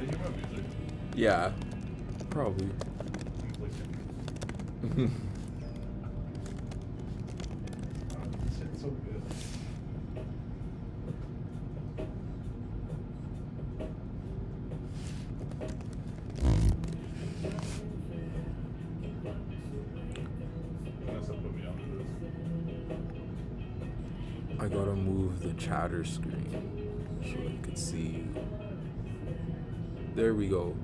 They hear my music. Yeah, probably. It's so good. Vanessa put me onto this. I gotta move the chatter screen so I could see. There we go.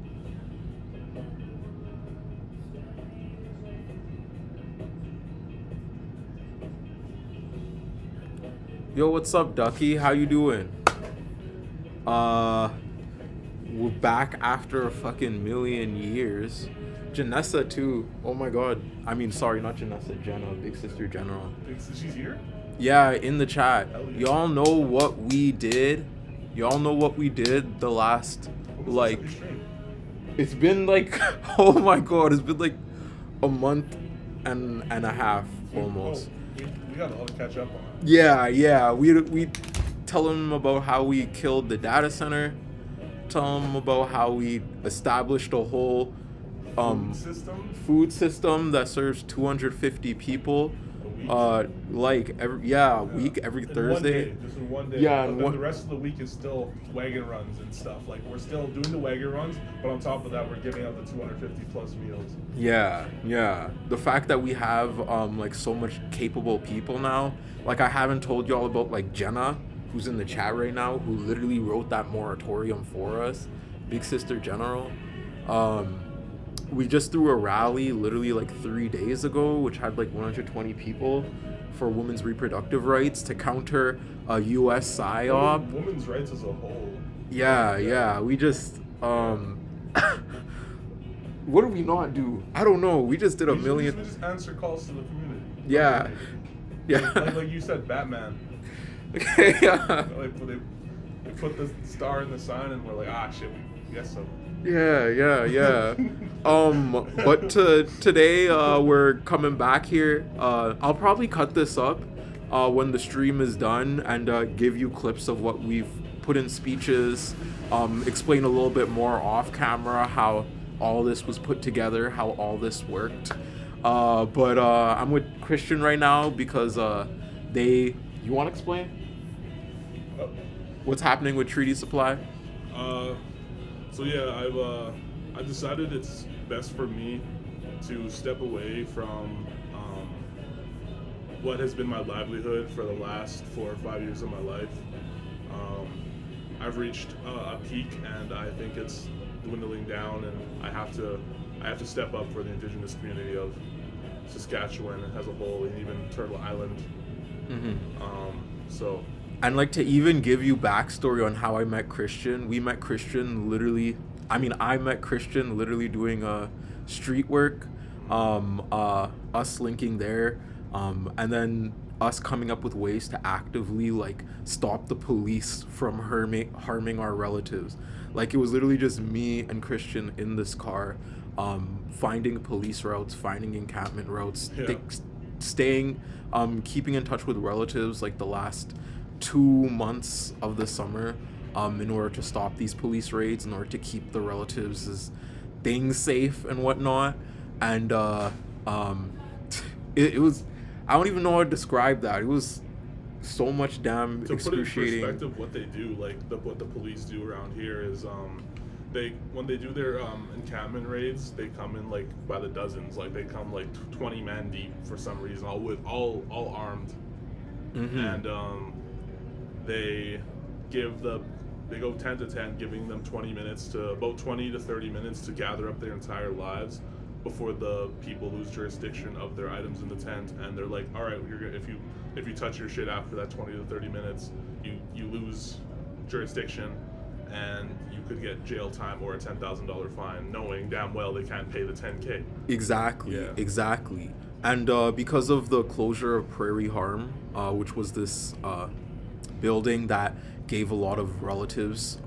Yo, what's up, Ducky? How you doing? We're back after a fucking million years. Janessa too. Oh my god. I mean, sorry, not Janessa. Jenna, big sister General. She's here? Yeah, in the chat. Y'all know what we did? Y'all know what we did the last, like... It's been like... Oh my god, it's been like a month and a half, almost. We got a lot to catch up on. Yeah. We tell them about how we killed the data center. Tell them about how we established a whole food system that serves 250 people. Week every Thursday. Just in one day. Yeah, but then the rest of the week is still wagon runs and stuff. Like, we're still doing the wagon runs, but on top of that, we're giving out the 250 plus meals. Yeah. The fact that we have like so much capable people now. Like, I haven't told y'all about like Jenna, who's in the chat right now, who literally wrote that moratorium for us. Big Sister General. We just threw a rally literally like 3 days ago, which had like 120 people for women's reproductive rights to counter a U.S. PSYOP. Women's rights as a whole. Yeah. We just, what did we not do? I don't know. We just did a million. We just answer calls to the community. Yeah. Like you said, Batman. Okay, yeah. They put the star in the sign and we're like, shit, we guess so. Yeah. But today we're coming back here. I'll probably cut this up when the stream is done and give you clips of what we've put in speeches, explain a little bit more off camera how all this was put together, how all this worked. But I'm with Christian right now because you want to explain what's happening with Treaty Supply? So yeah, I decided it's best for me to step away from what has been my livelihood for the last 4 or 5 years of my life. I've reached a peak, and I think it's dwindling down, and I have to step up for the Indigenous community of Saskatchewan as a whole, and even Turtle Island. So. And like to even give you backstory on how I met Christian. We met Christian literally. I met Christian literally doing street work. Us linking there, and then us coming up with ways to actively like stop the police from harming our relatives. Like, it was literally just me and Christian in this car, finding police routes, finding encampment routes, staying, keeping in touch with relatives like the last 2 months of the summer, in order to stop these police raids, in order to keep the relatives' things safe and whatnot. And it was, I don't even know how to describe that. It was so much damn excruciating. To put in perspective what they do, like what the police do around here is when they do their encampment raids, they come in like by the dozens. Like, they come like 20 men deep for some reason, all armed. And they go 10 to 10, giving them 20 to 30 minutes to gather up their entire lives before the people lose jurisdiction of their items in the tent. And they're like, all right, if you touch your shit after that 20 to 30 minutes, you lose jurisdiction, and you could get jail time or a $10,000 fine, knowing damn well they can't pay the $10K. Exactly. And because of the closure of Prairie Harm, which was this building that gave a lot of relatives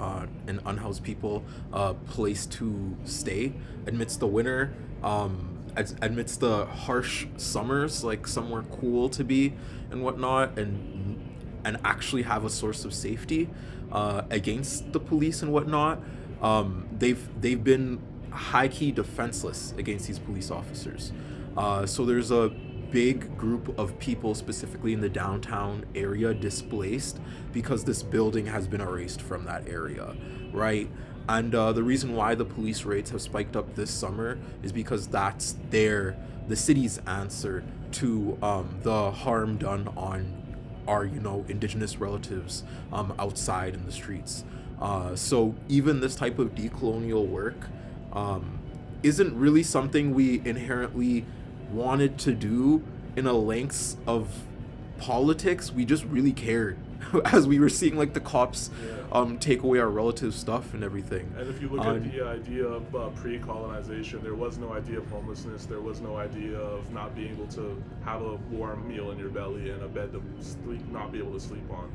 and unhoused people a place to stay amidst the winter, amidst the harsh summers, like somewhere cool to be and whatnot, and actually have a source of safety against the police and whatnot. they've been high key defenseless against these police officers. So there's a big group of people specifically in the downtown area displaced because this building has been erased from that area, right? And the reason why the police raids have spiked up this summer is because that's the city's answer to the harm done on our, indigenous relatives outside in the streets. So even this type of decolonial work isn't really something we inherently wanted to do in a lengths of politics. We just really cared as we were seeing like the cops take away our relatives' stuff and everything. And if you look at the idea of pre-colonization, there was no idea of homelessness. There was no idea of not being able to have a warm meal in your belly and a bed to sleep, not be able to sleep on.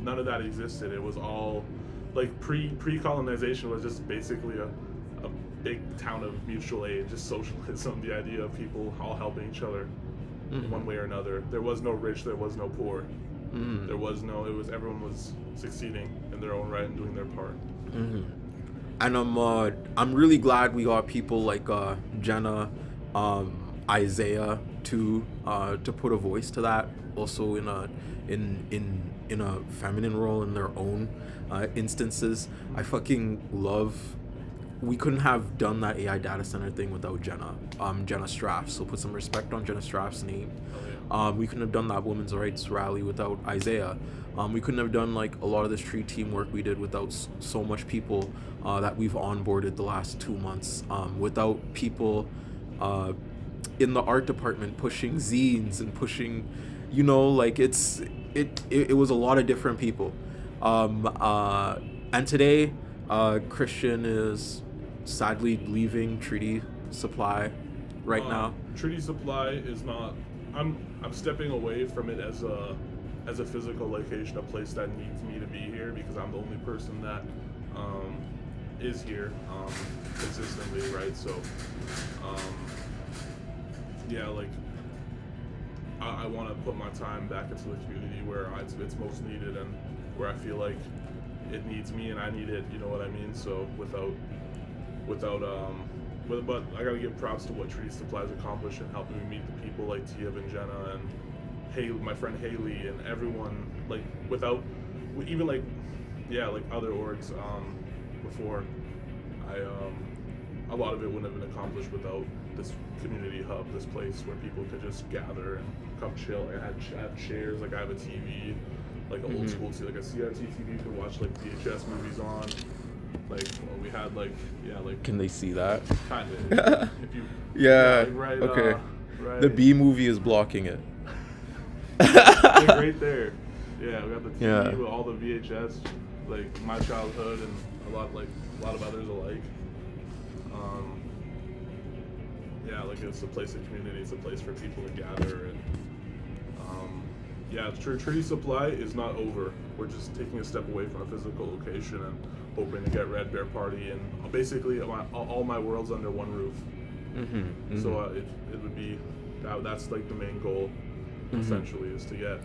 None of that existed. It was all like pre-colonization was just basically a big town of mutual aid, just socialism, the idea of people all helping each other in one way or another. There was no rich, there was no poor. There was no, everyone was succeeding in their own right and doing their part. And I'm really glad we got people like Jenna, Isaiah to put a voice to that, also in a feminine role in their own instances. I fucking love. We couldn't have done that AI data center thing without Jenna Straff. So put some respect on Jenna Straff's name. We couldn't have done that women's rights rally without Isaiah. We couldn't have done like a lot of this tree team work we did without so much people that we've onboarded the last 2 months. Without people in the art department pushing zines and pushing, like it was a lot of different people. And today, Christian is sadly leaving Treaty Supply right now. Treaty Supply is not. I'm stepping away from it as a physical location, a place that needs me to be here because I'm the only person that is here consistently, right? So, like I want to put my time back into the community where it's most needed and where I feel like it needs me and I need it, you know what I mean? So but I gotta give props to what Treaty Supplies accomplished in helping me meet the people like Tia and Jenna and Haley, my friend Haley, and everyone, like without even like other orgs before a lot of it wouldn't have been accomplished without this community hub, this place where people could just gather and come chill. Like I had chairs, like I have a TV, like an old school TV, like a CRT TV you can watch like VHS movies on. Like we had like Can they see that? Kind of. If you right, okay. Right. The B movie is blocking it. Like right there. Yeah, we got the TV with all the VHS, like my childhood and a lot of others alike. Like it's a place of community. It's a place for people to gather and. Treaty Supply is not over. We're just taking a step away from a physical location and hoping to get Red Bear Party and basically all my worlds under one roof. So it would be that's like the main goal, essentially, is to get,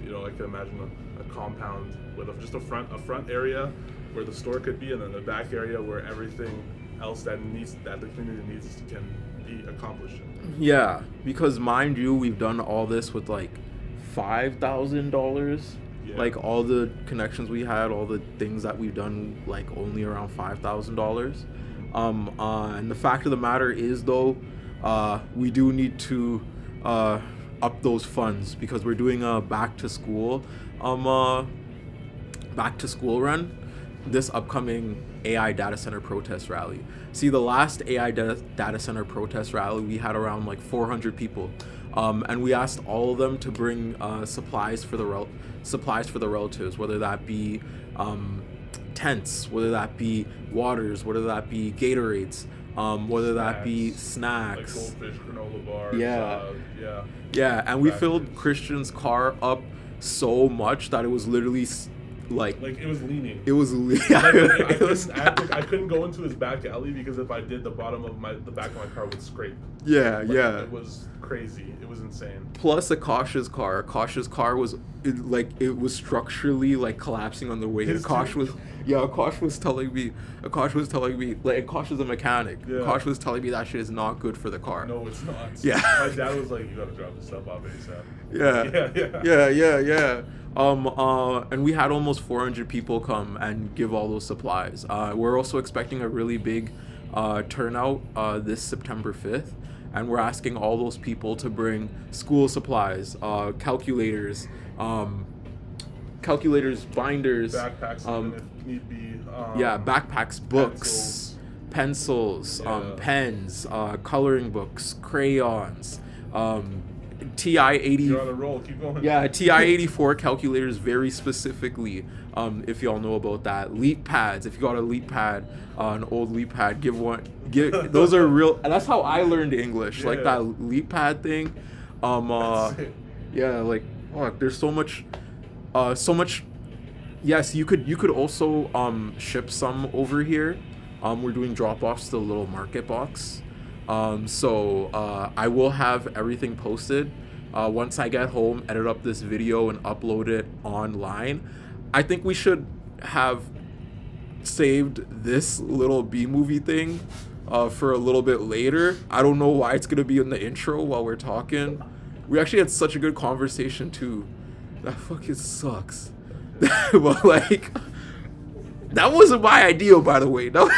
I can imagine a compound with just a front area where the store could be, and then the back area where everything else that the community needs can be accomplished. Yeah, because mind you, we've done all this with like $5,000. Like all the connections we had, all the things that we've done, like only around $5,000. And the fact of the matter is, though, we do need to up those funds because we're doing a back to school run this upcoming AI data center protest rally. See, the last AI data center protest rally, we had around like 400 people. And we asked all of them to bring supplies for the relatives, whether that be tents, whether that be waters, whether that be Gatorades, whether that be snacks. Like goldfish, granola bars. Yeah, and we filled Christian's car up so much that it was literally like it was leaning. it was I couldn't go into his back alley because if I did, the back of my car would scrape. Yeah, Like, yeah. It was crazy. It was insane. Plus Akash's car was it was structurally like collapsing on the way. Akash was telling me like Akash is a mechanic. Yeah. Akash was telling me that shit is not good for the car. No, it's not. Yeah. My dad was like, you gotta drop this stuff off ASAP. Yeah. And we had almost 400 people come and give all those supplies. We're also expecting a really big turnout this September 5th. And we're asking all those people to bring school supplies, calculators, binders, Backpacks, even if need be. Backpacks, books, pencils, pens, coloring books, crayons, TI-80. You're on a roll. Keep going. Yeah, TI-84 calculators very specifically. If y'all know about that, leap pads. If you got a leap pad, an old leap pad, give one. Those are real. And that's how I learned English. Like that leap pad thing. Yeah, like fuck. There's so much. Yes, you could also ship some over here. We're doing drop-offs to the little market box. So I will have everything posted. Once I get home, edit up this video and upload it online. I think we should have saved this little B-movie thing for a little bit later. I don't know why it's gonna be in the intro while we're talking. We actually had such a good conversation too. That fucking sucks. But like, that wasn't my idea, by the way. No.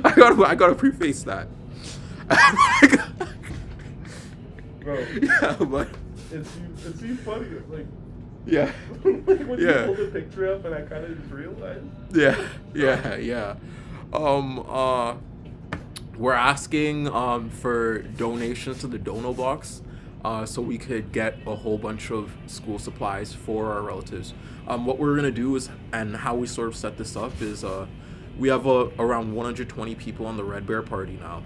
I gotta preface that. Bro. Yeah, but it's funny. Like, yeah. like when you pulled the picture up and I kind of just realized. Yeah. We're asking for donations to the Dono box, so we could get a whole bunch of school supplies for our relatives. What we're gonna do is, and how we sort of set this up is, we have around 120 people on the Red Bear party now.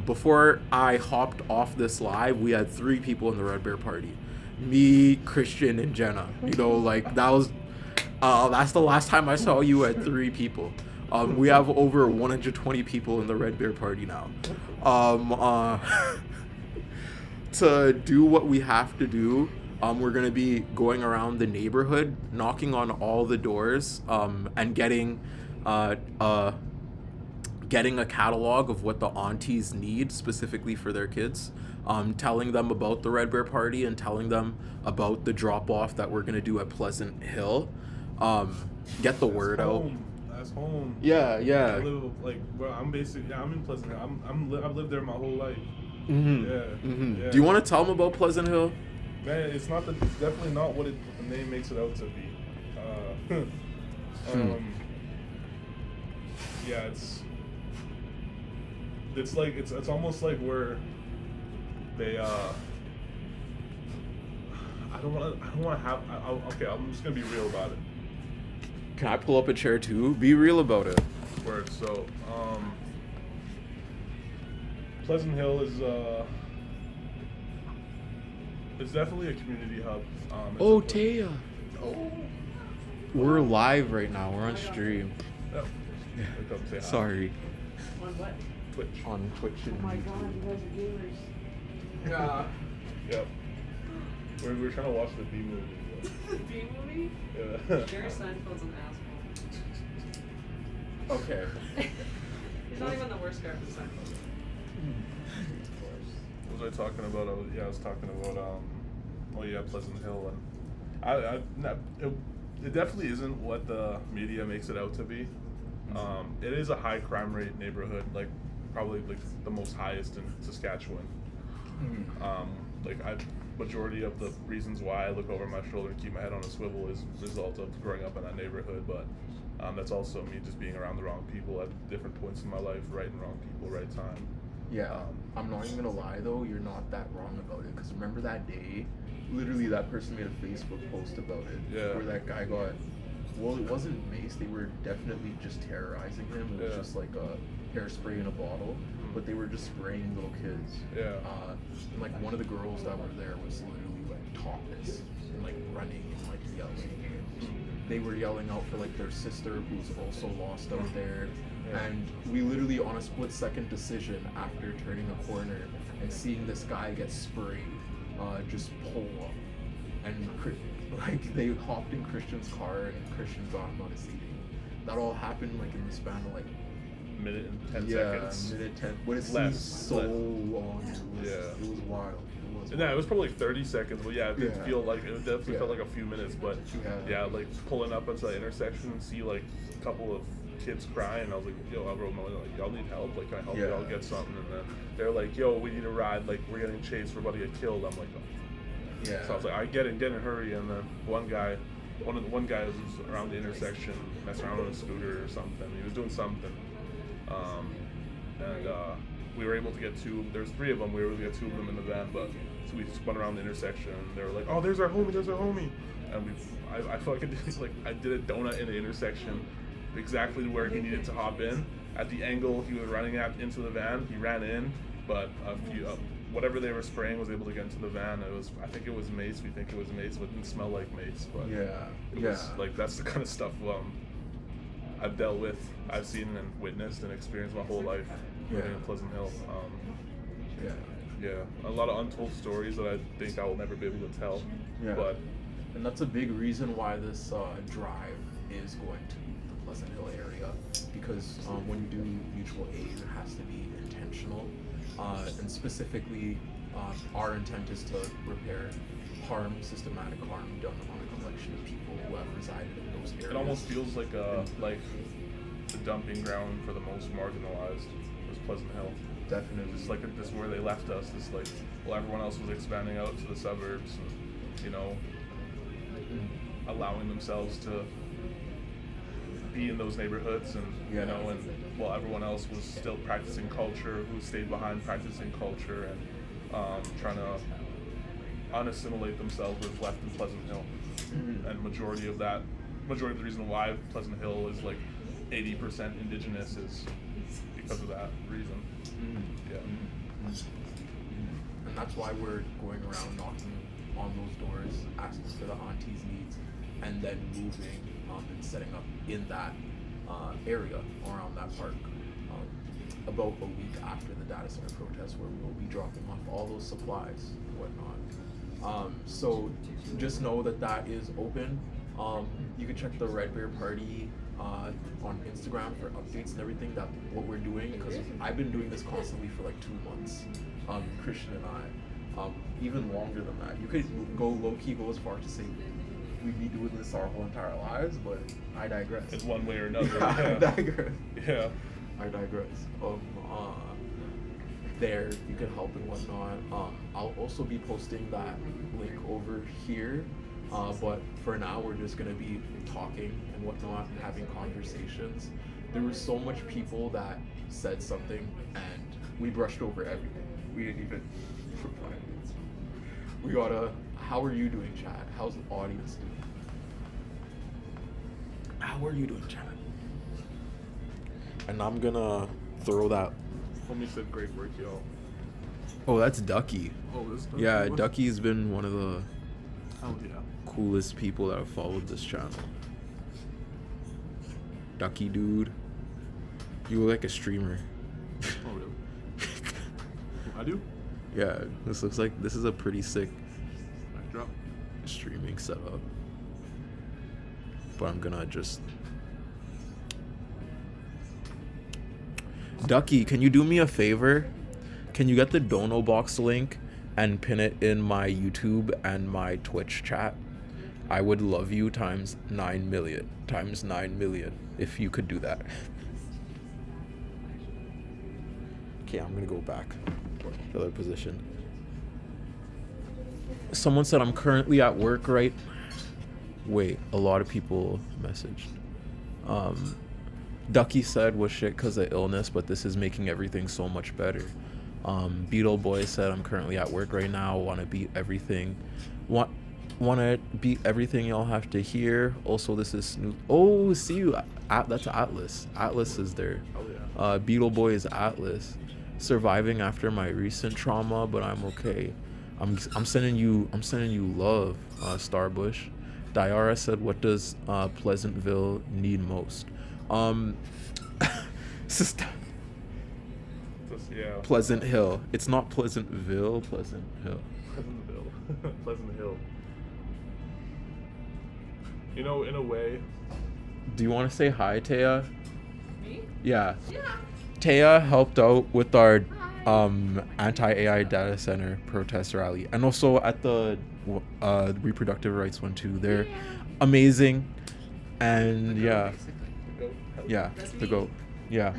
Before I hopped off this live, we had 3 people in the Red Bear party. Me, Christian, and Jenna. You know, like that's the last time I saw you at 3 people. We have over 120 people in the Red Bear party now. To do what we have to do, we're gonna be going around the neighborhood, knocking on all the doors, and getting a catalog of what the aunties need specifically for their kids, telling them about the Red Bear party and telling them about the drop-off that we're gonna do at Pleasant Hill. Get the word out. That's home. Yeah. I live, I'm in Pleasant Hill. I've lived there my whole life. Mm-hmm. Yeah. Do you want to tell them about Pleasant Hill? Man, it's definitely not what the name makes it out to be. Yeah, it's almost like where they I don't want to have. Okay, I'm just gonna be real about it. Can I pull up a chair too? Be real about it. Word. So, Pleasant Hill is it's definitely a community hub. Oh, Taya. Oh. We're live right now. We're on stream. Oh. Come say hi. Sorry. On what? Twitch. On Twitch. Oh my god, you guys are gamers. Yeah. Yep. We're trying to watch the B movie. The B movie? Yeah. Jerry Seinfeld's an asshole. Okay. He's not even the worst character in Seinfeld. What was I talking about? I was talking about Pleasant Hill, and it definitely isn't what the media makes it out to be. It is a high crime rate neighborhood, probably the most highest in Saskatchewan. Majority of the reasons why I look over my shoulder and keep my head on a swivel is a result of growing up in that neighborhood, but that's also me just being around the wrong people at different points in my life, right and wrong people, right time. Yeah, I'm not even gonna lie though, you're not that wrong about it, because remember that day, literally that person made a Facebook post about it, where that guy got, well, it wasn't mace, they were definitely just terrorizing him. It was just like a hairspray in a bottle, but they were just spraying little kids. And one of the girls that were there was literally topless and running and yelling. they were yelling out for like their sister who's also lost out there. Yeah. And we literally, on a split-second decision, after turning a corner and seeing this guy get sprayed, just pull up, and like they hopped in Christian's car and Christian got him out of seating. That all happened like in the span of like minute and 10 yeah, seconds. minute 10. But it seemed Less, so less. long. Yeah. It was wild. Yeah, it was probably like 30 seconds, but yeah, it did Yeah. feel like it definitely Yeah. felt like a few minutes. But Yeah. like pulling up into the intersection and see like a couple of kids crying, I was like, yo, I wrote my like, y'all need help? Like, can I help Yeah. y'all get something? And then they're like, yo, we need a ride. Like, we're getting chased. We're about to get killed. I'm like, oh. Yeah. So I was like, I get it, hurry. And then one guy was around the intersection, messing around on a scooter or something. He was doing something. And we were able to get there's 3 of them. We were able to get 2 of them in the van, but so we spun around the intersection. And they were like, oh, there's our homie. And I fucking like, I did a donut in the intersection, exactly where he needed to hop in. At the angle he was running at into the van, he ran in, but whatever they were spraying was able to get into the van. I think it was mace. We think it was mace, but it didn't smell like mace. But it was like, that's the kind of stuff I've dealt with, I've seen and witnessed and experienced my whole life living in Pleasant Hill. A lot of untold stories that I think I will never be able to tell. Yeah. But And that's a big reason why this drive is going to the Pleasant Hill area, because when you do mutual aid, it has to be intentional, and specifically, our intent is to repair systematic harm done on a collection of people who have resided in those areas. it almost feels like the dumping ground for the most marginalized was Pleasant Hill. Definitely. Just like this where they left us. This like, well, everyone else was expanding out to the suburbs, and you know, allowing themselves to be in those neighborhoods, and you know, and while everyone else was still practicing culture, who stayed behind practicing culture and trying to unassimilate themselves was left in Pleasant Hill. And majority of the reason why Pleasant Hill is like 80% indigenous is because of that reason. And that's why we're going around knocking on those doors, asking for the auntie's needs, and then moving and setting up in that area around that park about a week after the data center protest, where we will be dropping off all those supplies and whatnot. So just know that is open. You can check the Red Bear Party on Instagram for updates and everything that what we're doing, because I've been doing this constantly for like 2 months. Christian and I, even longer than that. You could go as far to say we'd be doing this our whole entire lives, but I digress. In one way or another. I digress. Yeah. I digress. There you can help and whatnot. I'll also be posting that link over here. But for now, we're just gonna be talking and whatnot, and having conversations. There were so much people that said something, and we brushed over everything. We didn't even reply. We gotta. How are you doing, Chad? How's the audience doing? How are you doing, Chad? And I'm gonna throw that. Homie said great work, y'all. Oh, that's Ducky. Oh, this Ducky? Yeah, Ducky's been one of the Hell yeah. coolest people that have followed this channel. Ducky dude, you look like a streamer. Oh really? I do? Yeah, this looks like this is a pretty sick Backdrop. streaming setup. But I'm gonna just Ducky, can you do me a favor? Can you get the Dono Box link and pin it in my YouTube and my Twitch chat? I would love you times 9 million. Times 9 million. If you could do that. Okay, I'm gonna go back to the other position. Someone said I'm currently at work, right? Wait, a lot of people messaged. Ducky said was shit because of illness, but this is making everything so much better. Beetle Boy said I'm currently at work right now. Want to beat everything. Want to beat everything y'all have to hear. Also, this is Snoop. Oh, see you. That's Atlas. Atlas is there. Oh yeah. Beetle Boy is Atlas. Surviving after my recent trauma, but I'm okay. I'm sending you love, Starbush. Diara said, "What does Pleasantville need most?" Sister. Yeah. Pleasant Hill. It's not Pleasantville. Pleasant Hill. Pleasantville. Pleasant Hill. You know, in a way. Do you want to say hi, Taya? Me? Yeah. Yeah. Taya helped out with our anti-AI data center protest rally, and also at the reproductive rights one too. They're amazing, and yeah, The goat. yeah, That's the me. goat, yeah.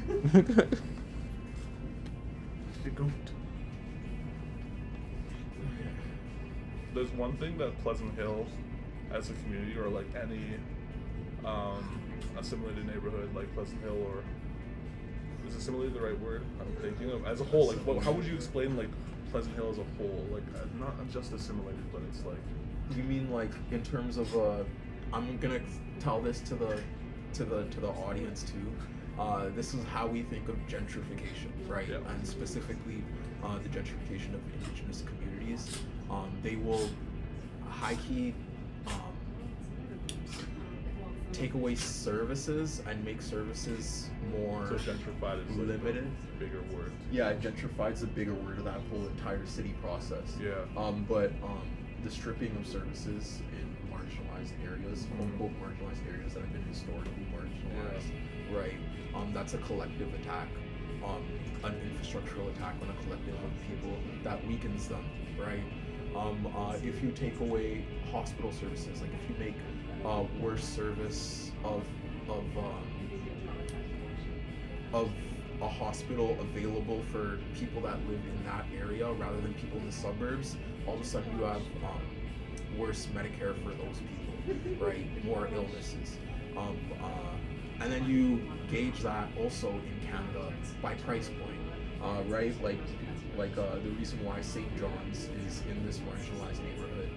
The goat. There's one thing that Pleasant Hill, as a community, or like any assimilated neighborhood like Pleasant Hill, or is assimilated the right word I'm thinking of, as a whole? Like, how would you explain like Pleasant Hill as a whole? Like, not just assimilated, but it's like. You mean like in terms of I'm gonna tell this to the audience too. This is how we think of gentrification, right? Yeah. And specifically the gentrification of indigenous communities. They will high key take away services and make services more So gentrified is like limited. a bigger word. Yeah, gentrified is a bigger word of that whole entire city process. Yeah. But the stripping of services in marginalized areas, quote unquote marginalized areas that have been historically marginalized, right? That's a collective attack, an infrastructural attack on a collective of people that weakens them, right? If you take away hospital services, like if you make worse service of a hospital available for people that live in that area rather than people in the suburbs, all of a sudden you have worse Medicare for those people, right? More illnesses. And then you gauge that also in Canada by price point, right? Like the reason why St. John's is in this marginalized neighborhood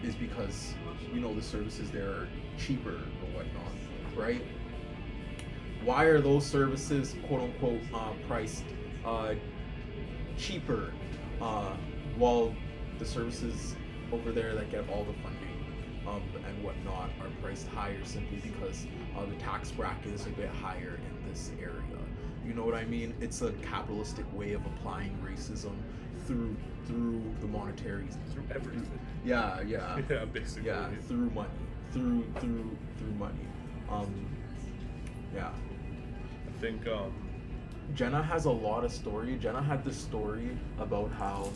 is because, you know, the services there are cheaper or whatnot, right? Why are those services, quote unquote, priced cheaper while the services over there that get all the funding and whatnot are priced higher simply because the tax bracket is a bit higher in this area? You know what I mean? It's a capitalistic way of applying racism through the monetary, Through everything. yeah, Yeah, basically. yeah, through money, through money. Yeah. I think Jenna has a lot of story. Jenna had this story about how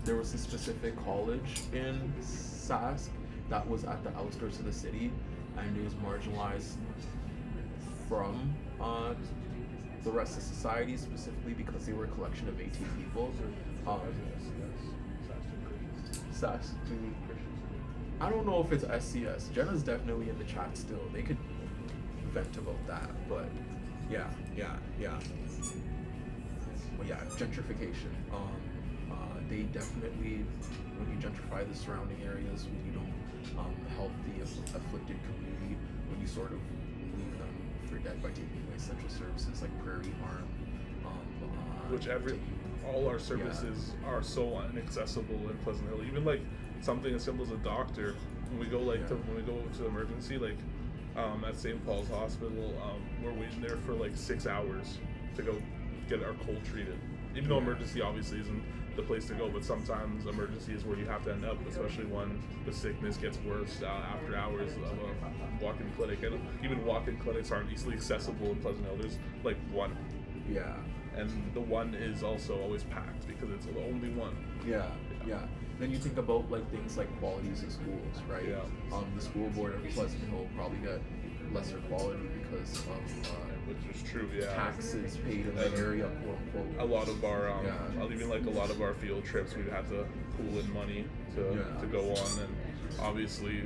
there was a specific college in Sask that was at the outskirts of the city, and it was marginalized from the rest of society, specifically because they were a collection of 18 people. Sask. I don't know if it's SCS. Jenna's definitely in the chat still. They could vent about that, but yeah. Well, yeah, gentrification. They definitely, when you gentrify the surrounding areas, when you don't help the afflicted community, when you sort of leave them for dead by taking away essential services like prairie farm, which all our services are so inaccessible in Pleasant Hill. Even like something as simple as a doctor. When we go to emergency, like at St. Paul's Hospital, we're waiting there for like 6 hours to go get our cold treated. Even though emergency obviously isn't the place to go, but sometimes emergency is where you have to end up, especially when the sickness gets worse after hours of a walk-in clinic. And even walk-in clinics aren't easily accessible in Pleasant Hill. There's like one. Yeah. And the one is also always packed because it's the only one. Yeah. Then you think about like things like qualities in schools, right? Yeah. The school board of Pleasant Hill probably get lesser quality because of Which is true, yeah. taxes paid in the area, quote unquote. A lot of our, even like a lot of our field trips, we'd have to pool in money to go on, and obviously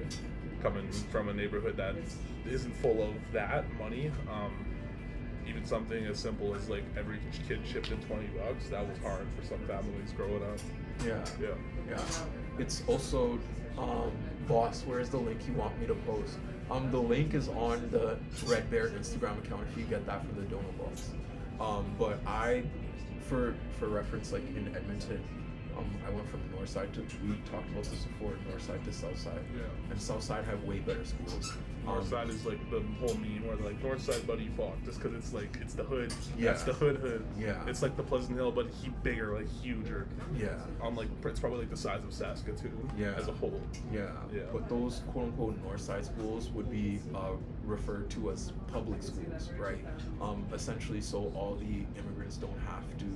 coming from a neighborhood that isn't full of that money, even something as simple as like every kid chipped in $20, that was hard for some families growing up. Yeah. It's also, boss, where's the link you want me to post? The link is on the Red Bear Instagram account if you get that from the donor box. But for reference, like in Edmonton, I went from north side to, we talked about this before, north side to south side. Yeah. And south side have way better schools. North side is like the whole meme where like north side buddy fuck, just because it's like it's the hood. Yeah. That's the hood. Yeah. It's like the Pleasant Hill, but bigger, like huger. Yeah. On like it's probably like the size of Saskatoon. Yeah. As a whole. Yeah. Yeah. But those quote unquote north side schools would be referred to as public schools, right? Essentially, so all the immigrants don't have to,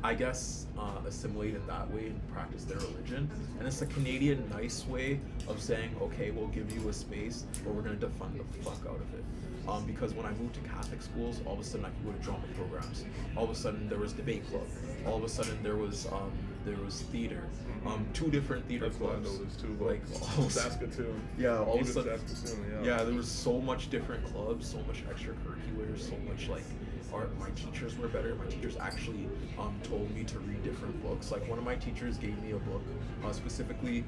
I guess, assimilate in that way and practice their religion. And it's a Canadian nice way of saying, okay, we'll give you a space, but we're going to defund the fuck out of it. Because when I moved to Catholic schools, all of a sudden I could go to drama programs. All of a sudden there was debate club. All of a sudden there was theater. Two different theater That's what I clubs. noticed too. Like all of a sudden- Saskatoon. Yeah, all of a Even sudden. Saskatoon, Yeah, there was so much different clubs, so much extracurriculars, so much like art. My teachers were better. My teachers actually told me to read different books. Like one of my teachers gave me a book specifically.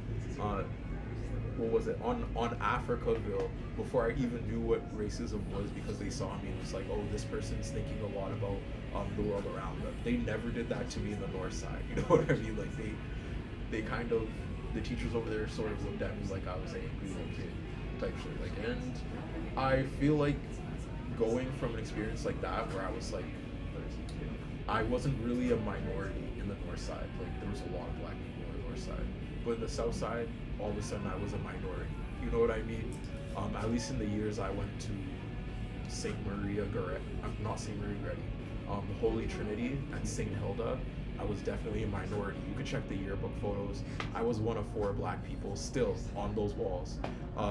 What was it on Africaville before I even knew what racism was, because they saw me and was like, oh, this person's thinking a lot about the world around them. They never did that to me in the north side. You know what I mean? Like they kind of, the teachers over there sort of looked at me like I was an angry little kid type shit. Like, and I feel like going from an experience like that where I was like, I wasn't really a minority in the north side. Like there was a lot of black people in the north side, but in the south side, all of a sudden I was a minority. You know what I mean? At least in the years I went to St. Maria Goretti, not St. Maria Goretti, Holy Trinity and St. Hilda, I was definitely a minority. You could check the yearbook photos. I was one of 4 black people still on those walls.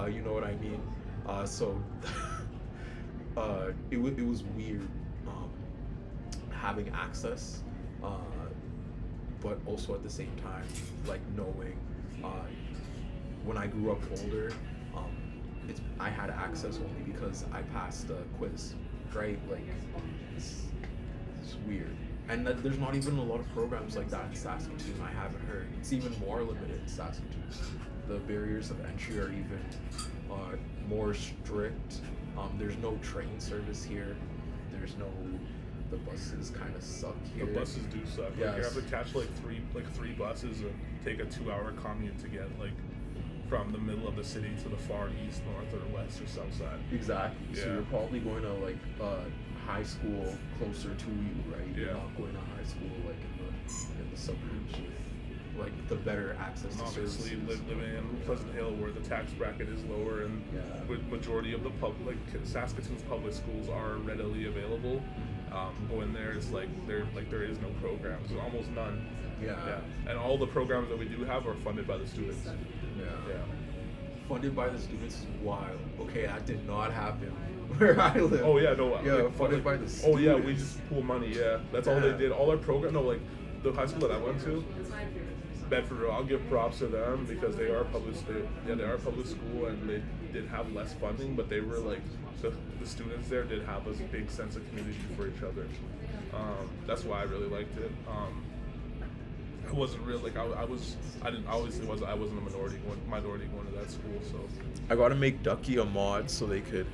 You know what I mean? So it was weird having access, but also at the same time, like knowing when I grew up older, I had access only because I passed the quiz, right? Like, it's weird. And there's not even a lot of programs like that in Saskatoon, I haven't heard. It's even more limited in Saskatoon. The barriers of entry are even more strict. There's no train service here. The buses kind of suck here. The buses do suck. Yes. Like you have to catch like three buses and take a 2-hour commute to get like from the middle of the city to the far east, north, or west, or south side. Exactly. So Yeah. you're probably going to like high school closer to you, right? Yeah. You're not going to high school like in the suburbs with like the better access to Obviously, services. living in Pleasant Hill, where the tax bracket is lower, and Yeah. with majority of the Saskatoon's public schools are readily available. Going there is like there is no programs, almost none. Yeah. And all the programs that we do have are funded by the students. Yeah. Funded by the students is wild. Okay, that did not happen where I live. Oh yeah, no. Yeah, like, funded by the students. Oh yeah, we just pool money. Yeah, that's all they Yeah. did. All our program. No, like the high school that I went to, Bedford. I'll give props to them because they are public. They are a public school, and they did have less funding, but they were like the students there did have a big sense of community for each other. That's why I really liked it. I wasn't real like I wasn't a minority going to that school, so I gotta make Ducky a mod so they could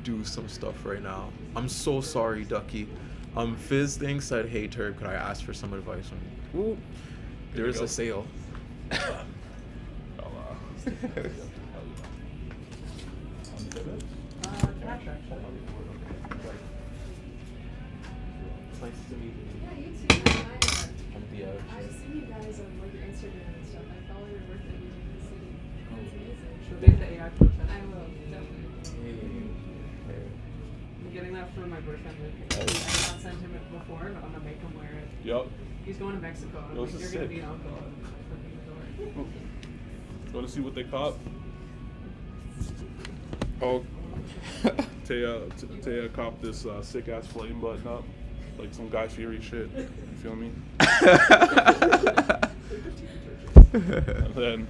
do some stuff right now. I'm so sorry, Ducky. Fizz thing said, hey Turb, could I ask for some advice on you? Ooh, there is go. a sale. Cash actually. It's nice to meet you. Yeah, you too. I'm Theo. I've seen you guys on like your Instagram and stuff. I follow your work that you do in the city. It's amazing. Should make the AI content. I will, definitely. I'm getting that for my boyfriend. I have not sent him it before, but I'm gonna make him wear it. Yup. He's going to Mexico. I'm Yo, like, this is you're gonna sick. be an uncle. You want to see what they caught? Oh. Taya copped this sick ass flame button up, like some Guy Fieri shit. You feel me? And then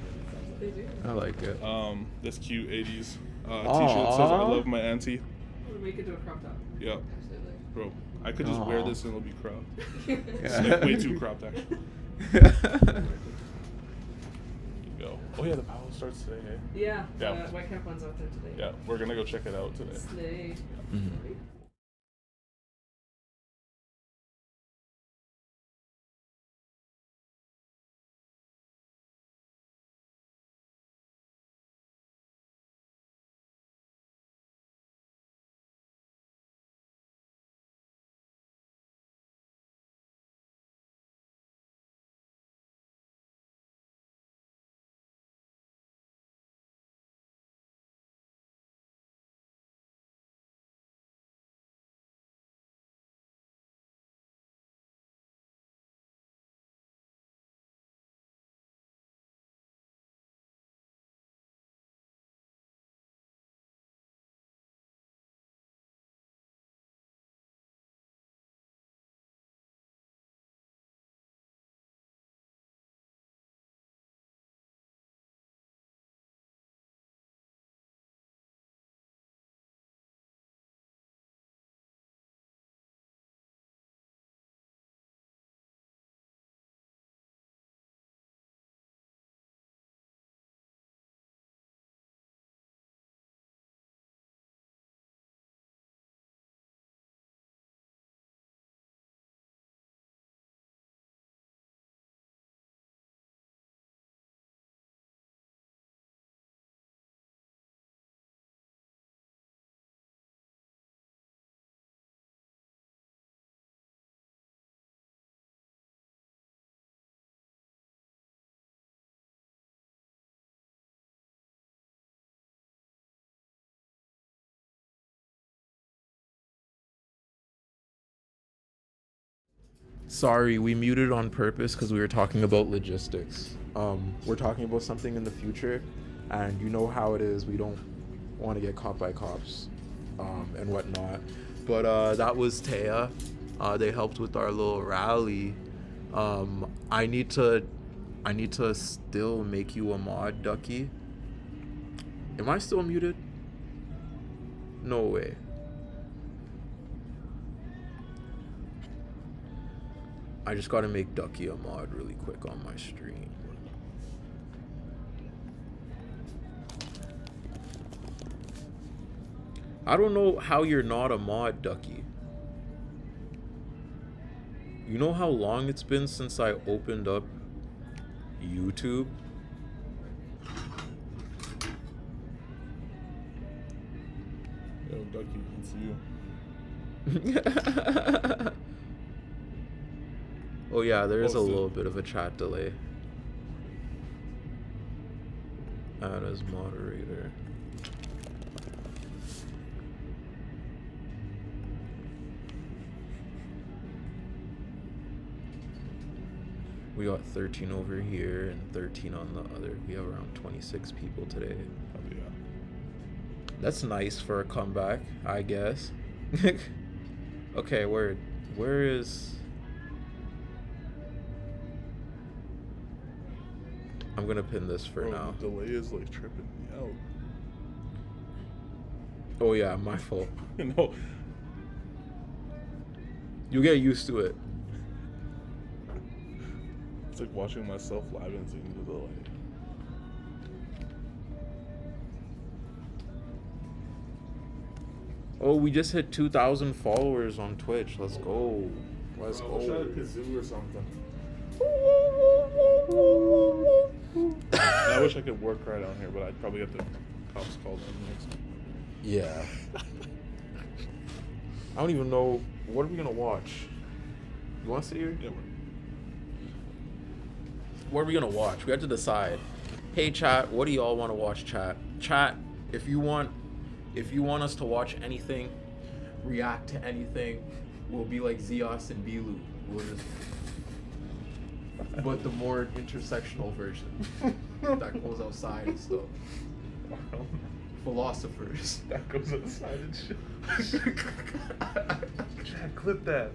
They do. I like it. this cute 80s t-shirt Aw. that says "I love my auntie." Or make it to a crop top. Yep, Absolutely. bro. I could just wear Aw. this and it'll be cropped. Yeah. It's like way too cropped actually. Go. Oh yeah, the powwow starts today. Hey? Yeah. Yeah. White Cap one's out there today. Yeah, we're gonna go check it out today. Slay. Mhm. Sorry, we muted on purpose because we were talking about logistics. We're talking about something in the future, and you know how it is. We don't want to get caught by cops, and whatnot. But that was Taya. They helped with our little rally. I need to still make you a mod, Ducky. Am I still muted? No way. I just gotta make Ducky a mod really quick on my stream. I don't know how you're not a mod, Ducky. You know how long it's been since I opened up YouTube? Yo, Ducky, it's you. Oh yeah, there is a Post it. little bit of a chat delay. Add as moderator. We got 13 over here and 13 on the other. We have around 26 people today. Oh, yeah. That's nice for a comeback, I guess. Okay, where is... I'm gonna pin this for Bro, now. the delay is like tripping me out. Oh yeah, my fault. You know, You get used to it. it's like watching myself live and seeing the delay. Oh, we just hit 2,000 followers on Twitch. Let's go. Let's Bro, I wish I had a go. kazoo or something. I wish I could work right out here, but I'd probably get the cops called in next. Yeah. I don't even know. What are we gonna watch? You want to sit here? Yeah, What are we gonna watch? We have to decide. Hey chat, what do y'all want to watch? Chat, if you want us to watch anything, react to anything, we'll be like Zeos and Bilu. We'll just, but the more intersectional version that goes outside and stuff. Philosophers. that goes outside and shit. Chad, clip that.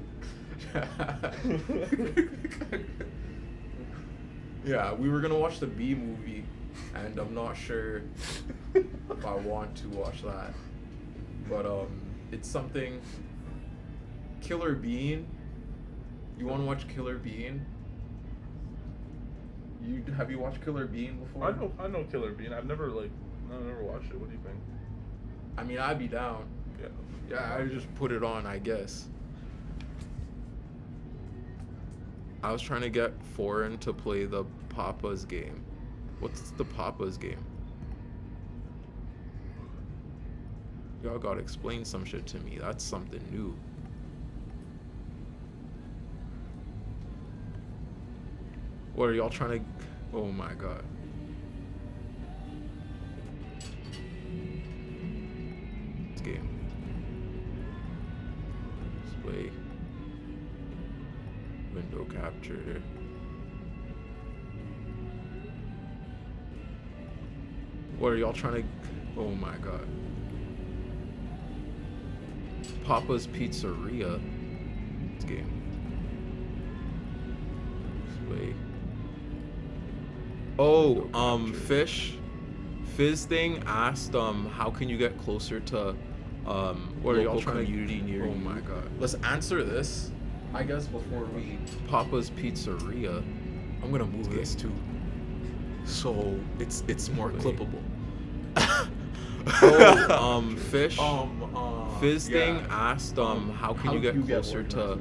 Yeah, we were gonna watch the B movie, and I'm not sure if I want to watch that. But it's something. Killer Bean. You want to watch Killer Bean? Have you watched Killer Bean before? I know Killer Bean. I've never watched it. What do you think? I mean, I'd be down. Yeah. Yeah, I just put it on, I guess. I was trying to get Foreign to play the Papa's game. What's the Papa's game? Y'all gotta explain some shit to me. That's something new. What are y'all trying to... Oh my god. This game. Display. Window capture. What are y'all trying to... Oh my god. Papa's Pizzeria. This game. Display. Oh, Fizz thing asked, how can you get closer to, what are y'all trying to community near you? Oh my god. Let's answer this, I guess, before we... Papa's Pizzeria. I'm gonna move this too, so it's more clippable. Fizz thing asked, how can you get closer to,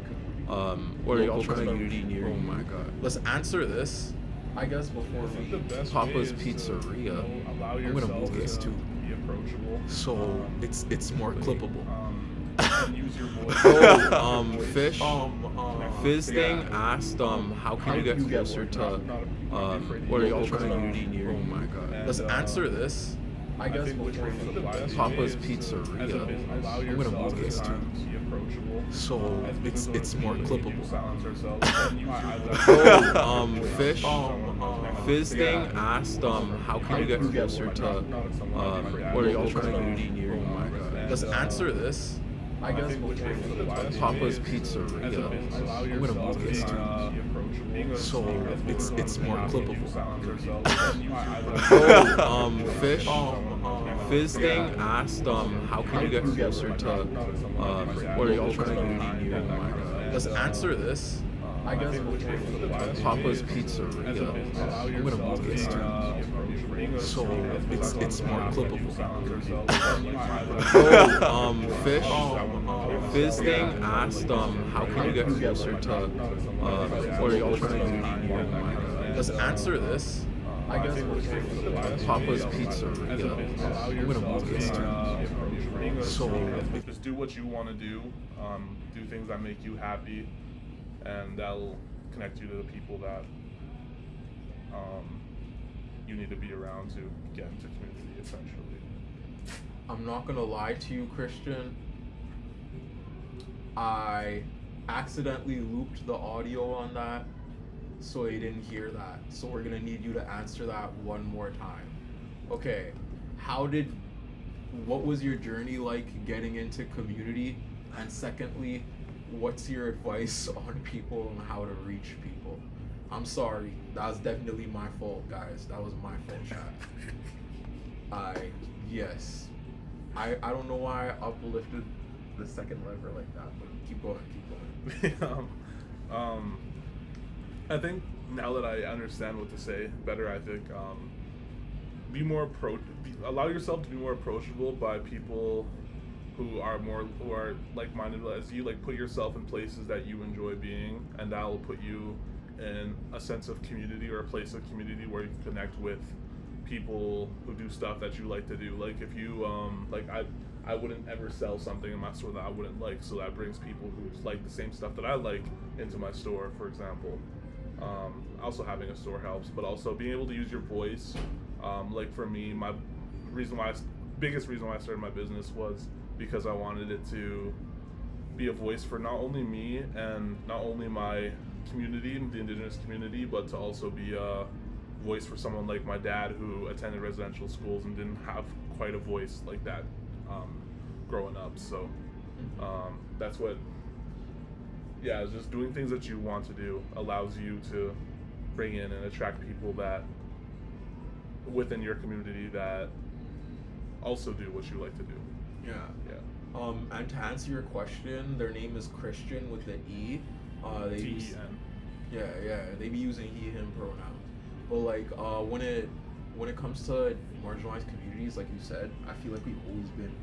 what are y'all trying to community near you? Oh my god. Let's answer this, I guess, before we... Papa's Pizzeria. Allow I'm gonna yourself move this to too, be approachable. so it's more clippable. And use your voice. Fizz thing asked, how can you get closer to, what are y'all trying to community near you? Oh my god. Let's answer this, I guess think which brings the best Papa's is to, Pizzeria. as a business, I'm gonna yourself move this to too. be approachable. So As it's business more community, we do clippable. silence ourselves, but I would Fish. Fizz Yeah. thing asked, how can you get closer to, what are y'all community near you? Just answer this. I guess Papa's Pizzeria. I'm gonna move this too. So it's more clippable. Fish. Fizz thing asked, how can you get closer to, what are y'all community near you? Just answer this. I guess Papa's Pizzeria. I'm gonna move this too. So it's more clippable. Fish. Fizz thing asked, how can you get closer to, what are y'all community near you? Just answer this. I guess Papa's Pizzeria. I'm gonna move this too. So just do what you want to do. Do things that make you happy, and that'll connect you to the people that you need to be around to get into community. Essentially, I'm not gonna lie to you, Christian. I accidentally looped the audio on that, so you didn't hear that. So we're gonna need you to answer that one more time. Okay, what was your journey like getting into community? And secondly, what's your advice on people and how to reach people? I'm sorry, that was definitely my fault, guys. That was my fault, chat. Yes. I don't know why I uplifted the second lever like that, but keep going. I think now that I understand what to say better, I think allow yourself to be more approachable by people who are like-minded as you. Like, put yourself in places that you enjoy being, and that will put you in a sense of community or a place of community where you can connect with people who do stuff that you like to do. Like, if you I wouldn't ever sell something in my store that I wouldn't like, so that brings people who like the same stuff that I like into my store, for example. Also having a store helps, but also being able to use your voice. Like, for me, my biggest reason why I started my business was because I wanted it to be a voice for not only me and not only my community, the indigenous community, but to also be a voice for someone like my dad, who attended residential schools and didn't have quite a voice like that growing up. So that's what, it's just doing things that you want to do allows you to bring in and attract people that within your community that also do what you like to do. Yeah. And to answer your question, their name is Christian with the E. They use, T-E-N. they be using he, him pronouns. But like when it comes to marginalized communities, like you said, I feel like we've always been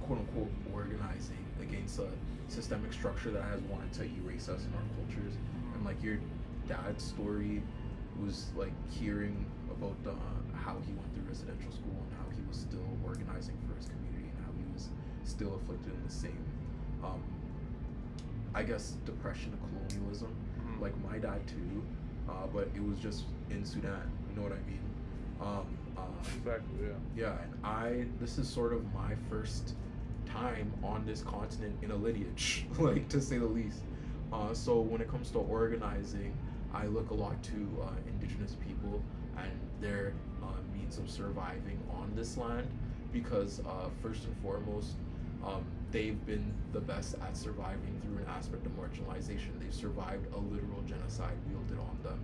quote unquote organizing against a systemic structure that has wanted to erase us in our cultures. And like your dad's story was like hearing about how he went through residential school and how he was still organizing for his community and how he was still afflicted in the same I guess depression of colonialism, like my dad too, but it was just in Sudan, you know what I mean? Exactly, yeah. Yeah, and this is sort of my first time on this continent in a lineage, like, to say the least. So when it comes to organizing, I look a lot to indigenous people and their means of surviving on this land, because first and foremost, they've been the best at surviving through an aspect of marginalization. They've survived a literal genocide wielded on them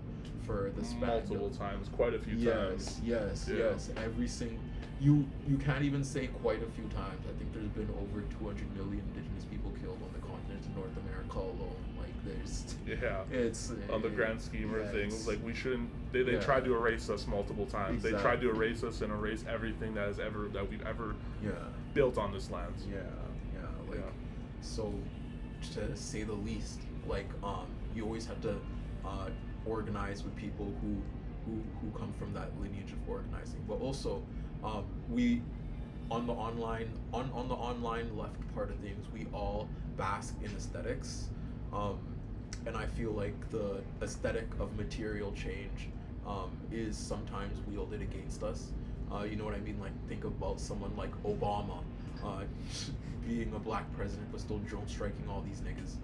for the span multiple times, quite a few times. Yes. Every single, you can't even say quite a few times. I think there's been over 200 million indigenous people killed on the continent of North America alone. Like, it's on the grand scheme of things, like, we shouldn't. They tried to erase us multiple times. Exactly. They tried to erase us and erase everything that we've ever built on this land. So, to say the least, like, you always have to organize with people who come from that lineage of organizing. But also, we on the online left part of things, we all bask in aesthetics, and I feel like the aesthetic of material change is sometimes wielded against us. You know what I mean? Like, think about someone like Obama, uh, being a black president but still drone striking all these niggas.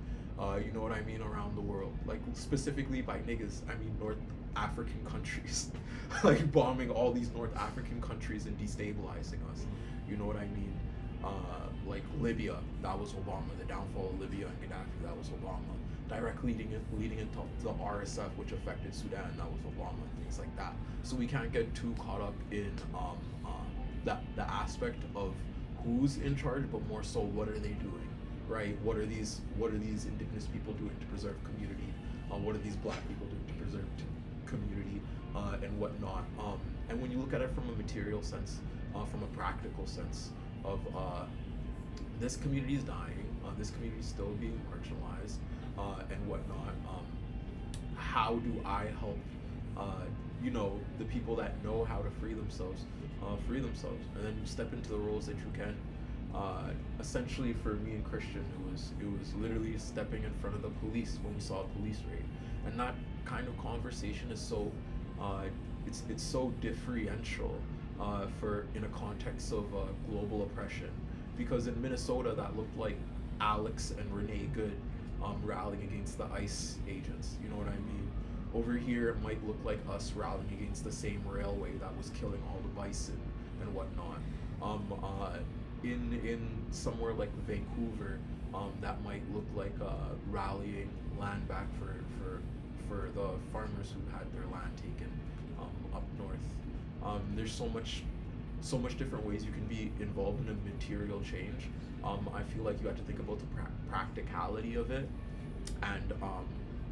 You know what I mean? Around the world, like specifically by niggas, I mean North African countries, like bombing all these North African countries and destabilizing us. You know what I mean? Like Libya, that was Obama. The downfall of Libya and Gaddafi, that was Obama. Directly leading into the RSF, which affected Sudan, that was Obama. Things like that. So we can't get too caught up in the aspect of who's in charge, but more so what are they doing, right? What are these indigenous people doing to preserve community? What are these black people doing to preserve community and whatnot? And when you look at it from a material sense, from a practical sense of this community is dying, this community is still being marginalized and whatnot. How do I help the people that know how to free themselves, and then you step into the roles that you can. Essentially, for me and Christian, it was literally stepping in front of the police when we saw a police raid, and that kind of conversation is so it's so differential for in a context of global oppression, because in Minnesota that looked like Alex and Renee Good rallying against the ICE agents. You know what I mean? Over here, it might look like us rallying against the same railway that was killing all the bison and whatnot. In somewhere like Vancouver, that might look like rallying land back for the farmers who had their land taken up north. There's so much different ways you can be involved in a material change. I feel like you have to think about the practicality of it, and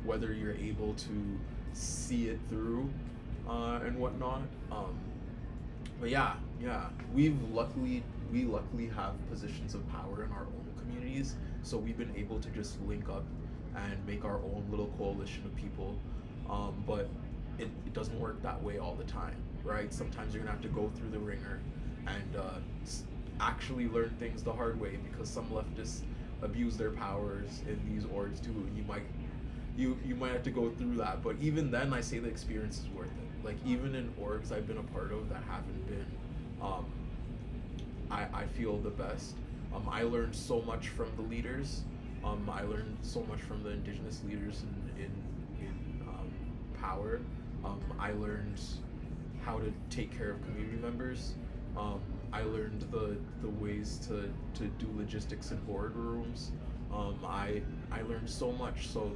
whether you're able to see it through and whatnot. But yeah, we luckily have positions of power in our own communities, so we've been able to just link up and make our own little coalition of people. But it doesn't work that way all the time, right? Sometimes you're gonna have to go through the ringer and actually learn things the hard way, because some leftists abuse their powers in these orgs too. You might have to go through that, but even then, I say the experience is worth it. Like, even in orgs I've been a part of that haven't been, I feel the best. I learned so much from the leaders. I learned so much from the indigenous leaders in power. I learned how to take care of community members. I learned the ways to do logistics in boardrooms. I learned so much, so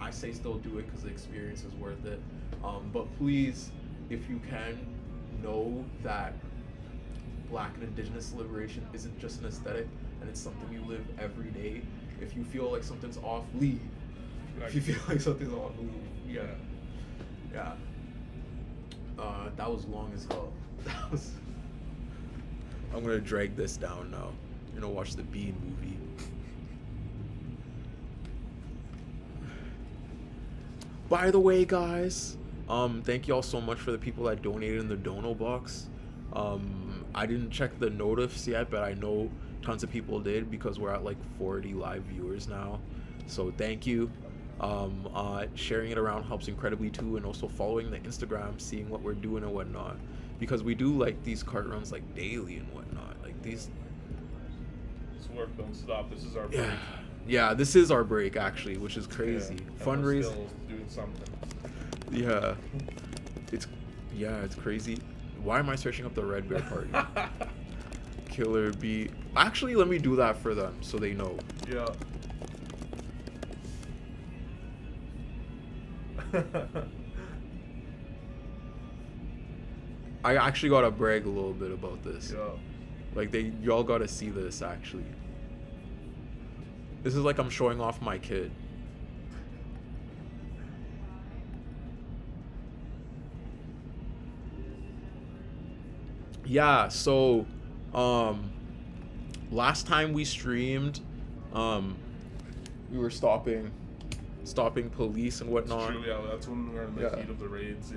I say still do it because the experience is worth it. But please, if you can, know that Black and Indigenous liberation isn't just an aesthetic, and it's something you live every day. If you feel like something's off, leave. If you feel like something's off, leave. Yeah. That was long as hell. I'm gonna drag this down now. I'm gonna watch the Bean movie. By the way, guys, thank y'all so much for the people that donated in the dono box. I didn't check the notifs yet, but I know tons of people did, because we're at like 40 live viewers now. So thank you. Sharing it around helps incredibly too, and also following the Instagram, seeing what we're doing and whatnot, because we do like these cart runs like daily and whatnot. Like these. This work don't stop. This is our break. Yeah, this is our break actually, which is crazy. Yeah, Fundraise. Still doing something. Yeah, it's crazy. Why am I searching up the Red Bear Party? Killer Bee. Actually, let me do that for them so they know. Yeah. I actually gotta brag a little bit about this. Yeah. Like y'all gotta see this actually. This is like I'm showing off my kid. Yeah, so last time we streamed, we were stopping police and whatnot. True, yeah, that's when we were in the heat of the raids,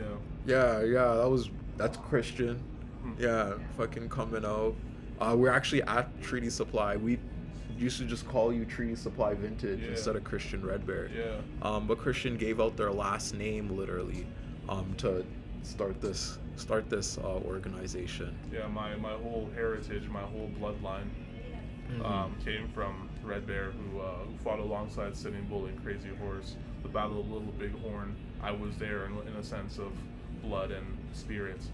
that's Christian. Yeah, fucking coming out. We're actually at Treaty Supply. We used to just call you Treaty Supply Vintage instead of Christian Red Bear. Yeah. But Christian gave out their last name literally to start this organization. Yeah, my whole heritage, my whole bloodline came from Red Bear, who fought alongside Sitting Bull and Crazy Horse. The Battle of Little Bighorn, I was there in a sense of blood and spirits.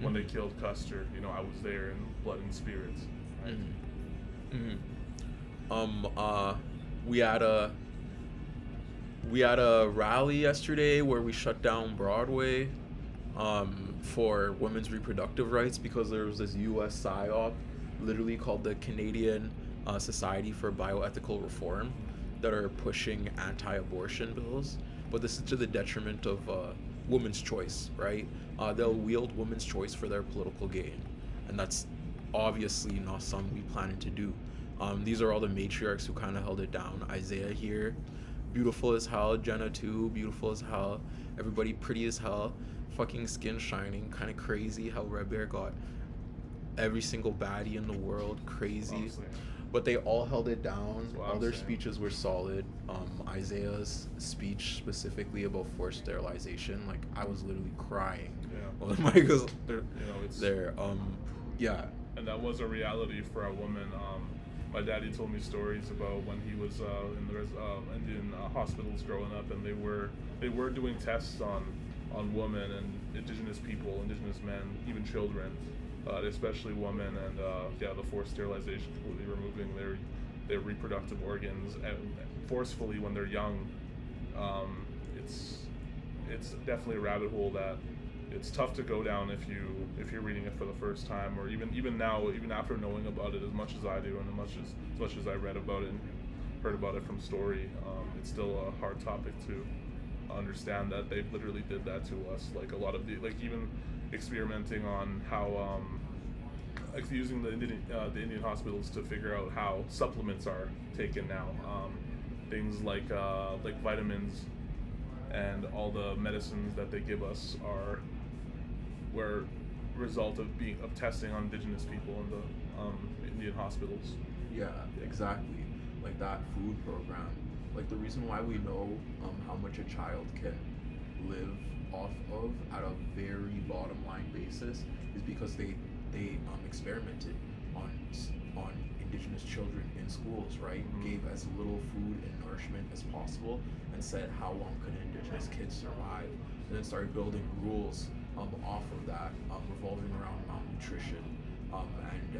When they killed Custer, you know, I was there in blood and spirits. Right? We had a rally yesterday where we shut down Broadway for women's reproductive rights because there was this U.S. psyop, literally called the Canadian Society for Bioethical Reform, that are pushing anti-abortion bills, but this is to the detriment of women's choice, right? They'll wield women's choice for their political gain, and that's obviously not something we planning to do. These are all the matriarchs who kind of held it down. Isaiah here, beautiful as hell. Jenna too, beautiful as hell. Everybody pretty as hell. Fucking skin shining. Kind of crazy how Red Bear got every single baddie in the world. Crazy. Honestly. But they all held it down. That's what All I'm their saying. speeches were solid. Isaiah's speech specifically about forced sterilization, like I was literally crying. Yeah. When Mike was You know, it's there. Yeah. and that was a reality for a woman. My daddy told me stories about when he was in the Indian hospitals growing up, and they were doing tests on women and indigenous people, indigenous men, even children, especially women, and the forced sterilization, completely removing their reproductive organs and forcefully when they're young. It's definitely a rabbit hole that it's tough to go down if you're reading it for the first time, or even now, even after knowing about it as much as I do, and as much as I read about it and heard about it from story. It's still a hard topic to understand that they literally did that to us. Like a lot of even experimenting on how like using the Indian hospitals to figure out how supplements are taken now. Things like vitamins and all the medicines that they give us were result of testing on indigenous people in the Indian hospitals. Yeah, exactly. Like that food program. Like the reason why we know how much a child can live off of at a very bottom line basis is because they experimented on indigenous children in schools, right? Gave as little food and nourishment as possible and said how long could indigenous kids survive, and then started building rules off of that, revolving around malnutrition and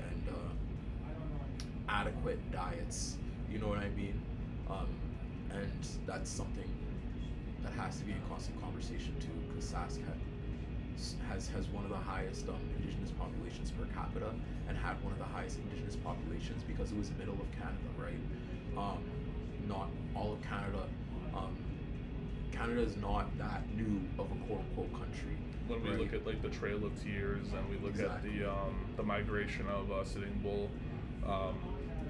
adequate diets. You know what I mean? And that's something that has to be in constant conversation too, because Sask has one of the highest indigenous populations per capita, and had one of the highest indigenous populations because it was middle of Canada, right? Not all of Canada. Canada is not that new of a quote unquote country. When we right? look at like the Trail of Tears, and we look at the migration of Sitting Bull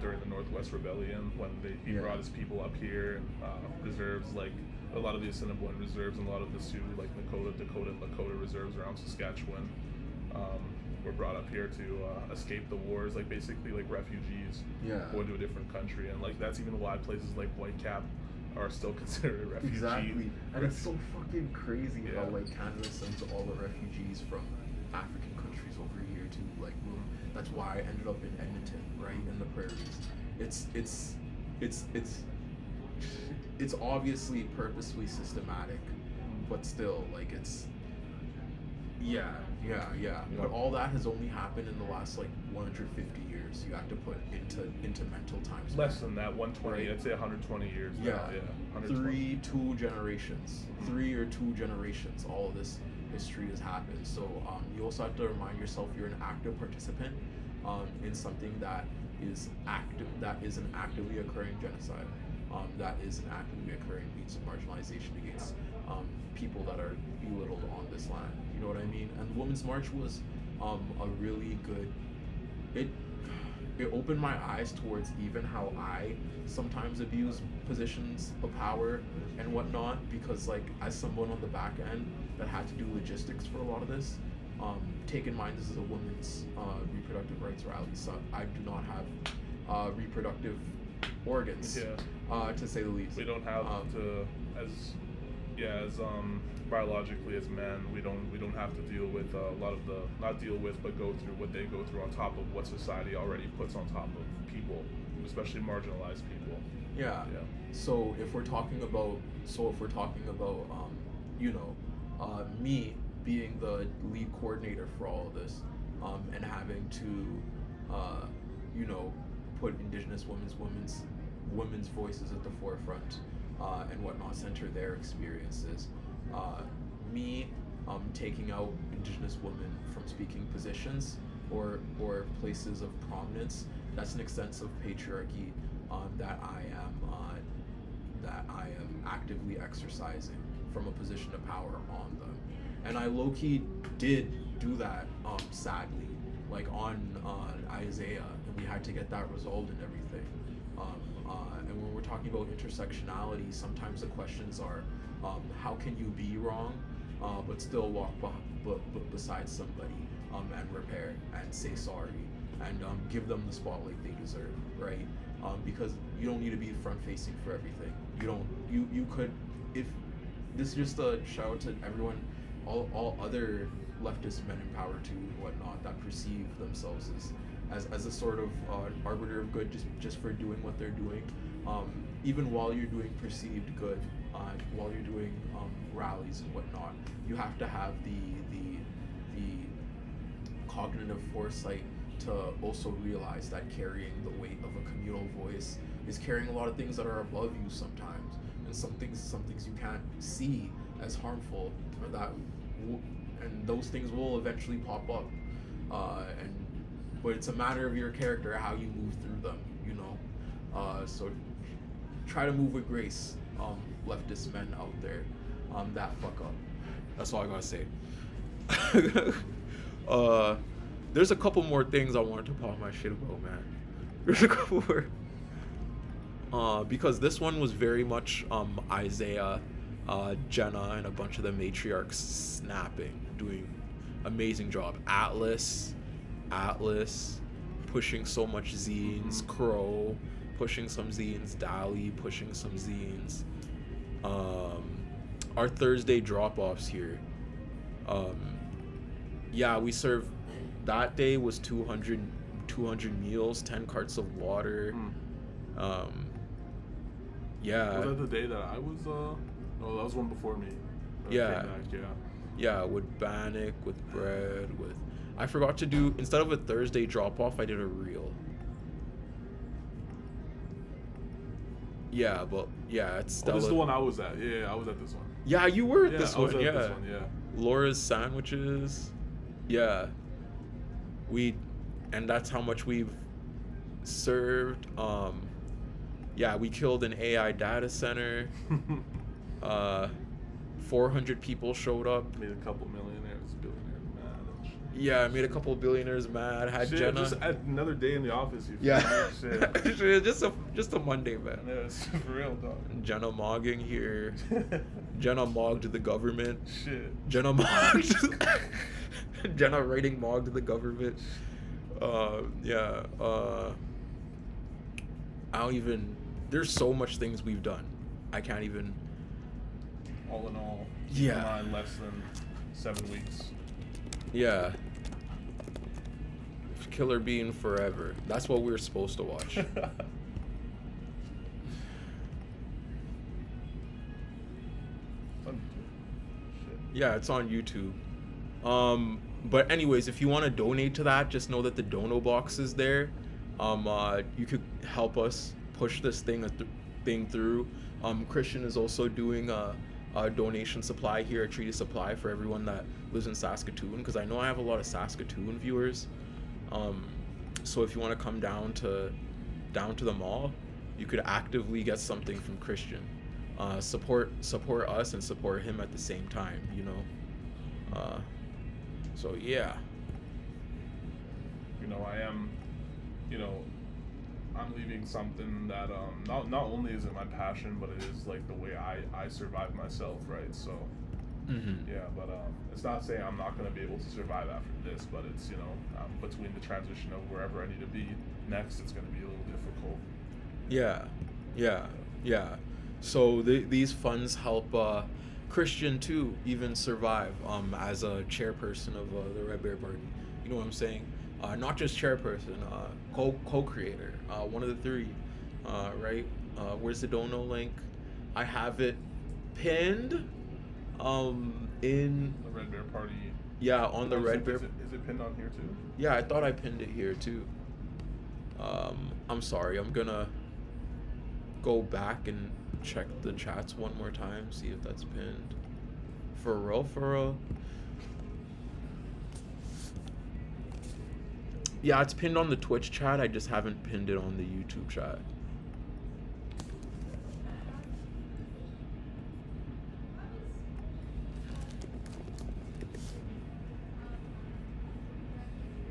during the Northwest Rebellion, when he brought his people up here, and reserves like a lot of the Assiniboine reserves and a lot of the Sioux, like Dakota and Lakota reserves around Saskatchewan, were brought up here to escape the wars, like basically like refugees going to a different country, and like that's even why places like Whitecap are still considered a refugee. Exactly, and it's so fucking crazy Yeah. how like Canada sends all the refugees from African countries over here to like move. That's why I ended up in Edmonton, right in the prairies. It's obviously purposely systematic, but still like it's yeah. But all that has only happened in the last like 150 years. You have to put into mental times. Less than that, 120. Right. I'd say 120 years. Yeah, Now, yeah. 120. two generations, 3 or 2 generations. All of this history has happened. So you also have to remind yourself you're an active participant in something that is active, that is an actively occurring genocide, that is an actively occurring means of marginalization against people that are belittled on this land. You know what I mean? And the Women's March was a really good. It opened my eyes towards even how I sometimes abuse positions of power and whatnot, because like as someone on the back end that had to do logistics for a lot of this, take in mind this is a women's reproductive rights rally, so I do not have reproductive organs, Yeah. to say the least. We don't have yeah, as biologically as men, we don't have to deal with a lot of the not deal with, but go through what they go through on top of what society already puts on top of people, especially marginalized people. Yeah. Yeah. So if we're talking about, you know, me being the lead coordinator for all of this, and having to, you know, put Indigenous women's voices at the forefront, and whatnot, center their experiences. Me, taking out Indigenous women from speaking positions or places of prominence. That's an extensive patriarchy that I am actively exercising from a position of power on them. And I low-key did do that, sadly, like on Isaiah, and we had to get that resolved and everything. And when we're talking about intersectionality, sometimes the questions are, how can you be wrong, but still walk beside somebody, and repair and say sorry and give them the spotlight they deserve, right? Because you don't need to be front-facing for everything. You could, if this is just a shout out to everyone, all other leftist men in power too and whatnot that perceive themselves as a sort of arbiter of good just for doing what they're doing. Even while you're doing perceived good, while you're doing rallies and whatnot, you have to have the cognitive foresight to also realize that carrying the weight of a communal voice is carrying a lot of things that are above you sometimes, and some things you can't see as harmful, or and those things will eventually pop up, but it's a matter of your character, how you move through them, you know. So try to move with grace, leftist men out there, that fuck up. That's all I gotta say. There's a couple more things I wanted to pop my shit about, man. There's a couple more. Because this one was very much Isaiah, Jenna, and a bunch of the matriarchs snapping, doing amazing job. Atlas, pushing so much zines. Crow, pushing some zines. Dali, pushing some zines. Our Thursday drop-offs here. Yeah, we serve. That day was 200 meals, 10 carts of water. Yeah. Was that the day that I was? No, that was one before me. Yeah. Back, yeah. Yeah, with bannock, with bread, with. I forgot to do, instead of a Thursday drop off, I did a reel. Yeah, but yeah, it's Stella. Oh, this is the one I was at. Yeah, I was at this one. Yeah, you were at Yeah, this I was one. at Yeah. this one, yeah. Laura's sandwiches. Yeah. And that's how much we've served. Yeah, we killed an AI data center. 400 people showed up. Made a couple millionaires, billionaires mad. And shit. Yeah, I made a couple billionaires mad. Had Shit, Jenna. just another day in the office. You Yeah. Shit. Shit, just a Monday, man. Yeah, it's for real, dog. Jenna mogging here. Jenna mogged the government. Shit. Jenna mogged. Jenna writing mogged the government. Yeah. I don't even. There's so much things we've done. I can't even. All in all. Yeah. In less than 7 weeks. Yeah. Killer Bean forever. That's what we were supposed to watch. Yeah, it's on YouTube. But anyways, if you want to donate to that, just know that the dono box is there. You could help us push this thing through. Christian is also doing a donation supply here, a treaty supply for everyone that lives in Saskatoon, because I know I have a lot of Saskatoon viewers. So if you want to come down to the mall, you could actively get something from Christian. Support us and support him at the same time, you know. So yeah. You know, I am, you know, I'm leaving something that not only is it my passion, but it is like the way I survive myself, right? So yeah, but it's not saying I'm not gonna be able to survive after this, but it's, you know, between the transition of wherever I need to be next, it's gonna be a little difficult. Yeah. So these funds help Christian to even survive as a chairperson of the Red Bear Party. You know what I'm saying? Not just chairperson, co-creator, one of the three, right? Where's the dono link? I have it pinned in The Red Bear Party. yeah, on the Red Bear. Is it pinned on here too? Yeah, I thought I pinned it here too. I'm sorry. I'm gonna go back and check the chats one more time, see if that's pinned. For real, for real. Yeah, it's pinned on the Twitch chat. I just haven't pinned it on the YouTube chat.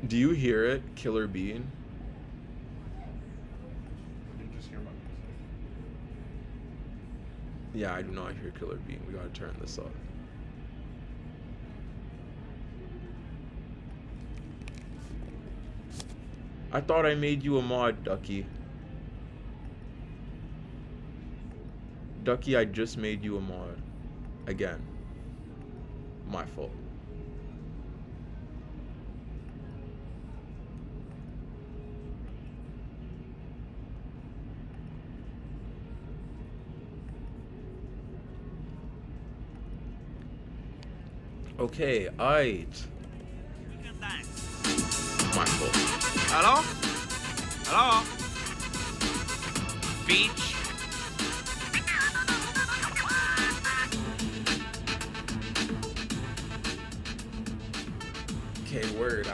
Do you hear it, Killer Bean? You just hear my music. Yeah, I do not hear Killer Bean. We gotta turn this up. I thought I made you a mod, Ducky. Ducky, I just made you a mod. Again. My fault. Okay, aight. My fault. Hello? Hello? Beach? Okay, word,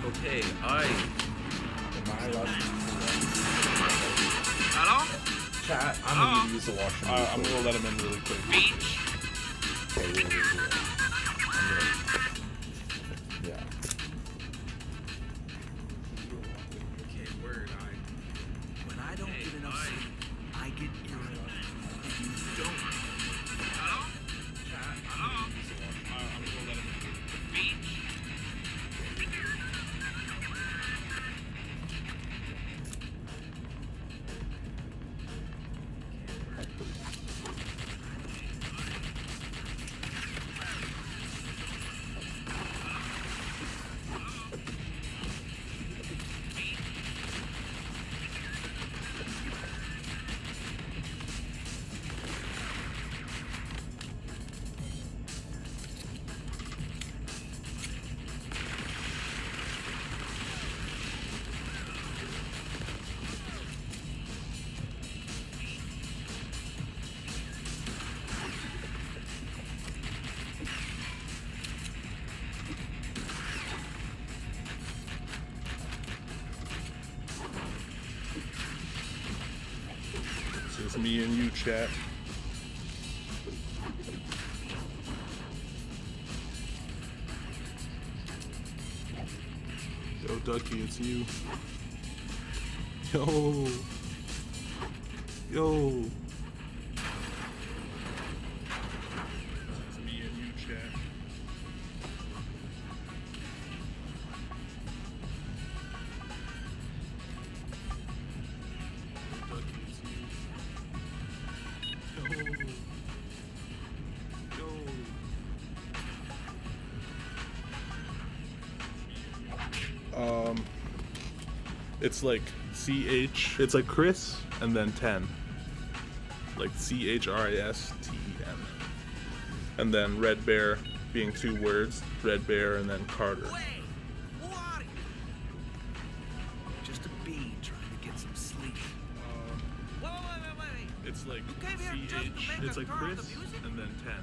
Okay, Am I allowed to Hello? chat? I'm gonna need to use the washroom. real I'm quick. gonna let him in really quick. Beach? Okay, yeah. Yeah. Okay, word, When I don't get enough sleep, I get irritable. If you don't. Hello? Chat, Hello? I'm gonna let him in. Beach? So it's me and you, chat. Yo, Ducky, it's you. Yo. Yo. It's me and you, chat. Ducky, it's you. Yo. It's like CH, it's like Chris and then 10. Like CHRISTEN. And then Red Bear being 2 words, Red Bear and then Carter. Wait! Who are you? Just a bee trying to get some sleep. Wait. It's like You came here just to make it's us like turn on Chris the music? and then 10.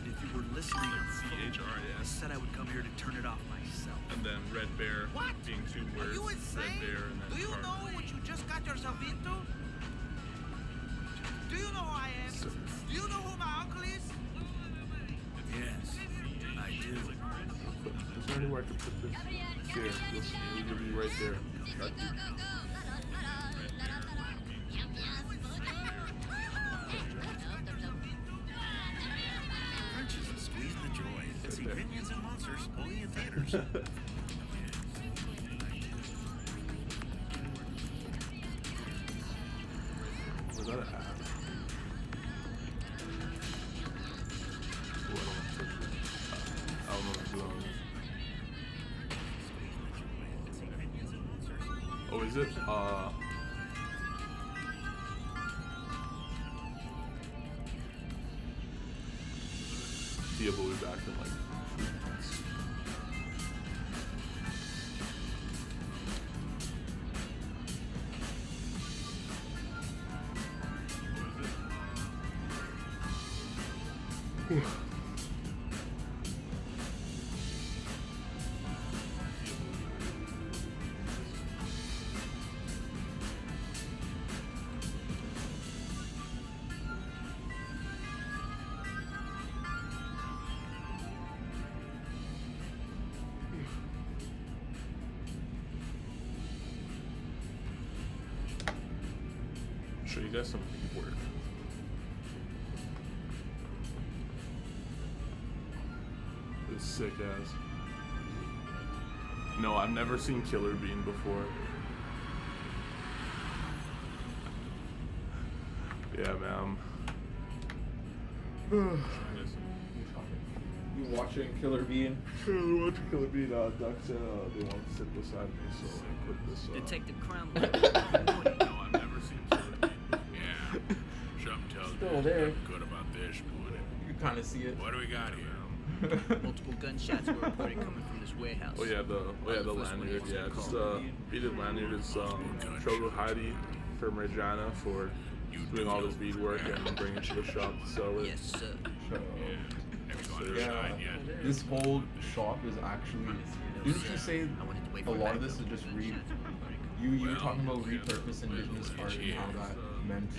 If you were listening, Like I CHRIS. said I would come here to turn it off myself. And then Red Bear What? being 2 Are words, you insane? Red Bear and then Do you Carter. know what you just got yourself into? Do you know who I am? Do you know who my uncle is? Yes, I do. Is there anywhere I can put this? Here, it'll be right there. Crunches and squeeze the joy. It's Right there. Minions and Monsters only in theaters. Was that an ad? Oh, is it? Dia will be back in like 3 months. Show you guys some bead work. It's sick as. No, I've never seen Killer Bean before. Yeah, man. You watching Killer Bean? I watched Killer Bean. Doc said they want to sit beside me, so I put this. Detective Crumb. No, I've never seen Killer Bean. Yeah. Something tells me Still there's there. nothing good about this morning. You kind of see it. What do we got here? Multiple gunshots were reported coming from this warehouse. Oh yeah, the lanyard. Yeah, just beaded lanyard is Shogo Heidi from Regina for doing all this bead work and bringing it to the shop to sell it. Yes, sir. Have you gone Yeah, inside yet? this whole shop is actually. Didn't you say I wanted to wait a for lot of backup. this is just you were talking about repurpose indigenous art and how that meant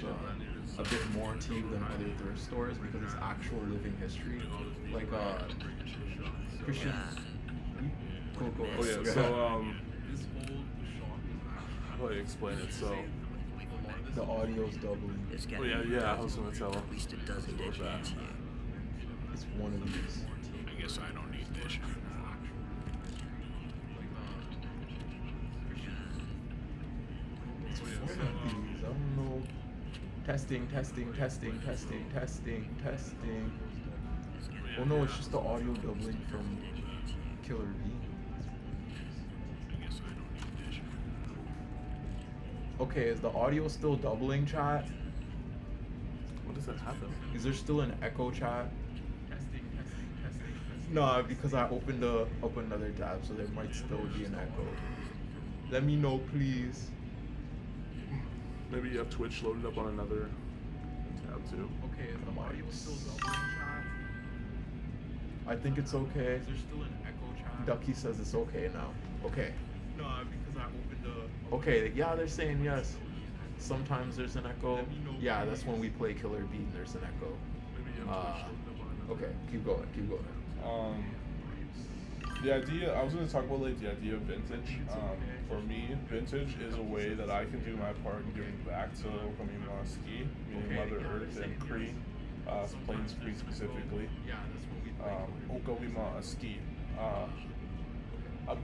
a bit more to you than other thrift stores because it's actual living history. Like Christian. Cool. Oh yeah, so this whole shop is how do I explain it? So the audio's doubling. There's oh gotta be yeah, I was gonna tell him. at least a dozen dead hands here. It's one of these. I guess I don't need this. It's one of these. I don't know. Testing. Oh no, it's just the audio doubling from Killer Bean. I guess I don't need this. Okay, is the audio still doubling, chat? What does that happen? Is there still an echo, chat? Testing. No, because I opened another tab, so there might still be an echo. Let me know, please. Maybe you have Twitch loaded up on another tab too. Okay, is the audio still doubling, chat? I think it's okay. Is there still an echo, chat? Ducky says it's okay now. Okay. No, because I opened Okay, yeah, they're saying yes. Sometimes there's an echo. Yeah, that's when we play Killer Bean. There's an echo. Maybe you have Twitch loaded up on another. Okay, keep going. The idea, I was going to talk about like the idea of vintage. For me, vintage is a way that I can do my part in giving back to Okamima-ski, meaning Mother Earth and Cree, Plains Cree specifically. Okamima-ski. A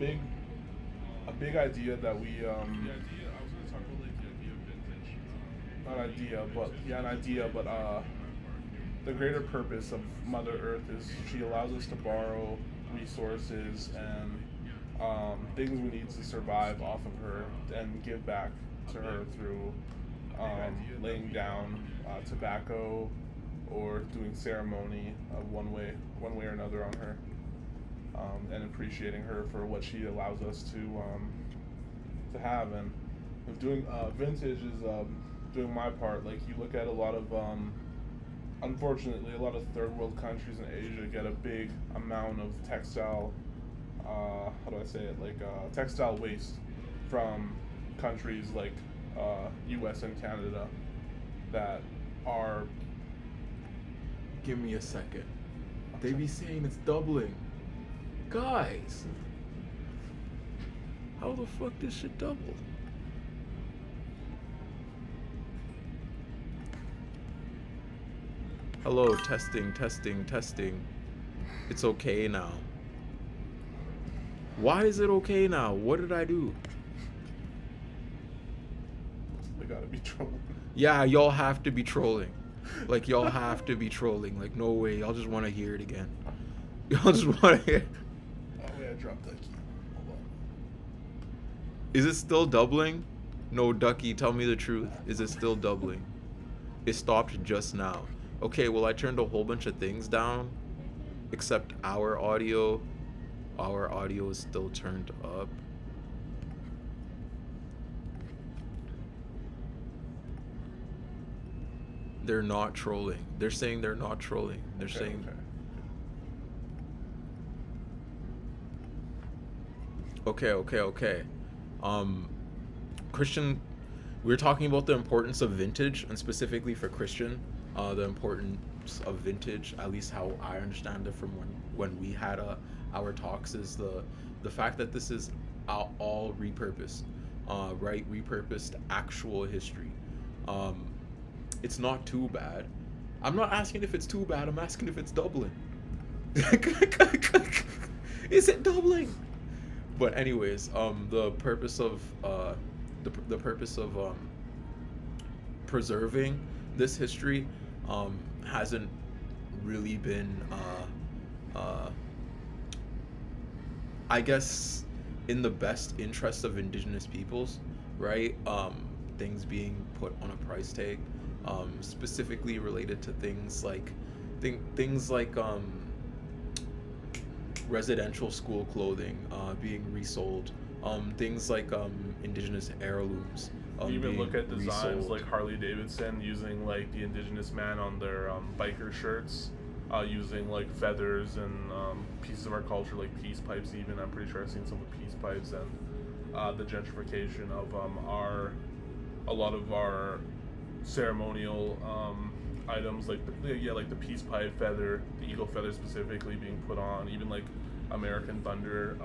big idea that we I was going to talk about like the idea of vintage. An idea, but the greater purpose of Mother Earth is she allows us to borrow resources and things we need to survive off of her and give back to her through laying down tobacco or doing ceremony one way or another on her, and appreciating her for what she allows us to have. And with doing vintage is doing my part. Like you look at a lot of unfortunately, a lot of third world countries in Asia get a big amount of textile, textile waste from countries like US and Canada that are... Give me a second. They be saying it's doubling. Guys! How the fuck this shit double? Hello, testing. It's okay now. Why is it okay now? What did I do? They gotta be trolling. Yeah, y'all have to be trolling. Like, y'all have to be trolling. Like, no way. Y'all just want to hear it again. Y'all just want to hear. Oh, wait, I dropped that key. Hold Is it still doubling? No, Ducky, tell me the truth. Is it still doubling? It stopped just now. Okay, well, I turned a whole bunch of things down, except our audio. Our audio is still turned up. They're not trolling. They're saying they're not trolling. They're saying... Okay. Christian, we were talking about the importance of vintage, and specifically for Christian, the importance of vintage, at least how I understand it from when we had our talks, is the fact that this is all repurposed, right? Repurposed actual history. It's not too bad. I'm not asking if it's too bad. I'm asking if it's doubling. Is it doubling? But anyways, the purpose of preserving this history hasn't really been I guess in the best interest of indigenous peoples, right? Things being put on a price tag, specifically related to things like residential school clothing being resold, things like indigenous heirlooms. Even look at designs resold. like Harley Davidson using like the indigenous man on their biker shirts, using like feathers and pieces of our culture, like peace pipes. Even I'm pretty sure I've seen some of peace pipes, and the gentrification of a lot of our ceremonial items, like the peace pipe feather, the eagle feather specifically being put on, even like American Thunder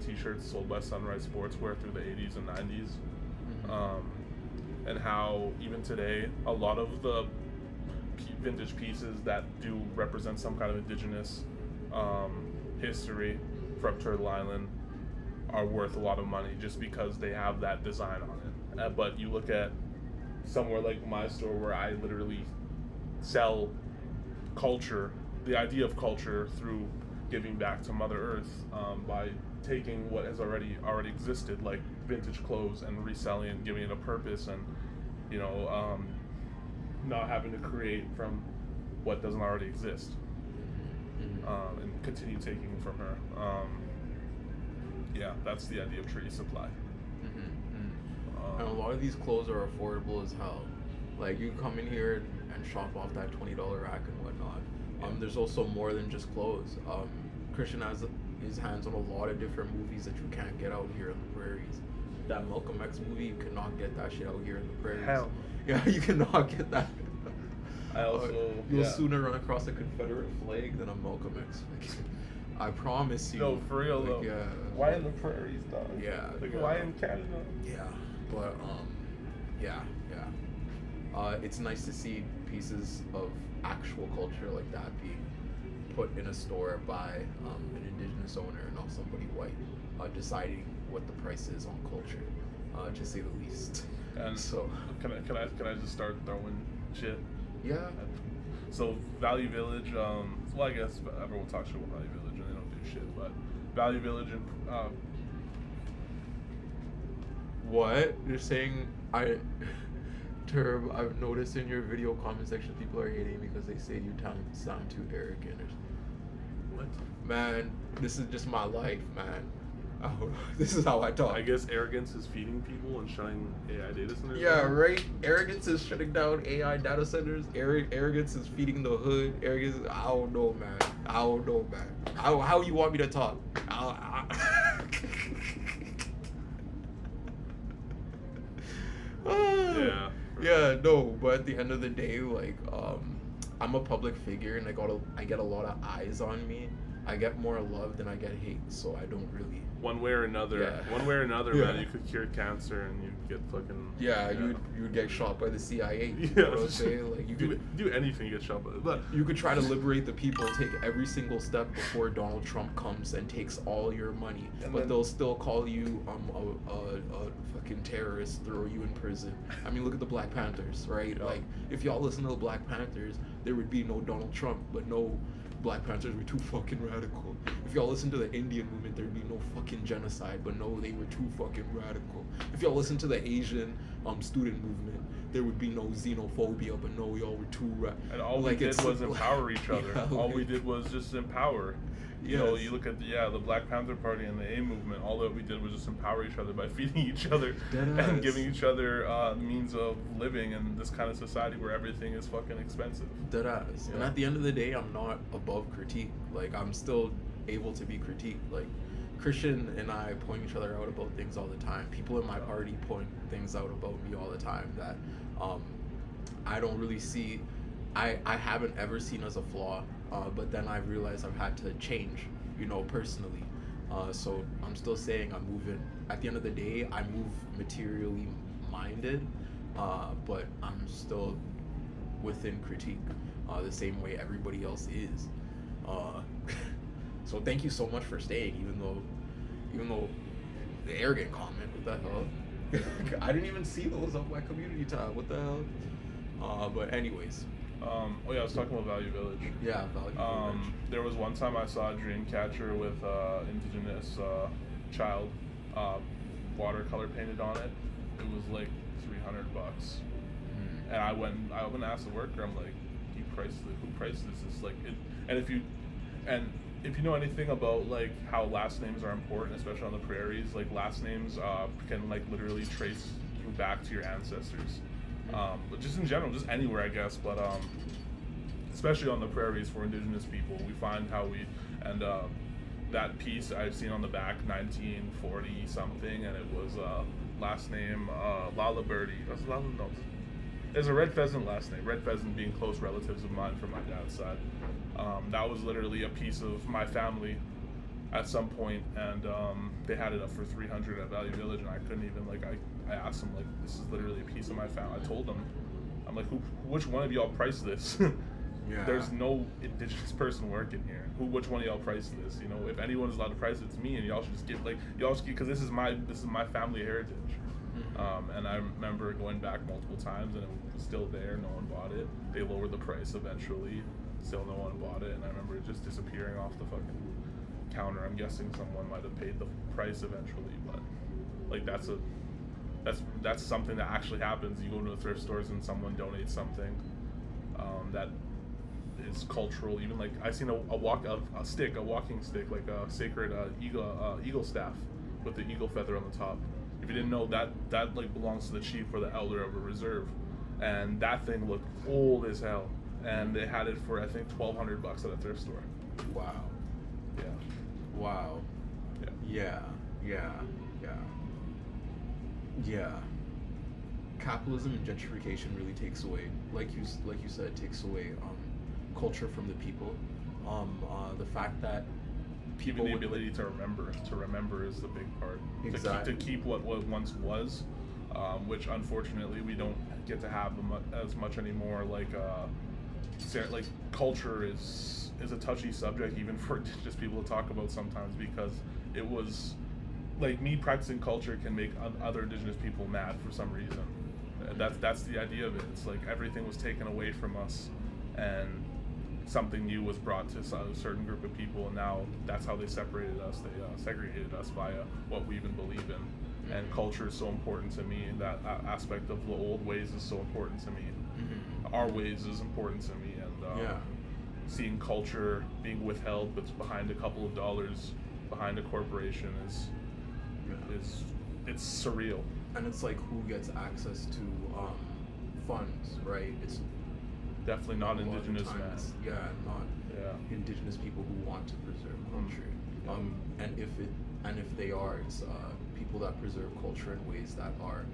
t-shirts sold by Sunrise Sportswear through the 80s and 90s. And how even today a lot of the vintage pieces that do represent some kind of indigenous history from Turtle Island are worth a lot of money just because they have that design on it. But you look at somewhere like my store where I literally sell culture, the idea of culture through giving back to Mother Earth, by taking what has already existed, like vintage clothes, and reselling and giving it a purpose, and not having to create from what doesn't already exist, and continue taking from her. That's the idea of treaty supply. And a lot of these clothes are affordable as hell. Like, you come in here and shop off that $20 rack and whatnot. There's also more than just clothes. Christian has his hands on a lot of different movies that you can't get out here in the prairies. That Malcolm X movie, you cannot get that shit out here in the prairies. Hell. Yeah, you cannot get that. I also You'll sooner run across a Confederate flag than a Malcolm X. I promise you. No, for real though. Yeah. Why in the prairies, dog? Yeah. Like, why in Canada? Yeah, but yeah. It's nice to see pieces of actual culture like that being put in a store by an indigenous owner and not somebody white, deciding what the price is on culture, to say the least. And so, can I just start throwing shit? Yeah. So Value Village, well, I guess everyone talks shit about Value Village and they don't do shit, but Value Village and What? You're saying Term, I've noticed in your video comment section people are hating because they say you sound too arrogant or something. what? Man, this is just my life, man. Oh, this is how I talk. I guess arrogance is feeding people and shutting AI data centers. Yeah, down. right. Arrogance is shutting down AI data centers. Arrogance is feeding the hood. Arrogance. I don't know, man. How you want me to talk? Yeah. Yeah, no, but at the end of the day, like, I'm a public figure and I get a lot of eyes on me. I get more love than I get hate, so I don't really. One way or another, Yeah. man, you could cure cancer and you'd get fucking. Yeah, you'd get shot by the CIA. You Yeah, know what I'm saying? Like, you could do anything, get shot by. But you could try to liberate the people, take every single step before Donald Trump comes and takes all your money, And but then- they'll still call you a fucking terrorist, throw you in prison. I mean, look at the Black Panthers, right? Yeah. Like, if y'all listen to the Black Panthers, there would be no Donald Trump, but no, Black Panthers were too fucking radical. If y'all listen to the Indian movement, there'd be no fucking genocide. But no, they were too fucking radical. If y'all listen to the Asian student movement, there would be no xenophobia. But no, y'all were too And all we did was empower each other. Yeah, All we did was just empower. You know, you look at the Black Panther Party and the A movement. All that we did was just empower each other by feeding each other and giving each other means of living in this kind of society where everything is fucking expensive. Deadass. And at the end of the day, I'm not above critique. Like, I'm still able to be critiqued. Like, Christian and I point each other out about things all the time. People in my party point things out about me all the time that I don't really see. I haven't ever seen as a flaw, but then I've realized I've had to change, you know, personally. So I'm still saying I'm moving. At the end of the day, I move materially minded, but I'm still within critique, the same way everybody else is. So thank you so much for staying, even though the arrogant comment, what the hell? I didn't even see those on my community tab. What the hell? But anyways. I was talking about Value Village. Yeah, Value Village. There was one time I saw a dream catcher with indigenous child watercolor painted on it. It was like $300. And I went and asked the worker, I'm like, who priced this? It's like it, and if you know anything about like how last names are important, especially on the prairies, like last names can like literally trace you back to your ancestors. But just in general, just anywhere, I guess. But especially on the prairies for indigenous people, we find how we that piece I've seen on the back, 1940 something, and it was last name Lala Birdie. That's Lala. No, there's a Red Pheasant last name. Red Pheasant being close relatives of mine from my dad's side. That was literally a piece of my family at some point, and they had it up for $300 at Value Village, and I couldn't even I asked them like, this is literally a piece of my family. I told them, I'm like, which one of y'all priced this? Yeah. There's no indigenous person working here. Which one of y'all priced this? You know, if anyone is allowed to price it, it's me, and y'all should just give because this is my family heritage. And I remember going back multiple times, and it was still there. No one bought it. They lowered the price eventually. Still, no one bought it, and I remember it just disappearing off the fucking counter. I'm guessing someone might have paid the price eventually, but like that's something that actually happens. You go to the thrift stores and someone donates something that is cultural. Even like I seen a walking stick, like a sacred eagle staff with the eagle feather on the top. If you didn't know that like belongs to the chief or the elder of a reserve, and that thing looked old as hell, and they had it for I think $1,200 at a thrift store. Wow. Yeah. Wow. Yeah. Yeah. Capitalism and gentrification really takes away, like you said, it takes away culture from the people. The fact that people Even the ability to remember is the big part. Exactly. To keep what once was, which unfortunately we don't get to have as much anymore. Like culture is a touchy subject even for just people to talk about sometimes, because it was like me practicing culture can make other indigenous people mad for some reason. That's the idea of it. It's like everything was taken away from us, and something new was brought to a certain group of people, and now that's how they separated us. They segregated us via what we even believe in. And culture is so important to me, and that aspect of the old ways is so important to me. Our ways is important to me, and seeing culture being withheld but behind a couple of dollars behind a corporation is it's surreal. And it's like, who gets access to funds, right? It's definitely not indigenous times, mass. not indigenous people who want to preserve culture. And if they are, it's people that preserve culture in ways that are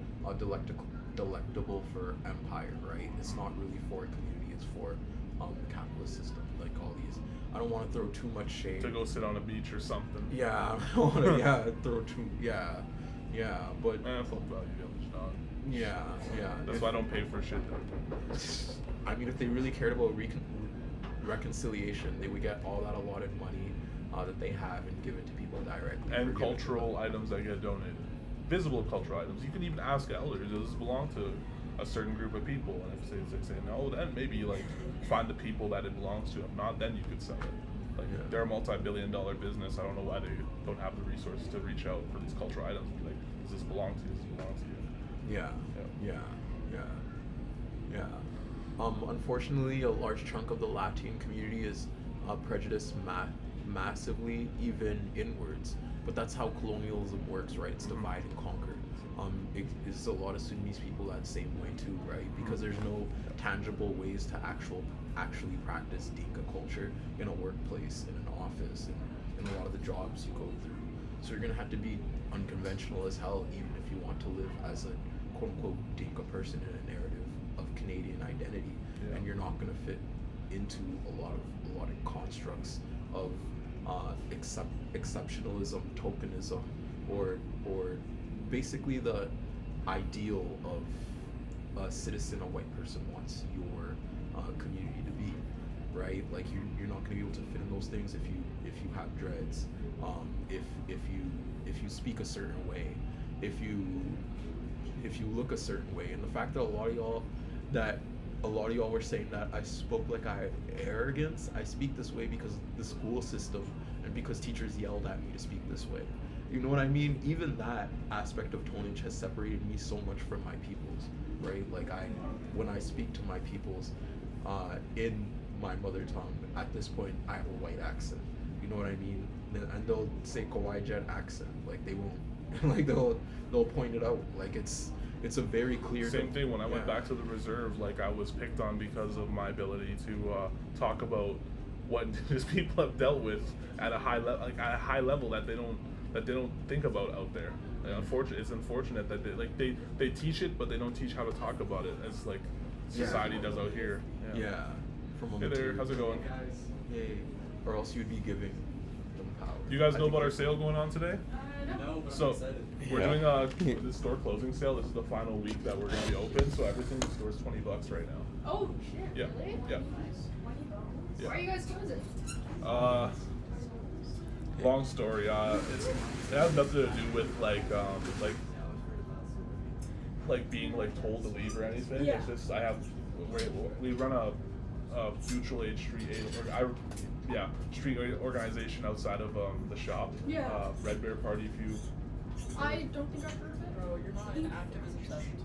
delectable for empire, right? It's not really for a community, it's for the capitalist system, like all these. I don't want to throw too much shade. To go sit on a beach or something. Yeah, I don't want to but Fuck Value Village, dog. yeah. That's why I don't pay for shit. I mean, if they really cared about reconciliation, they would get all that allotted money that they have and give it to people directly. And cultural items that get donated. Visible cultural items. You can even ask elders, does this belong to a certain group of people? And if they say no, then maybe like find the people that it belongs to. If not, then you could sell it. Like Yeah. they're a multi-billion-dollar business. I don't know why they don't have the resources to reach out for these cultural items. Be like, does this belong to you? Does this belong to you? Yeah, yeah. Unfortunately, a large chunk of the Latin community is prejudiced massively, even inwards. But that's how colonialism works, right? It's divide and conquer. It's a lot of Sudanese people that same way too, right? Because there's no tangible ways to actually practice Dinka culture in a workplace, in an office, and in a lot of the jobs you go through. So you're gonna have to be unconventional as hell, even if you want to live as a quote unquote Dinka person in a narrative of Canadian identity, Yeah. and you're not gonna fit into a lot of constructs of exceptionalism, tokenism, or basically the ideal of a citizen a white person wants your community to be, right? Like you're not gonna be able to fit in those things if you have dreads, if you speak a certain way, if you look a certain way. And the fact that a lot of y'all were saying that I spoke like I have arrogance. I speak this way because the school system and because teachers yelled at me to speak this way. You know what I mean? Even that aspect of tonnage has separated me so much from my peoples, right? Like when I speak to my peoples in my mother tongue, at this point I have a white accent. You know what I mean? And they'll say Kawaii Jet accent, like they won't, like they'll point it out, like it's a very clear. Same thing when I went back to the reserve. Like I was picked on because of my ability to talk about what indigenous people have dealt with at a high level, like at a high level that they don't think about out there. Like, it's unfortunate that they teach it, but they don't teach how to talk about it as like society does out here. Yeah. From a Hey there, material- how's it going? Yay. Or else you'd be giving them power. You guys I know think about our you're- sale going on today? No. So we're Yeah. doing this store closing sale. This is the final week that we're gonna be open. So everything in the store is $20 right now. Oh shit. Yeah, Really? yeah. Why are you guys closing? Long story. It has nothing to do with like being like told to leave or anything. Yeah. It's just we run a mutual aid street aid street aid organization outside of the shop. Yeah. Red Bear Party. If you I don't think I've heard of it. Bro, you're not in activism session.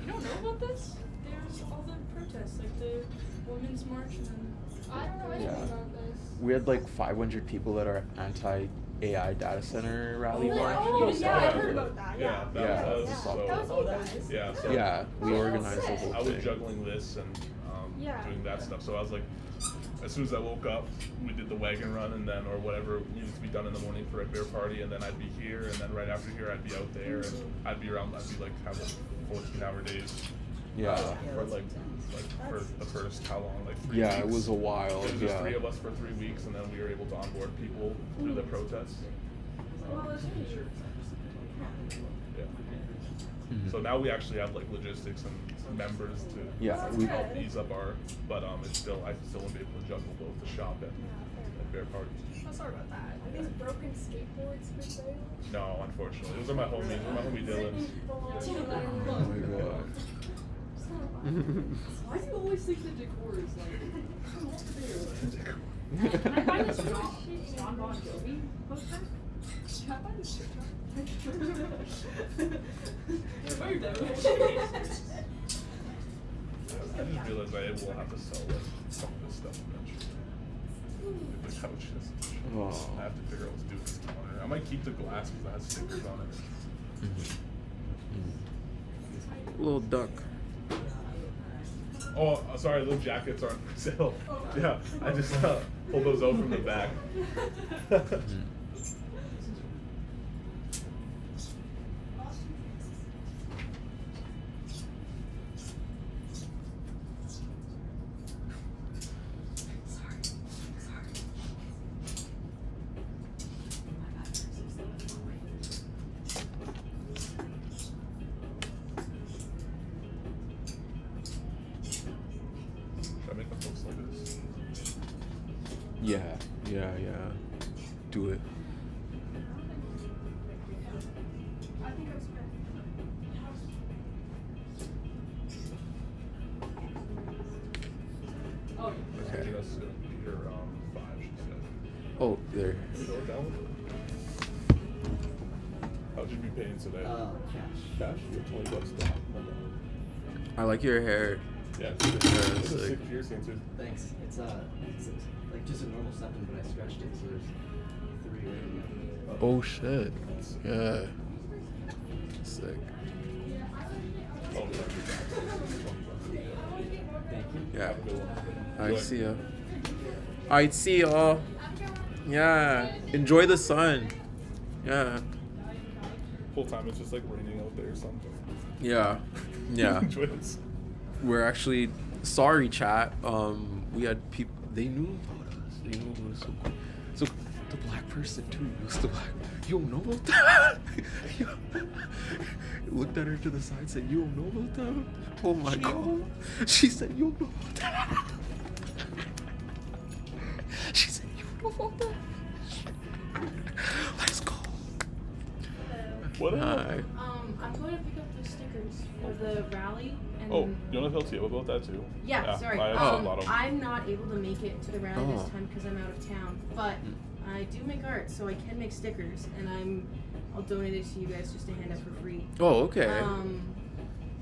You don't know about this? There's all the protests, like the Women's March and then. I don't know anything Yeah. about this. We had like 500 people at our anti-AI data center rally Oh, march. oh, You saw yeah, I that? heard about that. Yeah, Yeah, that Yeah. was yeah. so- That was you guys. yeah. So Yeah, we Oh, organized the sick. whole I was thing. juggling this and Yeah. doing that stuff. So I was like, as soon as I woke up, we did the wagon run and then, or whatever needed to be done in the morning for a beer party, and then I'd be here, and then right after here, I'd be out there, and I'd be like have 14-hour days. Yeah. For like for the first how long, like 3 Yeah, weeks. it was a while. It was just Yeah. 3 of us for 3 weeks, and then we were able to onboard people through the protests. Well, that's really Yeah. Mhm. So now we actually have like logistics and members to Yeah, That's we- help good. ease up our, but I still won't be able to juggle both the shop and bear party. Oh, sorry about that. Are these broken skateboards for sale? No, unfortunately, those are my homie Dylan's. Oh my god. Why do you always think the decor is like? Can I find this John Bon Jovi poster? Can I find this I just realized I will have to sell like some of this stuff eventually. The couches. Oh. I have to figure out what to do with this counter. I might keep the glass because it has stickers on it. Little duck. Oh, sorry, those jackets aren't for sale. Yeah, I just pulled those out from the back. Should I make a post like this? Yeah. Do it. I think I'm spent. Oh, Okay. Just account? How'd you be paying today? Cash. Cash? You have $20 down. I like your hair. Yeah, Yeah, it's it's a like- 6 years since it. Thanks. It's like just a normal 7, but I stretched it, so there's 3 right now. Oh shit. Yeah. Sick. Oh, Thank you. Yeah. good one. I Enjoy. see ya. I see y'all. Yeah. Enjoy the sun. Yeah. Whole time it's just like raining out there or something. Yeah. Yeah. Enjoy this. We're actually sorry, chat. We had people. They knew about us. They knew about us. So the black person too. It was the black. You don't know about that? Looked at her to the side. Said, "You don't know about that?" Oh my god. She said, "You don't know about that." She said, "You don't know about that." Let's go. What? Hi. I'm going to pick up the stickers for the rally. And Oh, you want to tell Tio about that too? yeah, sorry. I have a lot of them. I'm not able to make it to the rally Oh. this time because I'm out of town. But I do make art, so I can make stickers, and I'll donate it to you guys just to hand out for free. Oh, okay.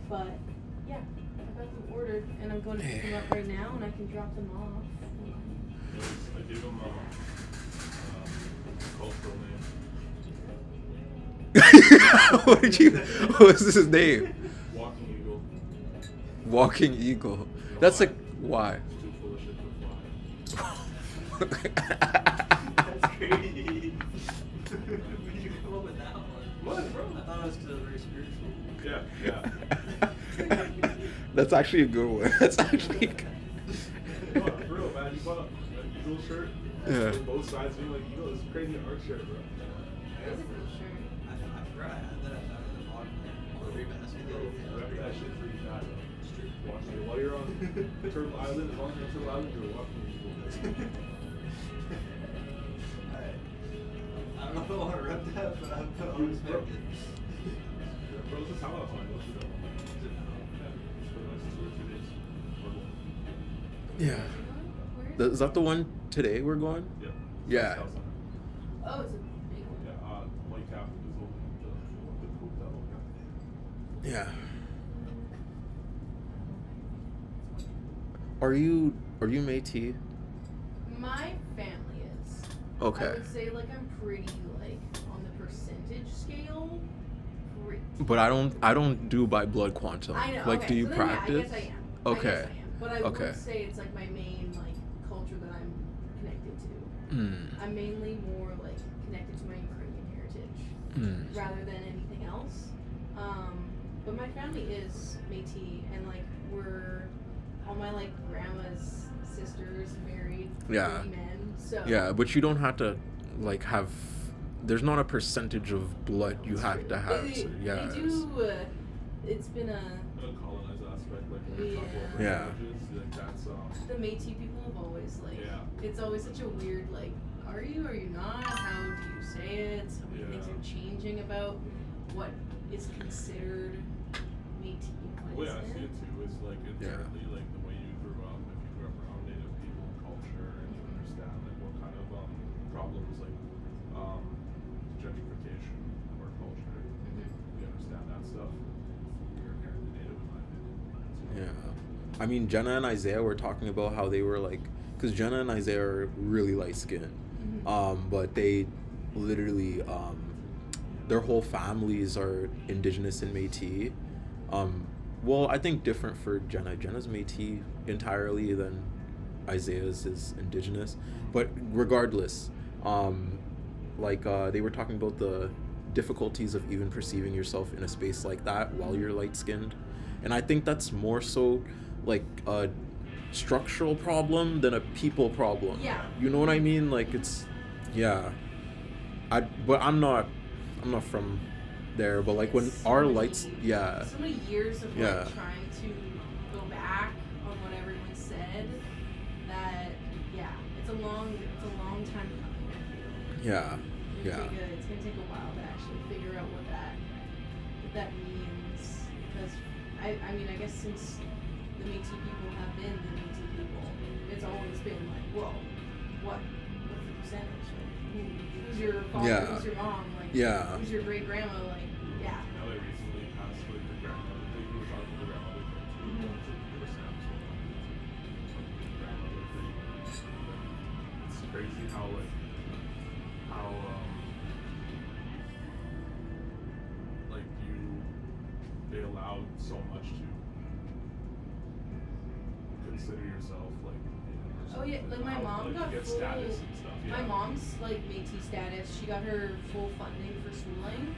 But yeah, I got them ordered, and I'm going to pick them up right now, and I can drop them off. I gave him cultural name. What did you? What was his name? Walking Eagle. Walking Eagle. That's like why? It's too full of shit to fly. That's crazy. When did you come up with that one? What, bro? I thought it was because it was very spiritual. Yeah. That's actually a good one. That's actually. No, for real, man. You bought an Eagle shirt. Yeah. With both sides being like Eagle. It's a crazy art shirt, bro. I forgot I had that in the vlog. Or rebasket the other day. Rep that shit for you, man. Watching it while you're on Turtle Island. As long as you're on Turtle Island, you're walking Eagle. I don't know if I want to rep that, but I'll respect it. Bro, this is how I find most of them. Yeah. Is that the one today we're going? Yeah. Yeah. Oh, it's a big one. Yeah, White Cap is the cool devil. Yeah. Are you Métis? My family is. I Okay. would say like I'm pretty like on the percentage scale. Pretty. But I don't do by blood quantum. I know. Like, okay, do you so then, practice? Yeah, I guess I am. Okay. I guess I am. But I Okay. would say it's like my main like culture that I'm connected to. I'm mainly more like connected to my Ukrainian heritage rather than anything else. But my family is Métis, and like we're all my like grandma's sisters married Yeah. 30 men. So Yeah, but you don't have to like have. There's not a percentage of blood you have to have. They, So, yeah. they do. It's been a. The colonized aspect, like when we talk about Yeah. languages, like that's The Métis people have always like. Yeah. It's always such a weird like. Are you? Are you not? How do you say it? So many things Yeah. are changing about what is considered Métis. the way I see it too is like Yeah. inherently like the way you grew up. If you grew up around Native people and culture, and you understand like what kind of problems like gentrification of our culture, you understand that stuff. You're inherently Native, in my opinion. Yeah. I mean, Jenna and Isaiah were talking about how they were like, because Jenna and Isaiah are really light skinned, but they literally, their whole families are indigenous and Métis. Well, I think different for Jenna. Jenna's Métis entirely, then Isaiah's is indigenous. But regardless, they were talking about the difficulties of even perceiving yourself in a space like that while you're light skinned. And I think that's more so like a structural problem than a people problem. Yeah. You know what I mean? Like it's, yeah. But I'm not from there, but like when It's our so many- lights, yeah. So many years of Yeah. like trying to go back on what everyone said. That it's a long time coming. I feel. Yeah. It's gonna take a while to actually figure out what that means, because I mean I guess since the Métis people have been the Métis people, it's always been like, whoa, what's the percentage? Like, who's your father? Yeah. Who's your mom? Like, Yeah. who's your great grandma? Like, yeah. Now they recently passed like the grandmother thing. We were talking about the grandmother thing too. Grandmother thing. It's crazy how like they allowed so much to consider yourself like. Oh yeah, like my mom got get full. status and stuff. Yeah. My mom's like Métis status. She got her full funding for schooling,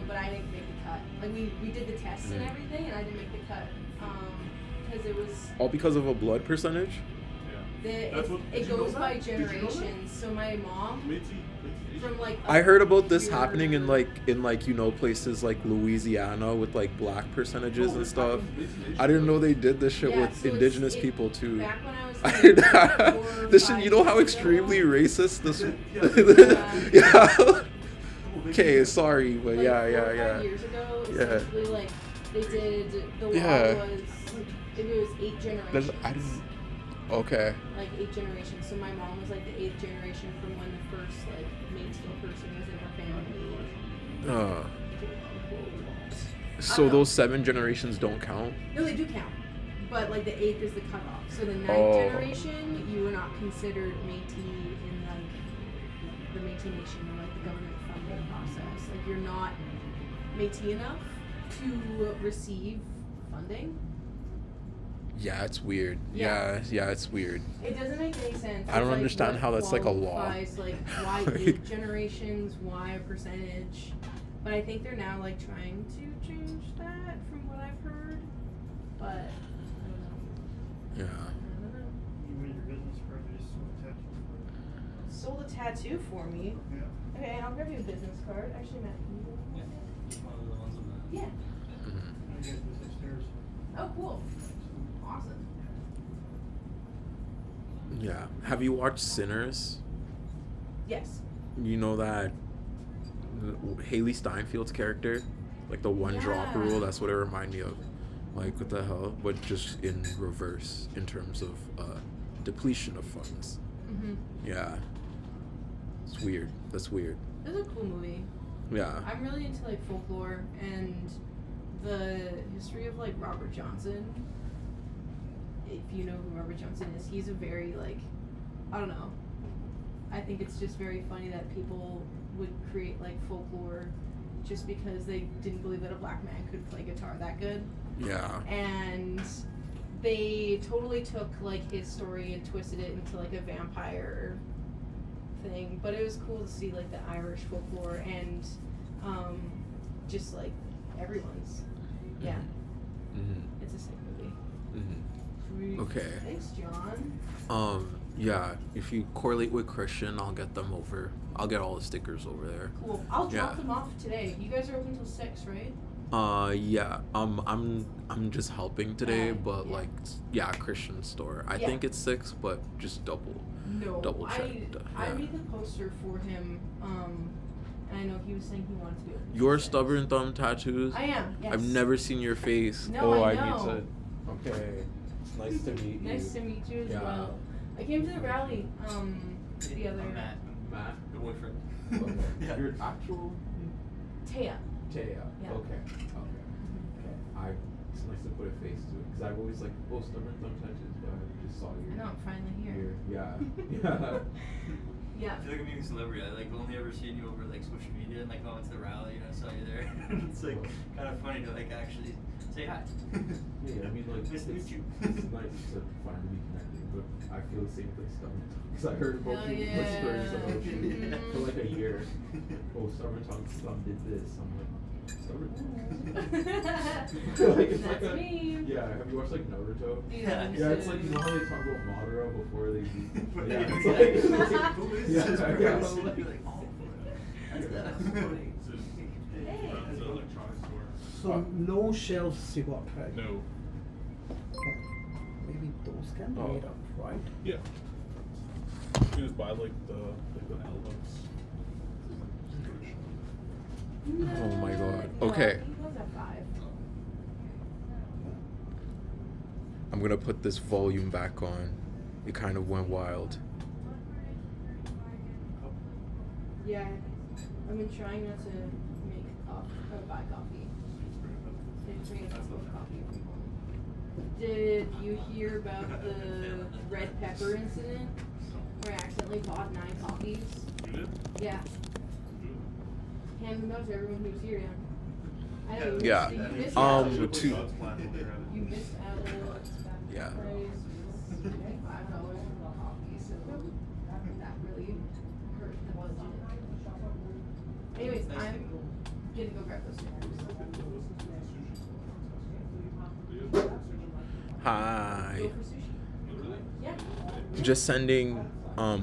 but I didn't make the cut. Like we did the tests and everything, and I didn't make the cut because it was. All because of a blood percentage? Yeah. That's what, It did you know goes that? by Did you know that? generations. So my mom from like. I heard about this pure- happening in places like Louisiana with like black percentages and stuff. I didn't know they did this shit Yeah, with so indigenous it- people too. Back when I was. I like, did 4 or this shit. 5 You know how years ago- extremely racist this. Yeah. Yeah. Okay, sorry, but Like, yeah, 4 yeah, or 5 yeah. years ago, Yeah. essentially, like they did the law Yeah. was if it was 8 generations. I didn't. Okay. Like 8 generations. So my mom was like the 8th generation from when the first like Métis person was in her family. So know. those 7 generations don't count. No, they do count, but like the 8th is the cutoff. So the 9th Oh. generation, you were not considered Métis in like the Métis Nation or like the government funding process. Like you're not Métis enough to receive funding. Yeah, it's weird. Yeah. Yeah, it's weird. It doesn't make any sense. I don't It's, like, understand what how that's, like, a law. qualifies, Like why Like- 8 generations? Why a percentage? But I think they're now like trying to change that from what I've heard. But I don't know. Yeah. I don't know. You made your business card, they just sold a tattoo. Sold a tattoo for me. Yeah. Okay, I'll grab you a business card. Actually, Matt, can you go? One of the ones on the. Yeah. Mhm. I got this upstairs. Oh, cool. Awesome. Yeah. Have you watched Sinners? Yes. You know that Haley Steinfeld's character, like the one drop Yeah. rule. That's what it reminded me of. Like what the hell? But just in reverse in terms of depletion of funds. Mhm. Yeah. It's weird. That's weird. It was a cool movie. Yeah. I'm really into like folklore and the history of like Robert Johnson. If you know who Robert Johnson is, he's a very like, I don't know. I think it's just very funny that people would create like folklore just because they didn't believe that a black man could play guitar that good. Yeah. And they totally took like his story and twisted it into like a vampire thing. But it was cool to see like the Irish folklore and just like everyone's. Yeah. Mhm. It's a sick movie. Mhm. Sweet. Okay. Thanks, John. Yeah. If you correlate with Christian, I'll get them over. I'll get all the stickers over there. Cool. I'll drop Yeah. them off today. You guys are open till 6, right? Yeah. I'm just helping today, but yeah. like, yeah, Christian store. I Yeah. think it's 6, but just double. No. Double check. I Yeah. made the poster for him. And I know he was saying he wanted to be open. till Your 6. stubborn thumb tattoos. I am. Yes. I've never seen your face. No, oh, I need know. to. Okay. It's nice to meet you. Nice to meet you as Yeah. well. I came to the rally the other. I'm Matt. Matt. Your boyfriend. Okay. Yeah. Your actual Taya. Taya. Yeah. Okay. It's nice to put a face to it because I've always like, oh, stubborn thumb tattoos, but I just saw you. I know, I'm finally here. Yeah. Yeah. Yeah. I feel like I'm meeting a celebrity. I like only ever seen you over like social media and like I went to the rally and I saw you there. It's like kind of funny to like actually say hi. Yeah, I mean, like, Nice to meet you. It's nice to finally be connected, but I feel the same thing stubborn because I heard about Hell you yeah. whispers about you Mhm. for like a year. Oh, stubborn tongue did this. I'm like, stubborn tongue? Like, it's That's like a, me. Yeah, have you watched like Naruto? Yeah, Yeah, it's like, you know how they talk about Madara before they do. But Yeah, yeah, it's like, who is yeah, this yeah, person? like- You're like, oh, that's funny. Hey. It's an electronics store. So no shelves you got, right? No. Maybe those can be Oh. made up, right? Yeah. You just buy like the albums. Oh my God. No, Okay. I think it was at 5. I'm gonna put this volume back on. It kind of went wild. Yeah, I've been trying not to make coffee or buy coffee. They bring a cup of coffee from home. Did you hear about the red pepper incident? Where I accidentally bought 9 coffees? You did? Yeah. Hand them out to everyone who's here, yeah. I know, Yeah. you missed Um, out. to- You missed out. Yeah. $5 for a coffee, so that really hurt the budget. Anyways, I'm gonna go grab those stickers. Hi. Go for sushi? Yeah. Just sending a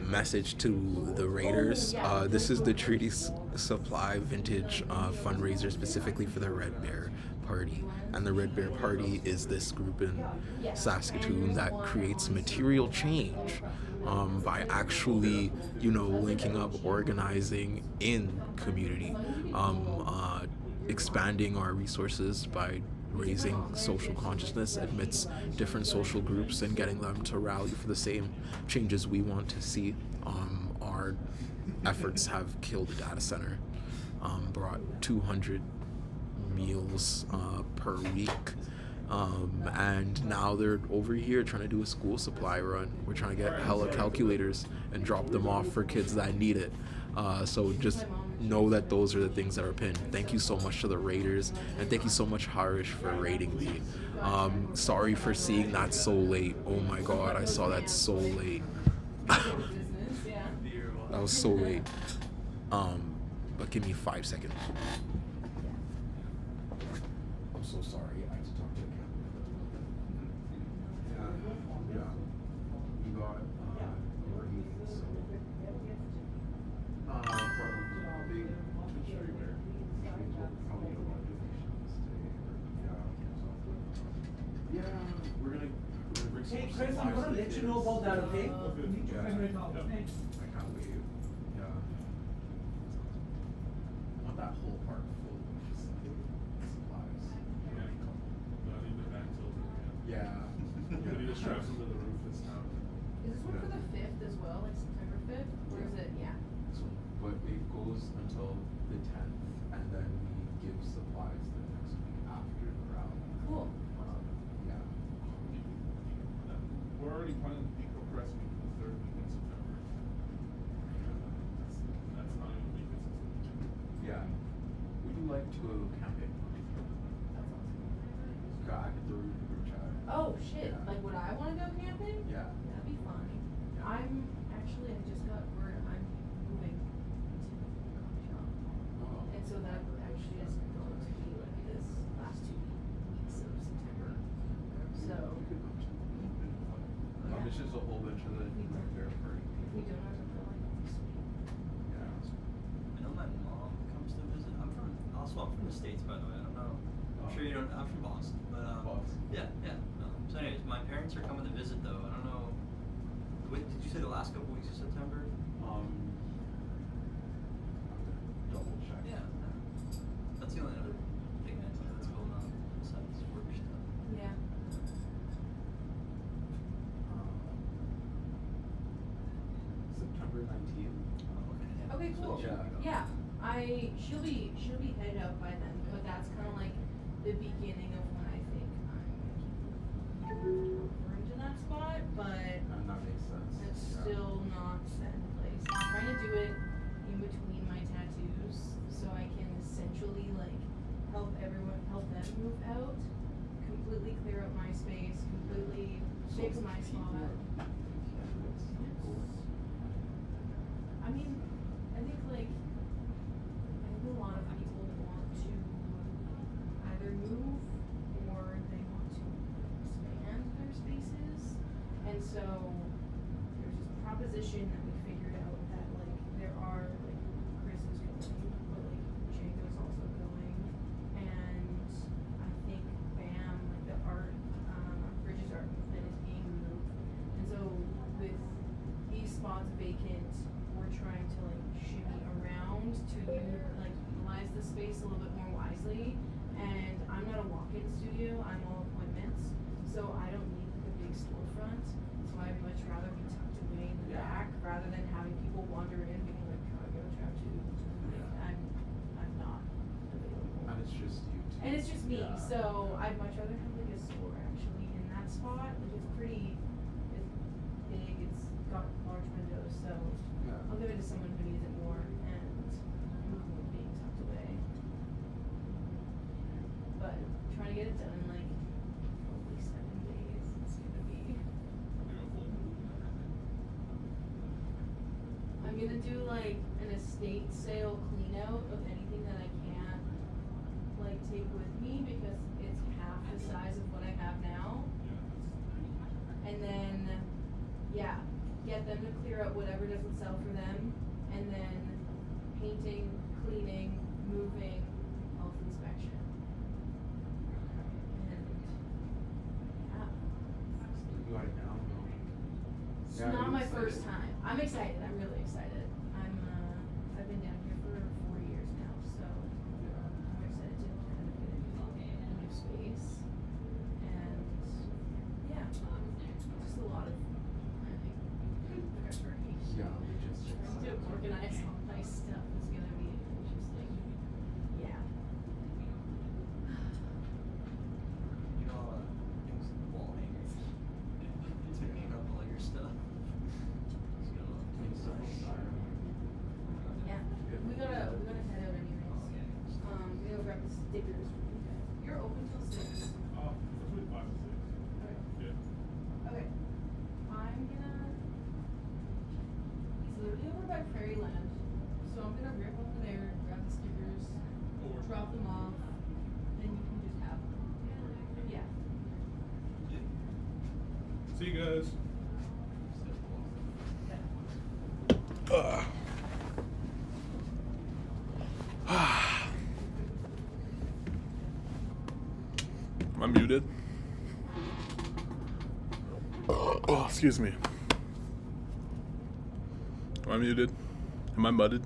message to the Raiders. This is the Treaty Supply Vintage fundraiser specifically for the Red Bear Party. And the Red Bear Party is this group in Saskatoon that creates material change by actually, linking up, organizing in community, expanding our resources by raising social consciousness amidst different social groups and getting them to rally for the same changes we want to see. Our efforts have killed a data center, brought 200 meals per week, and now they're over here trying to do a school supply run. We're trying to get hella calculators and drop them off for kids that need it. So just know that those are the things that are pinned. Thank you so much to the Raiders, and thank you so much, Harish, for rating me. Sorry for seeing that so late. Oh my god, I saw that so late. That was so late. But give me 5 seconds. I'm so sorry. I have to talk to the Yeah. You got your meetings, so from big streamer. Probably a lot of donations today. Yeah, we're gonna bring some. Hey Chris, I'm gonna let you know about that, okay? Okay. We need to Yeah. figure it out. Yep. Thanks. I can't wait. Yeah. I want that whole park full of just supplies. I need the back tilted again. Yeah. We need to strap them to the roof this time. Is this one for the 5th as well, like September 5th? Or is it, yeah? So, but it goes until the 10th, and then we give supplies the next week after the rally. Cool. Yeah. We're already planning the Pico Press meet for the 3rd week in September. That's not even a week, it's Yeah. Would you like to go camping? God, through the group chat. Oh shit, Yeah. like would I wanna go camping? Yeah. That'd be fun. Yeah. I just got word I'm moving to a coffee shop. Oh. And so that actually is going to be like this last 2 weeks of September. So, We could go to. Yeah. It's just a whole bunch of the Bear Party. if we don't have to go like this week. Yeah. I know my mom comes to visit. I'm from the States, by the way. I don't know. I'm sure you don't. I'm from Boston, but Boston. yeah, yeah. So anyways, my parents are coming to visit though. I don't know. Wait, did you say the last couple weeks of September? Double check. Yeah. That's the only other thing that's going on besides work stuff. Yeah. September 19th. Okay, cool. Yeah. She'll be headed out by then, but that's kind of like the beginning of when I think I'm over into that spot, but And that makes sense. it's Yeah. still not set in place. I'm trying to do it in between my tattoos, so I can essentially like help them move out, completely clear up my space, completely fix my spot. I mean, I think a lot of people want to either move or they want to expand their spaces. And so there's this proposition that we figured out that like there are like Chris is going, but like Jaco's also going, and I think BAM, like the art, Bridges Art Movement is being moved. And so with these spots vacant, we're trying to like shimmy around to utilize the space a little bit more wisely. And I'm not a walk-in studio, I'm all appointments, so I don't need like a big storefront. So I'd much rather be tucked away in the back rather than having people wander in being like, And it's just me, Yeah. so I'd much rather have like a store actually in that spot. Like it's big, it's got large windows, so I'll give it to someone who needs it more, and I'm cool with being tucked away. But trying to get it done in like probably 7 days. It's gonna be. I'm gonna do like an estate sale clean out of anything that I can't like take with me because it's half the size of what I have now. And then yeah, get them to clear out whatever doesn't sell for them, and then painting, cleaning, moving, health inspection. And yeah. It's Yeah, not you're my excited. first time. I'm excited. I'm really excited. I've been down here for 4 years now, so I'm excited to kind of get a new space. And yeah, just a lot of planning, preparation. Yeah, logistics. To organize all my stuff is gonna be interesting. Yeah. You know, things in the wall hangers. To hang up all your stuff. Yeah. We gotta head out anyways. We gotta grab the stickers from you guys. You're open till 6. Oh, between 5 and 6. Okay. Yeah. Okay. I'm gonna. He's literally over by Prairie Land, so I'm gonna rip over there, grab the stickers, drop them off, and you can just have them. Yeah. See you guys. Am I muted? Oh, excuse me. Am I muted? Am I mudded?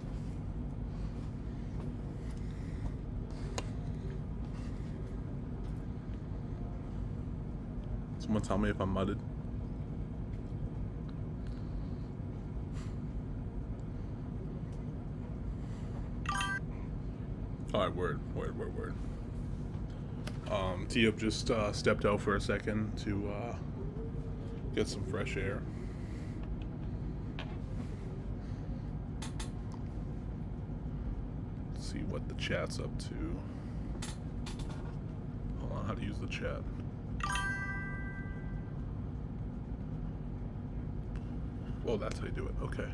Someone tell me if I'm mudded. Alright, word. T-Up just stepped out for a second to get some fresh air. Let's see what the chat's up to. Hold on, how to use the chat. Oh, that's how you do it. Okay.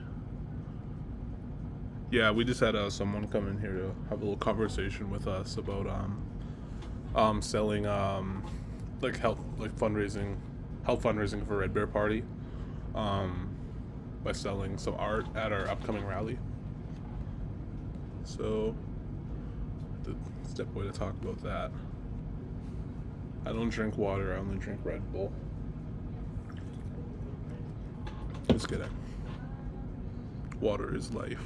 Yeah, we just had someone come in here to have a little conversation with us about selling like help fundraising for Red Bear Party by selling some art at our upcoming rally. So the step away to talk about that. I don't drink water, I only drink Red Bull. Just kidding. Water is life.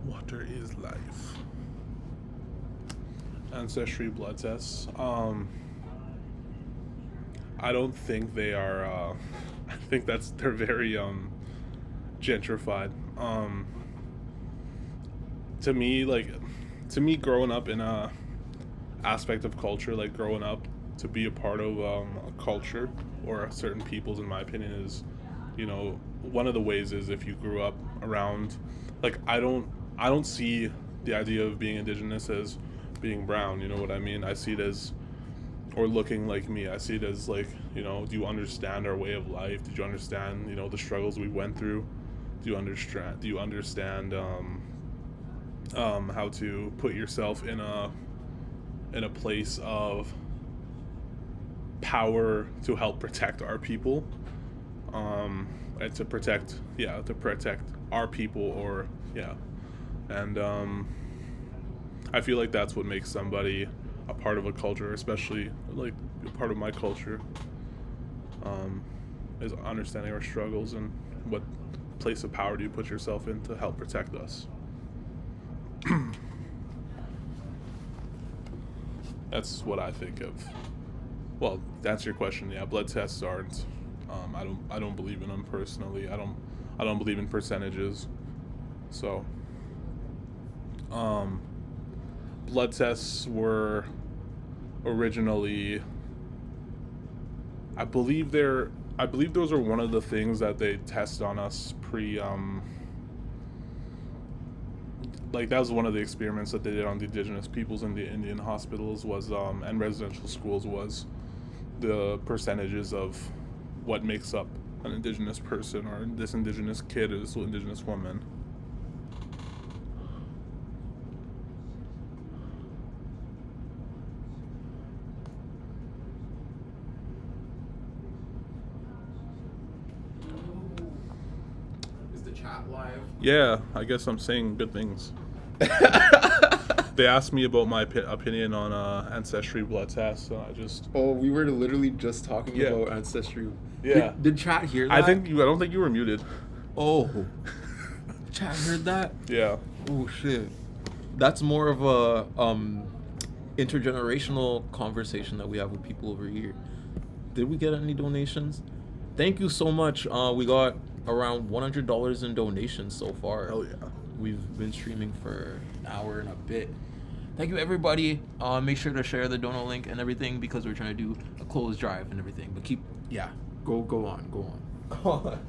Water is life. Ancestry blood tests. I don't think they are. I think they're very gentrified. To me, growing up in a aspect of culture, like growing up to be a part of a culture or certain peoples, in my opinion, is, one of the ways is if you grew up around, like I don't see the idea of being indigenous as being brown, you know what I mean? I see it as, or looking like me, I see it as like, do you understand our way of life? Did you understand, the struggles we went through? Do you understand how to put yourself in a place of power to help protect our people, and to protect our people, or and I feel like that's what makes somebody a part of a culture, especially like a part of my culture, is understanding our struggles and what place of power do you put yourself in to help protect us. That's what I think of. Well, to answer your question, blood tests aren't I don't believe in them personally. I don't believe in percentages. So, blood tests were originally, I believe those are one of the things that they test on us like that was one of the experiments that they did on the indigenous peoples in the Indian hospitals was and residential schools was the percentages of what makes up an indigenous person or this indigenous kid or this indigenous woman. Is the chat live? Yeah, I guess I'm saying good things. They asked me about my opinion on ancestry blood tests, and I just... Oh, we were literally just talking Yeah. about ancestry. Yeah. Did chat hear that? I don't think you were muted. Oh. Chat heard that? Yeah. Oh shit. That's more of a intergenerational conversation that we have with people over here. Did we get any donations? Thank you so much. We got around $100 in donations so far. Hell yeah. We've been streaming for an hour and a bit. Thank you, everybody. Make sure to share the donor link and everything because we're trying to do a closed drive and everything. But go on.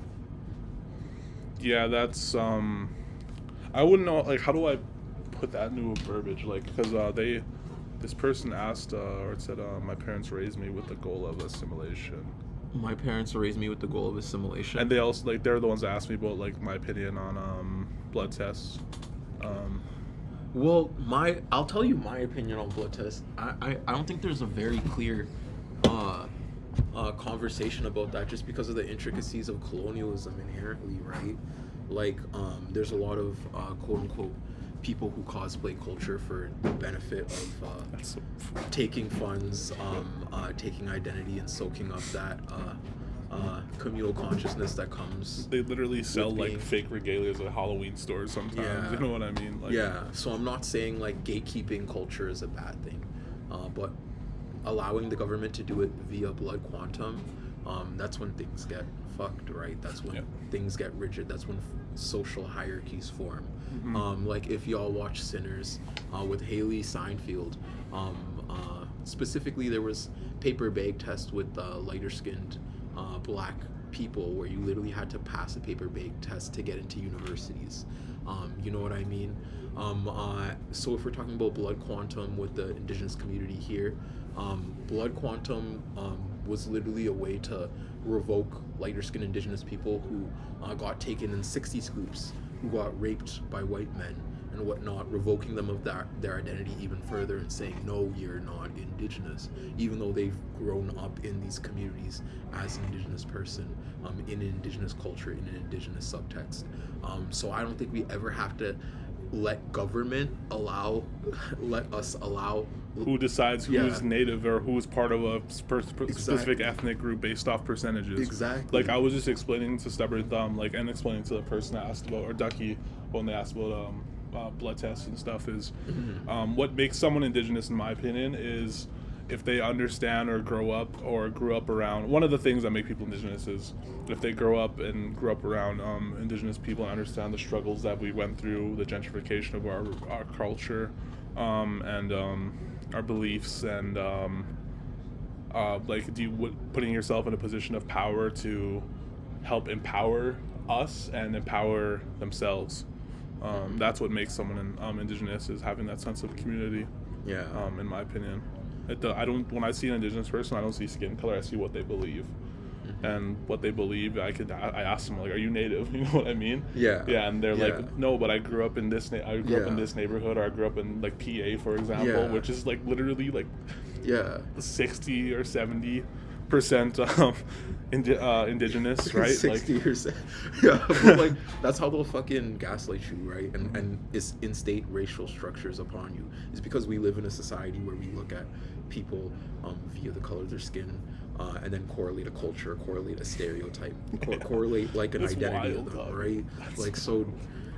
Yeah, that's I wouldn't know, like, how do I put that into verbiage, like, because this person asked or it said my parents raised me with the goal of assimilation. My parents raised me with the goal of assimilation. And they also, like, they're the ones that asked me about, like, my opinion on blood tests. Well, I'll tell you my opinion on blood tests. I don't think there's a very clear conversation about that just because of the intricacies of colonialism inherently, right? Like, there's a lot of quote unquote people who cosplay culture for the benefit of taking funds, taking identity, and soaking up that communal consciousness that comes. They literally sell with like being- fake regalias at Halloween stores sometimes. Yeah. You know what I mean? Like, Yeah, so I'm not saying like gatekeeping culture is a bad thing, but allowing the government to do it via blood quantum, that's when things get fucked, right? That's when things get rigid. That's when social hierarchies form. Mm-hmm. Like if y'all watch Sinners with Haley Seinfeld, specifically there was paper bag test with lighter skinned black people where you literally had to pass a paper bag test to get into universities. You know what I mean? So if we're talking about blood quantum with the indigenous community here, blood quantum was literally a way to revoke lighter skinned indigenous people who got taken in 60 scoops, who got raped by white men and whatnot, revoking them of their identity even further and saying, no, you're not indigenous, even though they've grown up in these communities as an indigenous person, in an indigenous culture, in an indigenous subtext. So I don't think we ever have to let government let us allow who decides who's Yeah. native or who's part of a specific Exactly. ethnic group based off percentages. Exactly. Like I was just explaining to Stubborn Thumb, like, and explaining to the person that asked about, or Ducky, when they asked about blood tests and stuff, is what makes someone indigenous, in my opinion, is if they understand or grew up around. One of the things that make people indigenous is if they grew up around indigenous people and understand the struggles that we went through, the gentrification of our culture, and our beliefs, and like putting yourself in a position of power to help empower us and empower themselves. That's what makes someone indigenous, is having that sense of community. Yeah. In my opinion, when I see an indigenous person, I don't see skin color. I see what they believe, and what they believe. I ask them, like, "Are you native?" You know what I mean? Yeah. Yeah, and they're Yeah. like, "No, but I grew up in this. I grew up in this neighborhood, or I grew up in like PA, for example, Yeah. which is like literally like Yeah. 60 or 70% indigenous, right? 60%. Yeah, but like that's how they'll fucking gaslight you, right? And it's instate racial structures upon you. It's because we live in a society where we look at people via the color of their skin, and then correlate a culture, correlate a stereotype, correlate like an That's identity wild, of them, dog. right? That's Like so.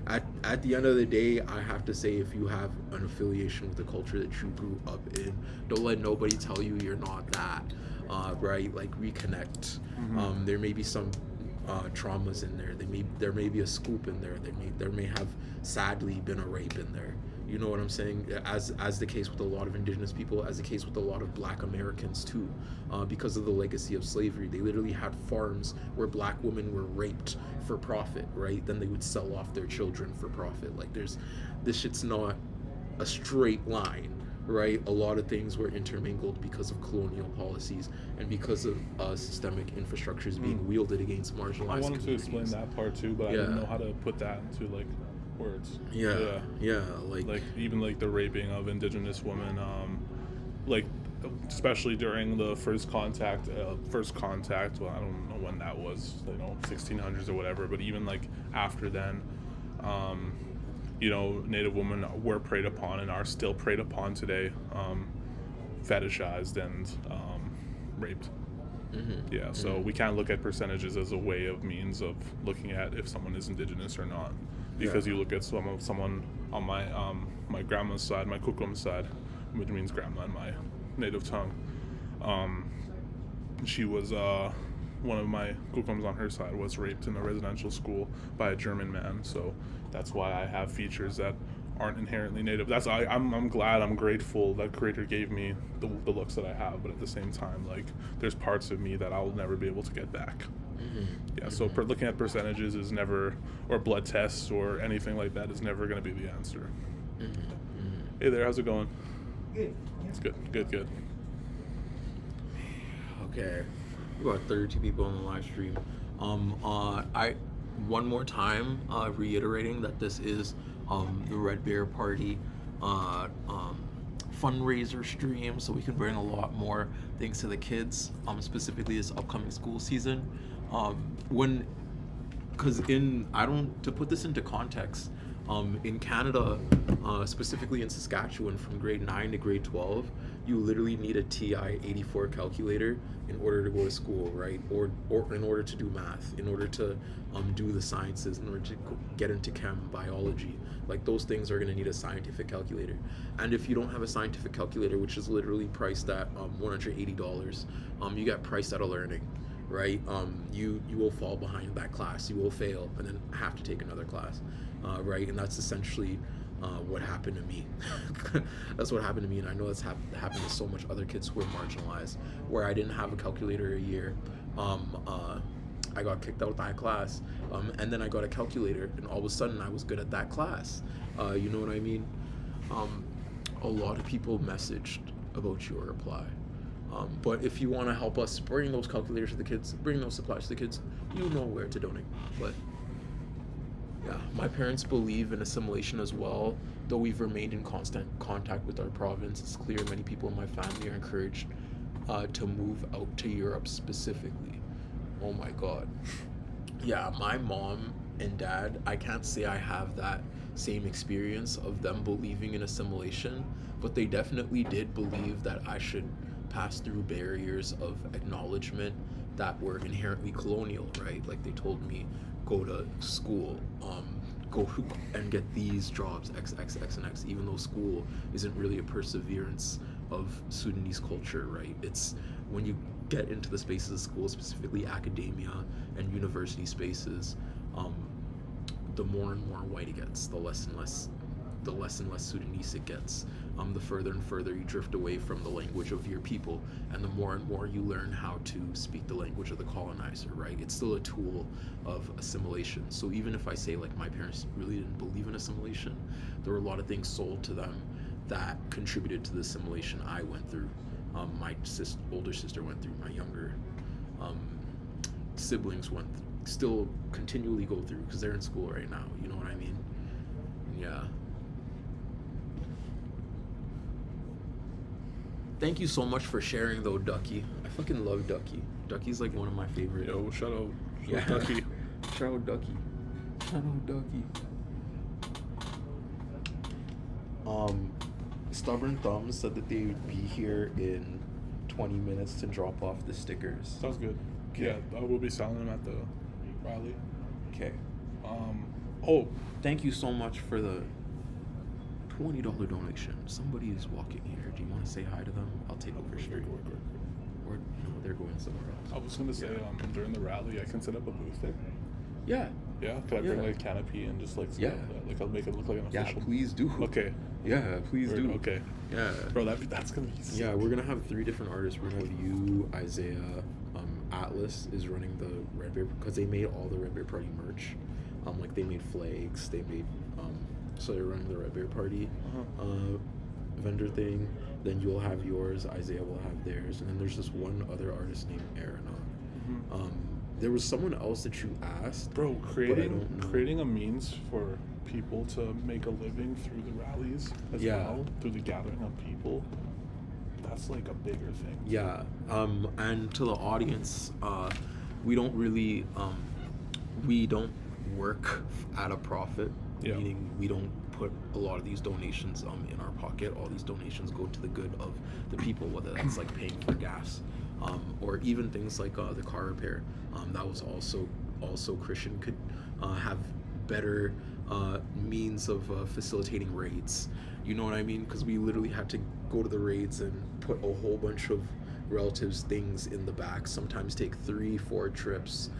At the end of the day, I have to say, if you have an affiliation with the culture that you grew up in, don't let nobody tell you you're not that. right? Like reconnect. Mhm. There may be some traumas in there. There may be a scoop in there. There may have sadly been a rape in there. You know what I'm saying? As the case with a lot of indigenous people, as the case with a lot of Black Americans too, because of the legacy of slavery. They literally had farms where Black women were raped for profit, right? Then they would sell off their children for profit. Like this shit's not a straight line, right? A lot of things were intermingled because of colonial policies and because of systemic infrastructures being wielded against marginalized I wanted to explain communities. that part too, but I didn't know how to put that into like words. Yeah, Like even like the raping of indigenous women, like especially during the first contact. Well, I don't know when that was, 1600s or whatever. But even like after then, Native women were preyed upon and are still preyed upon today, fetishized and raped. Yeah, so we can't look at percentages as a way of means of looking at if someone is indigenous or not, because you look at someone on my grandma's side, my kukum side, which means grandma in my native tongue. She was one of my kukums on her side was raped in a residential school by a German man. So that's why I have features that aren't inherently native. I'm glad, I'm grateful that Creator gave me the looks that I have, but at the same time, like, there's parts of me that I'll never be able to get back. So looking at percentages is never, or blood tests or anything like that is never going to be the answer. Hey there, how's it going? Good. It's good. Okay, we got 32 people on the live stream. I one more time reiterating that this is the Red Bear Party fundraiser stream, so we can bring a lot more things to the kids, specifically this upcoming school season. To put this into context, in Canada, specifically in Saskatchewan, from grade 9 to grade 12, you literally need a TI 84 calculator in order to go to school, right? Or in order to do math, in order to do the sciences, in order to get into chem, biology. Like, those things are going to need a scientific calculator. And if you don't have a scientific calculator, which is literally priced at $180, you get priced out of learning, right? You will fall behind that class, you will fail, and then have to take another class, right? And that's essentially what happened to me. That's what happened to me, and I know that's happened to so much other kids who are marginalized, where I didn't have a calculator a year. I got kicked out of that class, and then I got a calculator, and all of a sudden I was good at that class. You know what I mean? A lot of people messaged about your reply. But if you want to help us bring those calculators to the kids, bring those supplies to the kids, you know where to donate. But yeah, my parents believe in assimilation as well. Though we've remained in constant contact with our province, it's clear many people in my family are encouraged to move out to Europe specifically. Oh my God. Yeah, my mom and dad, I can't say I have that same experience of them believing in assimilation, but they definitely did believe that I should pass through barriers of acknowledgement that were inherently colonial, right? Like, they told me, go to school, go and get these jobs, X, and X, even though school isn't really a perseverance of Sudanese culture, right? It's when you get into the spaces of school, specifically academia and university spaces, the more and more white it gets, the less and less Sudanese it gets. The further and further you drift away from the language of your people, and the more and more you learn how to speak the language of the colonizer, right? It's still a tool of assimilation. So even if I say, like, my parents really didn't believe in assimilation, there were a lot of things sold to them that contributed to the assimilation I went through. My older sister went through, my younger siblings still continually go through, because they're in school right now, you know what I mean? Yeah. Thank you so much for sharing, though, Ducky. I fucking love Ducky. Ducky's like one of my favorite. Yo, shout out Yeah. Ducky. Shout out Ducky. Shout out Ducky. Stubborn Thumbs said that they would be here in 20 minutes to drop off the stickers. Sounds good. Okay. Yeah, I will be selling them at the rally. Okay. Oh, Thank you so much for the $20 donation. Somebody is walking here. Do you want to say hi to them? I'll take over straight. Or no, they're going somewhere I else. was gonna say during the rally I can set up a booth there. Yeah. Yeah, could I bring Yeah. like a canopy and just like set Yeah. up that? Like I'll make it look like an Yeah, official. please do. Okay. Yeah, please Word, do. Okay. Yeah. Bro, that's gonna be sick. Yeah, we're gonna have 3 different artists. We're gonna have you, Isaiah, Atlas is running the Red Bear because they made all the Red Bear Party merch. Like they made flags, they made so they're running the Red Bear Party vendor thing. Then you'll have yours, Isaiah will have theirs, and then there's this one other artist named Arana. There was someone else that you asked. Bro, but I creating don't know. creating a means for people to make a living through the rallies as Yeah. well, through the gathering of people. That's like a bigger thing. Yeah, and to the audience, we don't really, we don't work at a profit, Yeah. meaning we don't put a lot of these donations in our pocket. All these donations go to the good of the people, whether that's like paying for gas, or even things like the car repair. That was also Christian could have better means of facilitating raids. You know what I mean? Because we literally had to go to the raids and put a whole bunch of relatives' things in the back. Sometimes take 3-4 trips.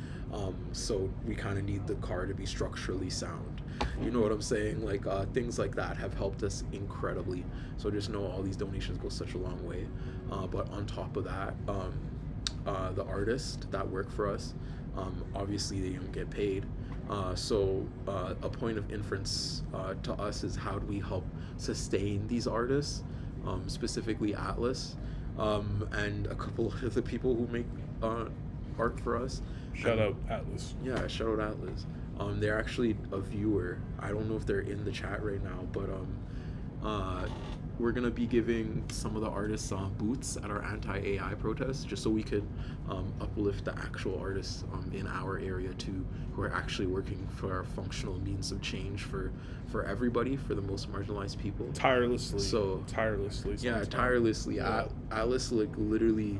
So we kind of need the car to be structurally sound. You know what I'm saying? Like things like that have helped us incredibly. So just know all these donations go such a long way. But on top of that, the artists that work for us, obviously they don't get paid. So a point of inference to us is how do we help sustain these artists, specifically Atlas, and a couple of the people who make art for us. Shout out Atlas. Yeah, shout out Atlas. They're actually a viewer. I don't know if they're in the chat right now, but we're gonna be giving some of the artists booths at our anti-AI protest, just so we could uplift the actual artists in our area too, who are actually working for a functional means of change for everybody, for the most marginalized people. Tirelessly. Yeah, sometimes. tirelessly. Yeah. Alice like literally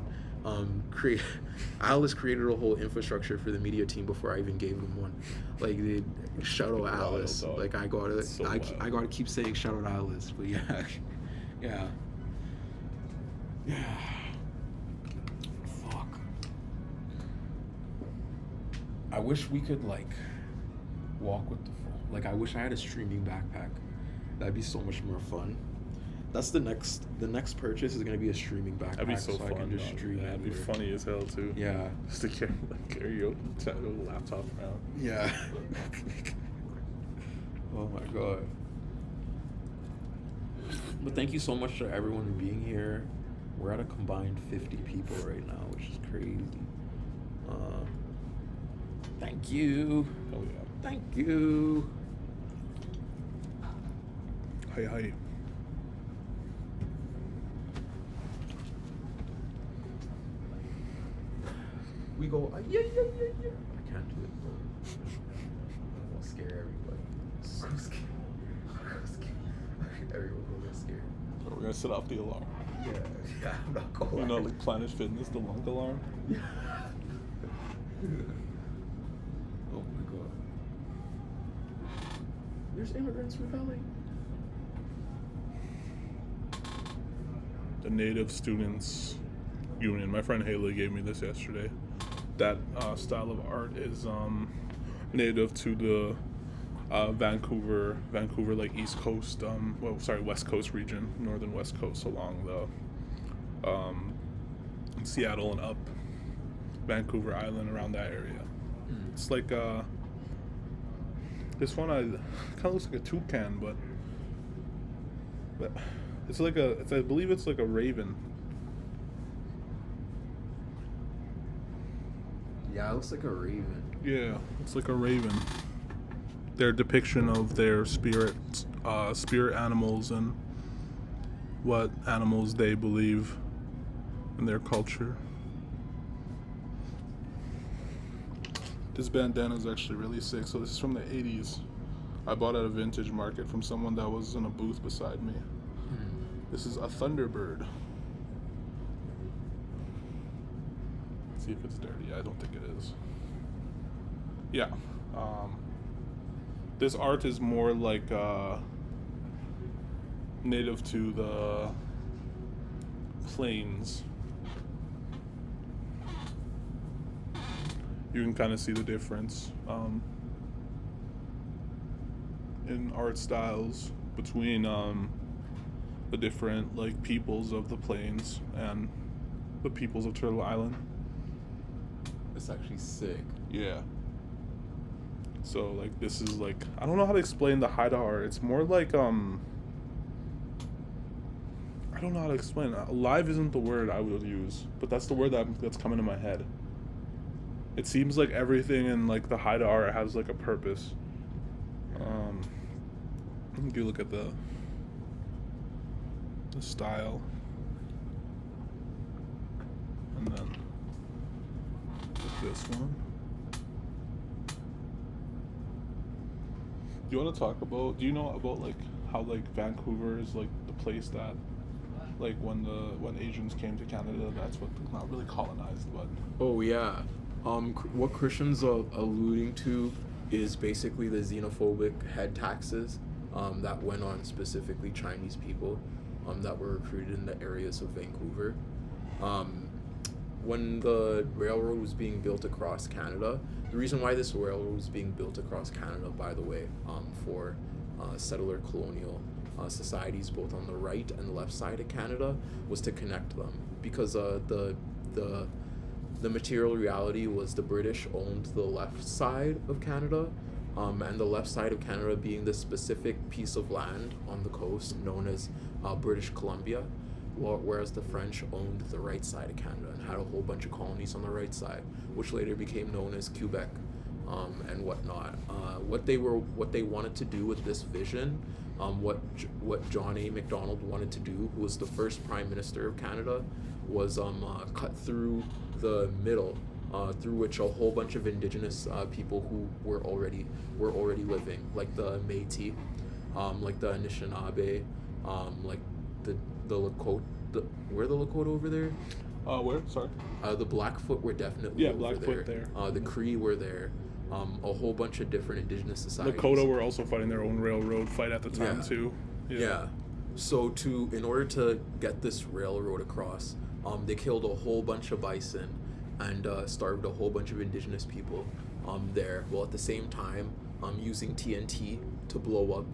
Alice created a whole infrastructure for the media team before I even gave them one. Like, they shout out Alice. dog. Like I gotta keep saying shout out Alice. But yeah, yeah. Fuck. I wish we could like walk with the flow. Like I wish I had a streaming backpack. That'd be so much more fun. That's the next purchase is gonna be a streaming backpack. That'd be so fun. I can just dog. stream. That'd be everywhere. funny as hell too. Yeah. Just to carry your laptop around. Yeah. Oh my god. But thank you so much to everyone for being here. We're at a combined 50 people right now, which is crazy. Thank you. Oh yeah. Thank you. Hi. We go, yeah. I can't do it. I'll scare everybody. So scared. Everyone will get scared. So we're gonna set off the alarm. Yeah, I'm not going. You know, like Planet Fitness, the lunk alarm. Yeah. Oh my god. There's immigrants rebelling. The Native Students Union. My friend Haley gave me this yesterday. That style of art is native to the Vancouver, like East Coast, West Coast region, northern West Coast, along the Seattle and up, Vancouver Island, around that area. It's like this one kind of looks like a toucan, but it's like I believe it's like a raven. Yeah, it looks like a raven. Yeah, it's like a raven. Their depiction of their spirit animals and what animals they believe in their culture. This bandana is actually really sick. So this is from the 80s. I bought it at a vintage market from someone that was in a booth beside me. This is a Thunderbird. See if it's dirty. I don't think it is. Yeah. This art is more like native to the plains you can kind of see the difference in art styles between the different like peoples of the plains and the peoples of Turtle Island. It's actually sick. Yeah. So like this is like, I don't know how to explain the Haida art. It's more like I don't know how to explain it. Alive isn't the word I would use, but that's the word that's coming to my head. It seems like everything in like the Haida art has like a purpose. If you look at the style, and then this one. Do you want to talk about? Do you know about like how like Vancouver is like the place that like when Asians came to Canada, that's what, not really colonized, but Oh yeah. What Christian's alluding to is basically the xenophobic head taxes that went on specifically Chinese people that were recruited in the areas of Vancouver. When the railroad was being built across Canada, the reason why this railroad was being built across Canada, by the way, for settler colonial societies both on the right and the left side of Canada, was to connect them, because the material reality was the British owned the left side of Canada, and the left side of Canada being this specific piece of land on the coast known as British Columbia, whereas the French owned the right side of Canada and had a whole bunch of colonies on the right side, which later became known as Quebec and whatnot. What they wanted to do with this vision, what John A. Macdonald wanted to do, who was the first Prime Minister of Canada, was cut through the middle, through which a whole bunch of Indigenous people who were already living, like the Métis, like the Anishinaabe, like the Lakota. Were the Lakota over there? Where? Sorry. The Blackfoot were definitely over Blackfoot there. there. The Cree were there. A whole bunch of different Indigenous societies. Lakota were also fighting their own railroad fight at the time too. Yeah. So in order to get this railroad across, they killed a whole bunch of bison and starved a whole bunch of Indigenous people there. While at the same time, using TNT to blow up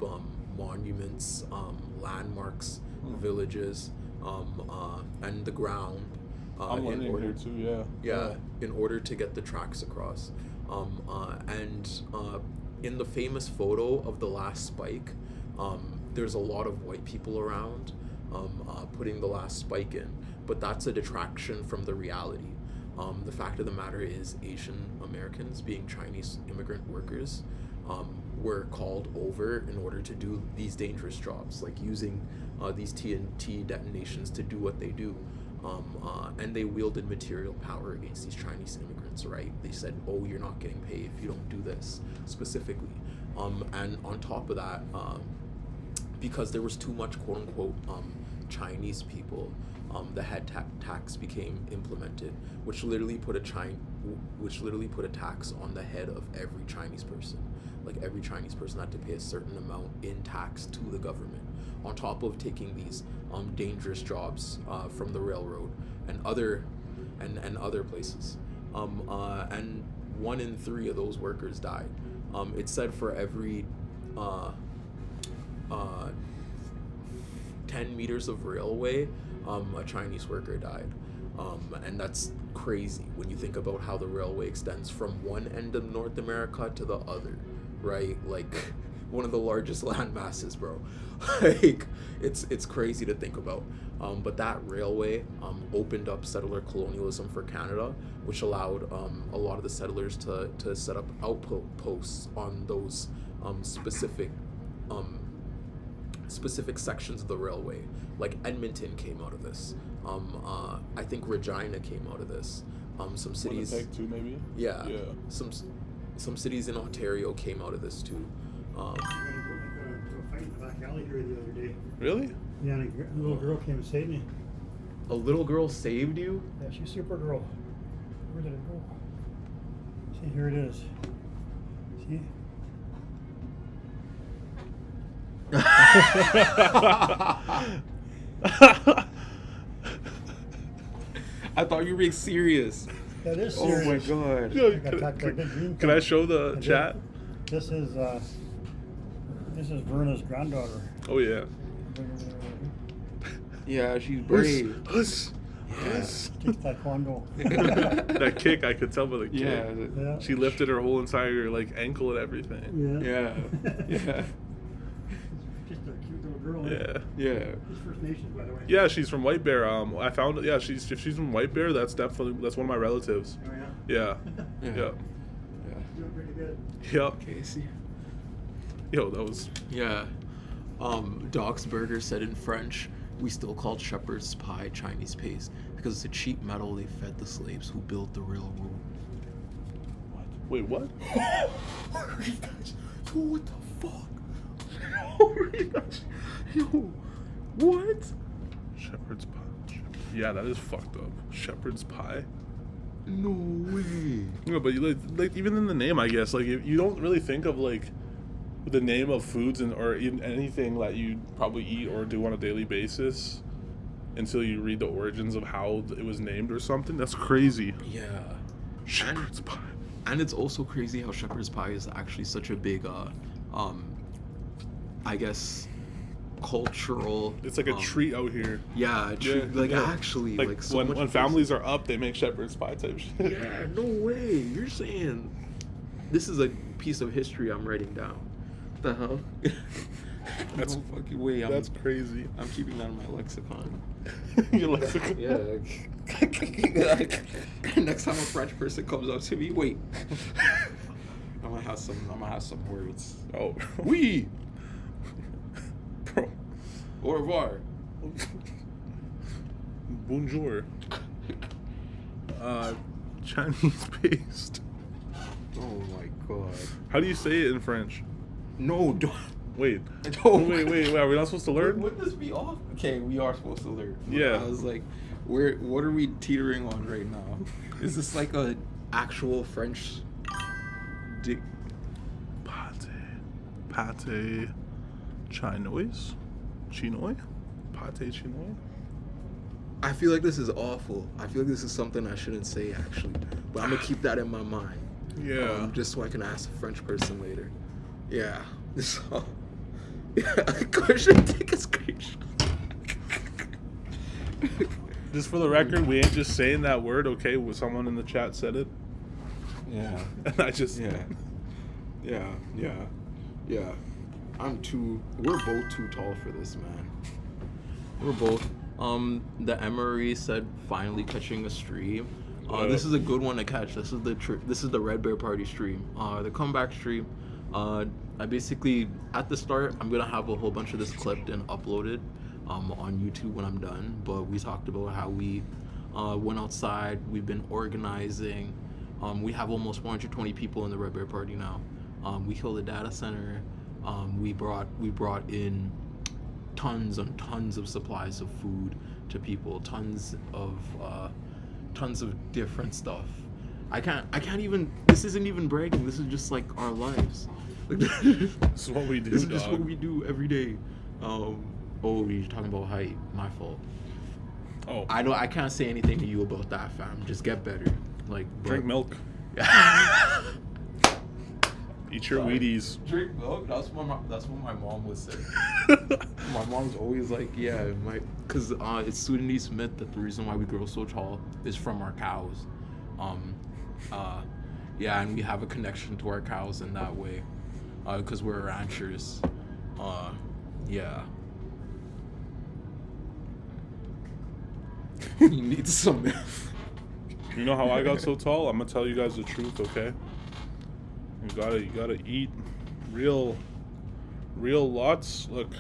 monuments, landmarks, villages, and the ground. I'm learning here too. Yeah, in order to get the tracks across. In the famous photo of the last spike, there's a lot of white people around putting the last spike in, but that's a detraction from the reality. The fact of the matter is, Asian Americans, being Chinese immigrant workers, were called over in order to do these dangerous jobs, like using these TNT detonations to do what they do. And they wielded material power against these Chinese immigrants, right? They said, oh, you're not getting paid if you don't do this, specifically. And on top of that, because there was too much quote-unquote Chinese people, the head tax became implemented, which literally put a tax on the head of every Chinese person. Like, every Chinese person had to pay a certain amount in tax to the government, on top of taking these dangerous jobs from the railroad and other places. And 1 in 3 of those workers died. It said for every 10 meters of railway, a Chinese worker died. And that's crazy when you think about how the railway extends from one end of North America to the other, right? Like, one of the largest land masses, bro. Like, it's crazy to think about. But that railway opened up settler colonialism for Canada, which allowed a lot of the settlers to set up outposts on those specific sections of the railway. Like, Edmonton came out of this. I think Regina came out of this. Some cities. Winnipeg too, maybe. Yeah. Some cities in Ontario came out of this too. I got into a fight in the back alley here the other day. Really? Yeah, and a little girl came and saved me. A little girl saved you? Yeah, she's Supergirl. Where did it go? See, here it is. See? I thought you were being serious. That is Oh my serious. god. Yo, I got talked to a big green can I thing. show the I did. chat? This is Verna's granddaughter. Oh yeah. Yeah, she's brave. Huss. Yeah. Kicks taekwondo. That kick, I could tell by the kick. Yeah. Yeah. She lifted her whole entire like ankle and everything. Yeah. Yeah. Yeah. Just a cute little girl. Yeah. Yeah. She's First Nations, by the way. Yeah, she's from White Bear. I found. Yeah, if she's from White Bear, that's definitely one of my relatives. Oh Yeah. Yeah. Yep. Yeah. Doing pretty good. Yep. Casey. Yo, that was. Yeah. Doc's Burger said in French, we still called shepherd's pie Chinese paste because it's a cheap metal they fed the slaves who built the railroad. Wait, what? Yo, what the fuck? Oh my gosh. Yo, what? Shepherd's pie. Yeah, that is fucked up. Shepherd's pie. No way. Yeah, but you like even in the name, I guess like you don't really think of like the name of foods or even anything that you probably eat or do on a daily basis until you read the origins of how it was named or something. That's crazy. Yeah. Shepherd's pie. And it's also crazy how shepherd's pie is actually such a big, I guess, cultural. It's like a treat out here. Yeah, actually, like so when much families are up, they make shepherd's pie type shit. Yeah, no way. You're saying this is a piece of history I'm writing down. The hell? That's no fucking way. That's crazy. I'm keeping that in my lexicon. Your lexicon. Yeah. Next time a French person comes up to me, wait. I'm gonna have some words. Oh. Oui. Bro. Au revoir. Bonjour. Chinese paste. Oh my god. How do you say it in French? No, don't. Wait. Don't. Wait. Are we not supposed to learn? Would this be off? Okay, we are supposed to learn. Yeah. I was like, what are we teetering on right now? Is this like a actual French dick? Pate chinois? Chinois? Pate chinois? I feel like this is awful. I feel like this is something I shouldn't say actually, but I'm gonna keep that in my mind. Yeah. Just so I can ask a French person later. Yeah. So, yeah. Question, take a screenshot. Just for the record, we ain't just saying that word, okay? Someone in the chat said it. Yeah. And I just. Yeah. We're both too tall for this, man. We're both. The Emery said finally catching a stream. This is a good one to catch. This is the Red Bear Party stream. The comeback stream. I basically, at the start, I'm gonna have a whole bunch of this clipped and uploaded on YouTube when I'm done. But we talked about how we went outside. We've been organizing. We have almost 120 people in the Red Bear Party now. We killed a data center. We brought in tons and tons of supplies of food to people. Tons of different stuff. I can't even. This isn't even bragging. This is just like our lives. This is what we do. This is just what we do every day. Oh, you're talking about height. My fault. Oh. I can't say anything to you about that, fam. Just get better. Like Drink milk. Eat your Wheaties. Drink milk. That's what my mom would say. My mom's always like, yeah, because it's Sudanese myth that the reason why we grow so tall is from our cows. Yeah, and we have a connection to our cows in that way, because we're ranchers. Yeah. You need some. You know how I got so tall? I'm gonna tell you guys the truth, okay? You gotta eat real lots. Look,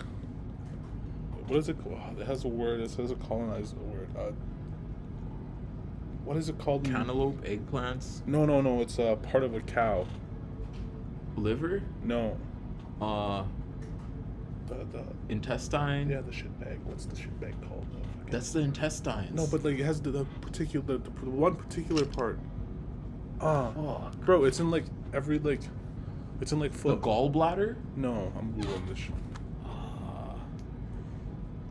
what is it called? It has a word. It says a colonized word. What is it called? Cantaloupe, eggplants. No. It's a part of a cow. Liver. No. The intestine. Yeah, the shit bag. What's the shit bag called? That's the intestines. No, but like it has the particular, the one particular part. Oh, bro, it's in like every like, it's in like foot. the gallbladder. No, I'm googling this shit.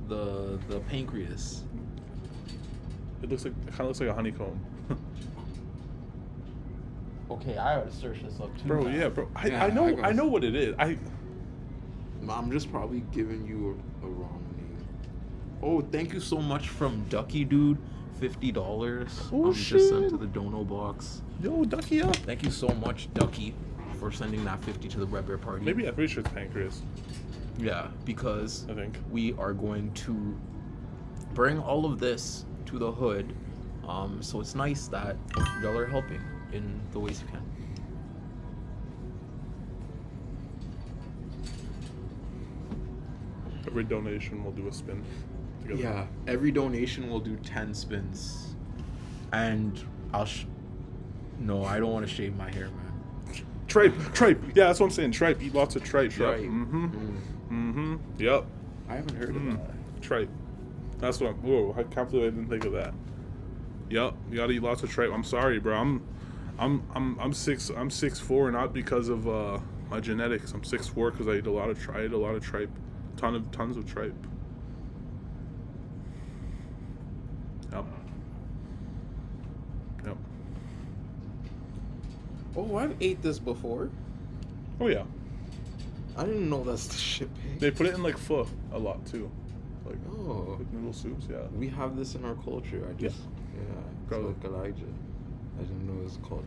The pancreas. It kind of looks like a honeycomb. Okay, I gotta search this up too. Bro, now. yeah, bro. Yeah, I know what it is. I'm just probably giving you a wrong name. Oh, thank you so much from Ducky Dude, $50. Oh, Just sent shit. to the dono box. Yo, Ducky up. Thank you so much, Ducky, for sending that 50 to the Red Bear party. Maybe I'm pretty sure it's Pancreas. Yeah, because I think. we are going to bring all of this to the hood. So it's nice that y'all are helping in the ways you can. Every donation will do a spin together. Yeah, every donation will do 10 spins. And no, I don't want to shave my hair, man. Tripe. Yeah, that's what I'm saying. Tripe. Eat lots of tripe. Tripe. Yep. Yep. I haven't heard of that. Tripe. That's what I'm. Whoa! I can't believe I didn't think of that. Yep. You gotta eat lots of tripe. I'm sorry, bro. I'm 6'4", not because of my genetics. I'm 6'4" because I eat a lot of tripe. Tons of tripe. Yep. Oh, I've ate this before. Oh yeah. I didn't know that's the shit pig. They put it in like pho a lot too. Like, Oh. like noodle soups, yeah. We have this in our culture. I just, yeah. It's Probably. like Elijah. I didn't know it was called.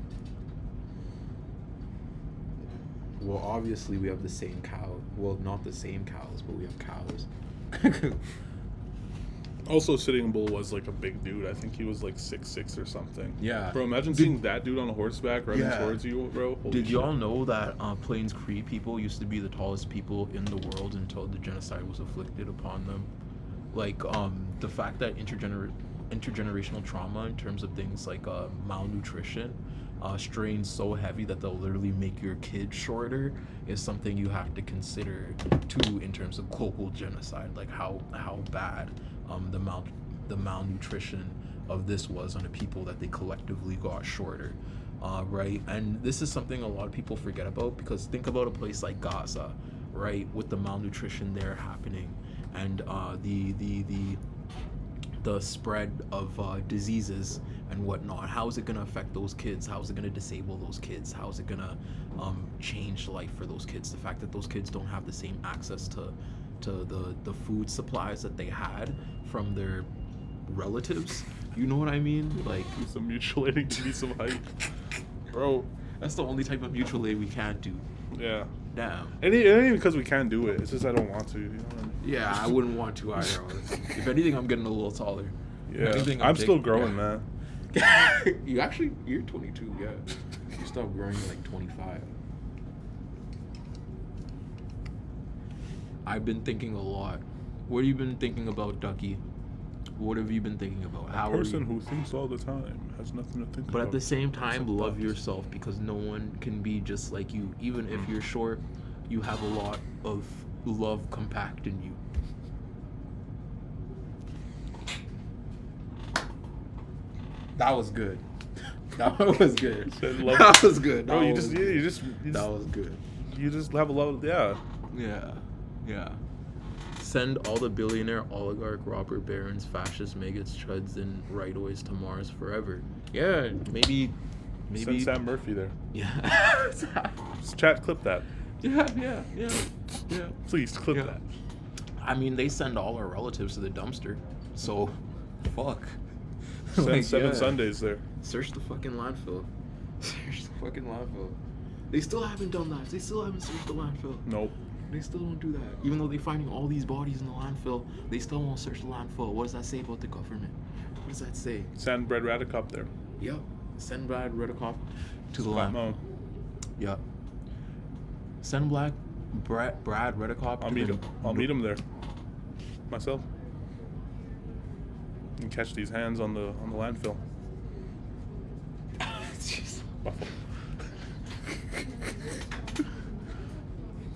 Well, obviously we have the same cow. Well, not the same cows, but we have cows. Also, Sitting Bull was like a big dude. I think he was like 6'6" or something. Yeah. Bro, imagine seeing that dude on a horseback running Yeah. towards you, bro. Holy Did shit. y'all know that Plains Cree people used to be the tallest people in the world until the genocide was afflicted upon them? Like, the fact that intergenerational trauma in terms of things like malnutrition, strains so heavy that they'll literally make your kid shorter is something you have to consider too in terms of global genocide. Like how bad the malnutrition of this was on the people that they collectively got shorter. Right? And this is something a lot of people forget about, because think about a place like Gaza, right? With the malnutrition there happening, and the spread of diseases and whatnot. How is it going to affect those kids? How is it going to disable those kids? How is it going to change life for those kids? The fact that those kids don't have the same access to the food supplies that they had from their relatives. You know what I mean? Like, Do some mutual aiding to be some height. Bro. that's the only type of mutual aid we can't do. Yeah. Damn. It ain't even because we can't do it. It's just I don't want to. You know what I mean? Yeah, I wouldn't want to either. Honestly. If anything, I'm getting a little taller. If Yeah. anything, I'm still big- growing, yeah. man. You're 22, yeah. You stopped growing at like 25. I've been thinking a lot. What have you been thinking about, Ducky? What have you been thinking about? How A are person you? who thinks all the time has nothing to think about. But at the same time, except love thoughts. yourself, because no one can be just like you. Even if you're short, you have a lot of love compact in you. That was good. That was good. Said love- That was good. Bro, That you was just, good. That was good. you just have a lot of, yeah. Yeah. Send all the billionaire, oligarch, robber barons, fascist, maggots, chuds, and right-ways to Mars forever. Yeah, maybe. Send Sam Murphy there. Yeah. Just chat, clip that. Yeah. Please clip Yeah. that. I mean, they send all our relatives to the dumpster, so fuck. Send Like, 7 yeah. Sundays there. Search the fucking landfill. Search the fucking landfill. They still haven't done that. They still haven't searched the landfill. Nope. They still don't do that. Even though they're finding all these bodies in the landfill, they still won't search the landfill. What does that say about the government? What does that say? Send Brad Raddick up there. Yep. Send Brad Redikoff to the Scott landfill. Moan. Yep. Send Brad Redikoff. I'll meet him. I'll meet him there. Myself. And catch these hands on the landfill. My fault.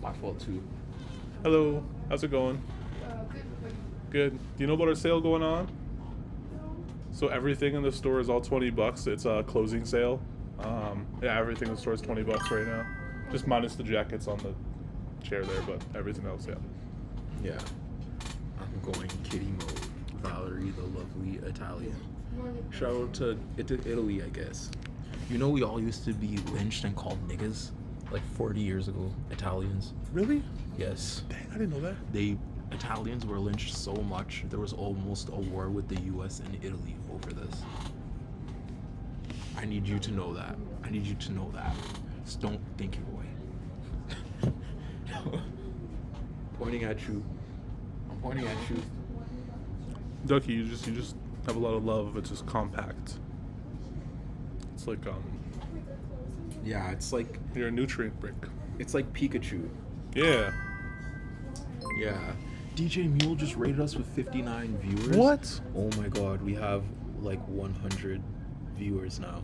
My fault too. Hello. How's it going? Good. Do you know about our sale going on? So everything in the store is all $20. It's a closing sale. Yeah, everything in the store is $20 right now. Just minus the jackets on the chair there, but everything else, yeah. Yeah. I'm going kitty mode. Valerie, the lovely Italian. Shout out to Italy, I guess. You know, we all used to be lynched and called niggas like 40 years ago. Italians. Really? Yes. Dang, I didn't know that. Italians were lynched so much. There was almost a war with the U.S. and Italy over this. I need you to know that. I need you to know that. Just don't think your way. Pointing at you. I'm pointing at you. Ducky, you just have a lot of love. It's just compact. It's like Yeah, it's like you're a nutrient brick. it's like Pikachu. Yeah. Yeah. DJ Mule just rated us with 59 viewers. What? Oh my god, we have like 100 viewers now.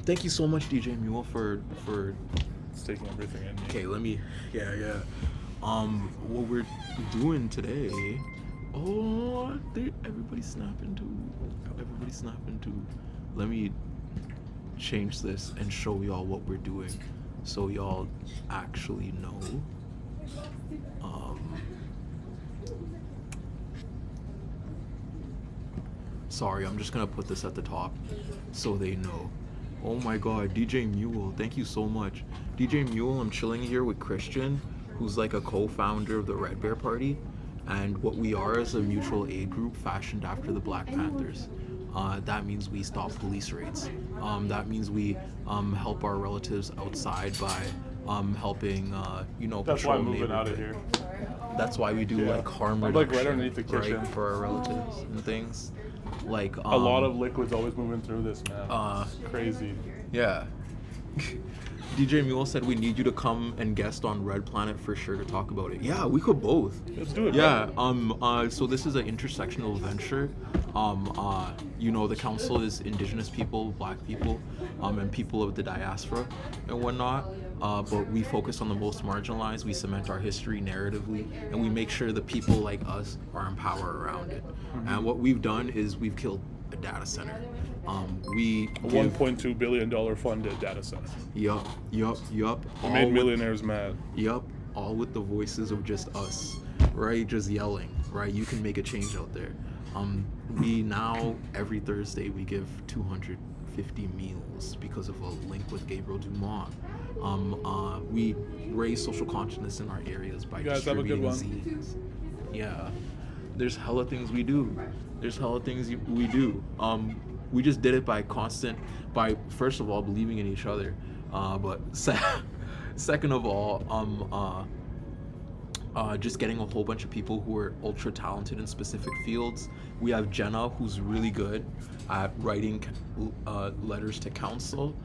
Thank you so much, DJ Mule, for It's taking everything in me. okay, let me yeah. What we're doing today. Oh, everybody's snapping too. Let me change this and show y'all what we're doing so y'all actually know. Sorry, I'm just gonna put this at the top so they know. Oh my god, DJ Mule, thank you so much. DJ Mule, I'm chilling here with Christian, who's like a co-founder of the Red Bear Party, and what we are is a mutual aid group fashioned after the Black Panthers. That means we stop police raids. That means we help our relatives outside by helping, That's why patrol I'm moving out of neighborhood. here. That's why we do Yeah. like harm I'm, like, right reduction, underneath the kitchen. right, for our relatives and things. Like A lot of liquids always moving through this, man. It's crazy. yeah. DJ Mule said we need you to come and guest on Red Planet for sure to talk about it. Yeah, we could both. Let's do it. Yeah. bro. So this is an intersectional venture. The council is Indigenous people, Black people, and people of the diaspora and whatnot. But we focus on the most marginalized. We cement our history narratively, and we make sure the people like us are in power around it. And what we've done is we've killed a data center. We A give- $1.2 billion funded data center. Yup. We All made with- millionaires mad. Yup, all with the voices of just us, right? Just yelling, right? You can make a change out there. We now, every Thursday, we give 250 meals because of a link with Gabriel Dumont. We raise social consciousness in our areas by You guys have a good distributing zines. Yeah, there's hella things we do. We just did it by first of all believing in each other, but second of all, just getting a whole bunch of people who are ultra talented in specific fields. We have Jenna, who's really good at writing letters to council.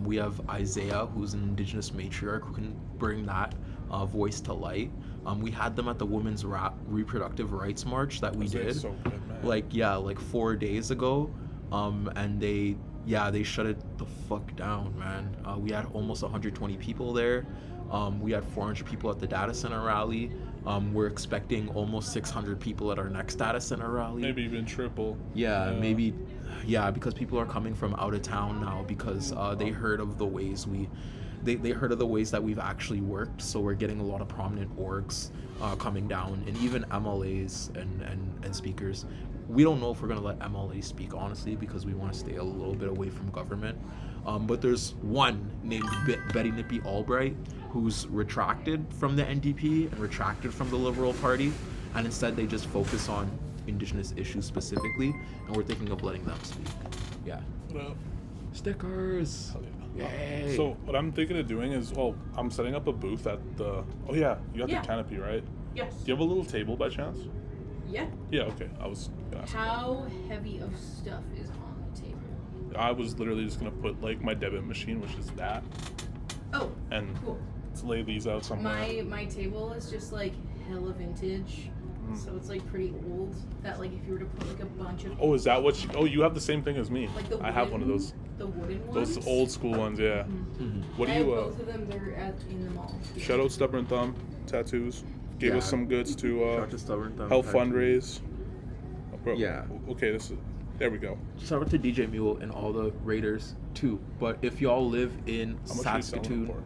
We have Isaiah, who's an Indigenous matriarch who can bring that voice to light. We had them at the Women's Reproductive Rights March that we did, So good, man. like 4 days ago, and they shut it the fuck down, man. We had almost 120 people there. We had 400 people at the data center rally. We're expecting almost 600 people at our next data center rally. Maybe even triple. Maybe, because people are coming from out of town now because they heard of the ways they heard of the ways that we've actually worked. So we're getting a lot of prominent orgs coming down, and even MLAs and speakers. We don't know if we're gonna let MLAs speak, honestly, because we want to stay a little bit away from government. But there's one named Betty Nippy Albright who's retracted from the NDP and retracted from the Liberal Party, and instead they just focus on Indigenous issues specifically, and we're thinking of letting them speak. Yeah. Well, Stickers. hell yeah. Yay. So what I'm thinking of doing is, I'm setting up a booth at the. Oh yeah, you got Yeah. the canopy, right? Yes. Do you have a little table by chance? Yeah. Yeah. Okay. I was gonna ask. How heavy of stuff is on the table? I was literally just gonna put like my debit machine, which is that, Oh, and cool. let's lay these out somewhere. My table is just like hella vintage, so it's like pretty old. That like if you were to put like a bunch of Oh, is that what? You have the same thing as me. like the I have one of those. The wooden ones. Those old school ones, yeah. What I do have you? both of them. They're in the mall. Shout out Stubborn Thumb Tattoos. Gave us Yeah. some goods to Shout out to Stubborn Thumb help Tattoos. fundraise. Bro, Yeah. Okay, there we go. Shout out to DJ Mule and all the raiders too. But if y'all live in How much are you selling them Saskatoon, for?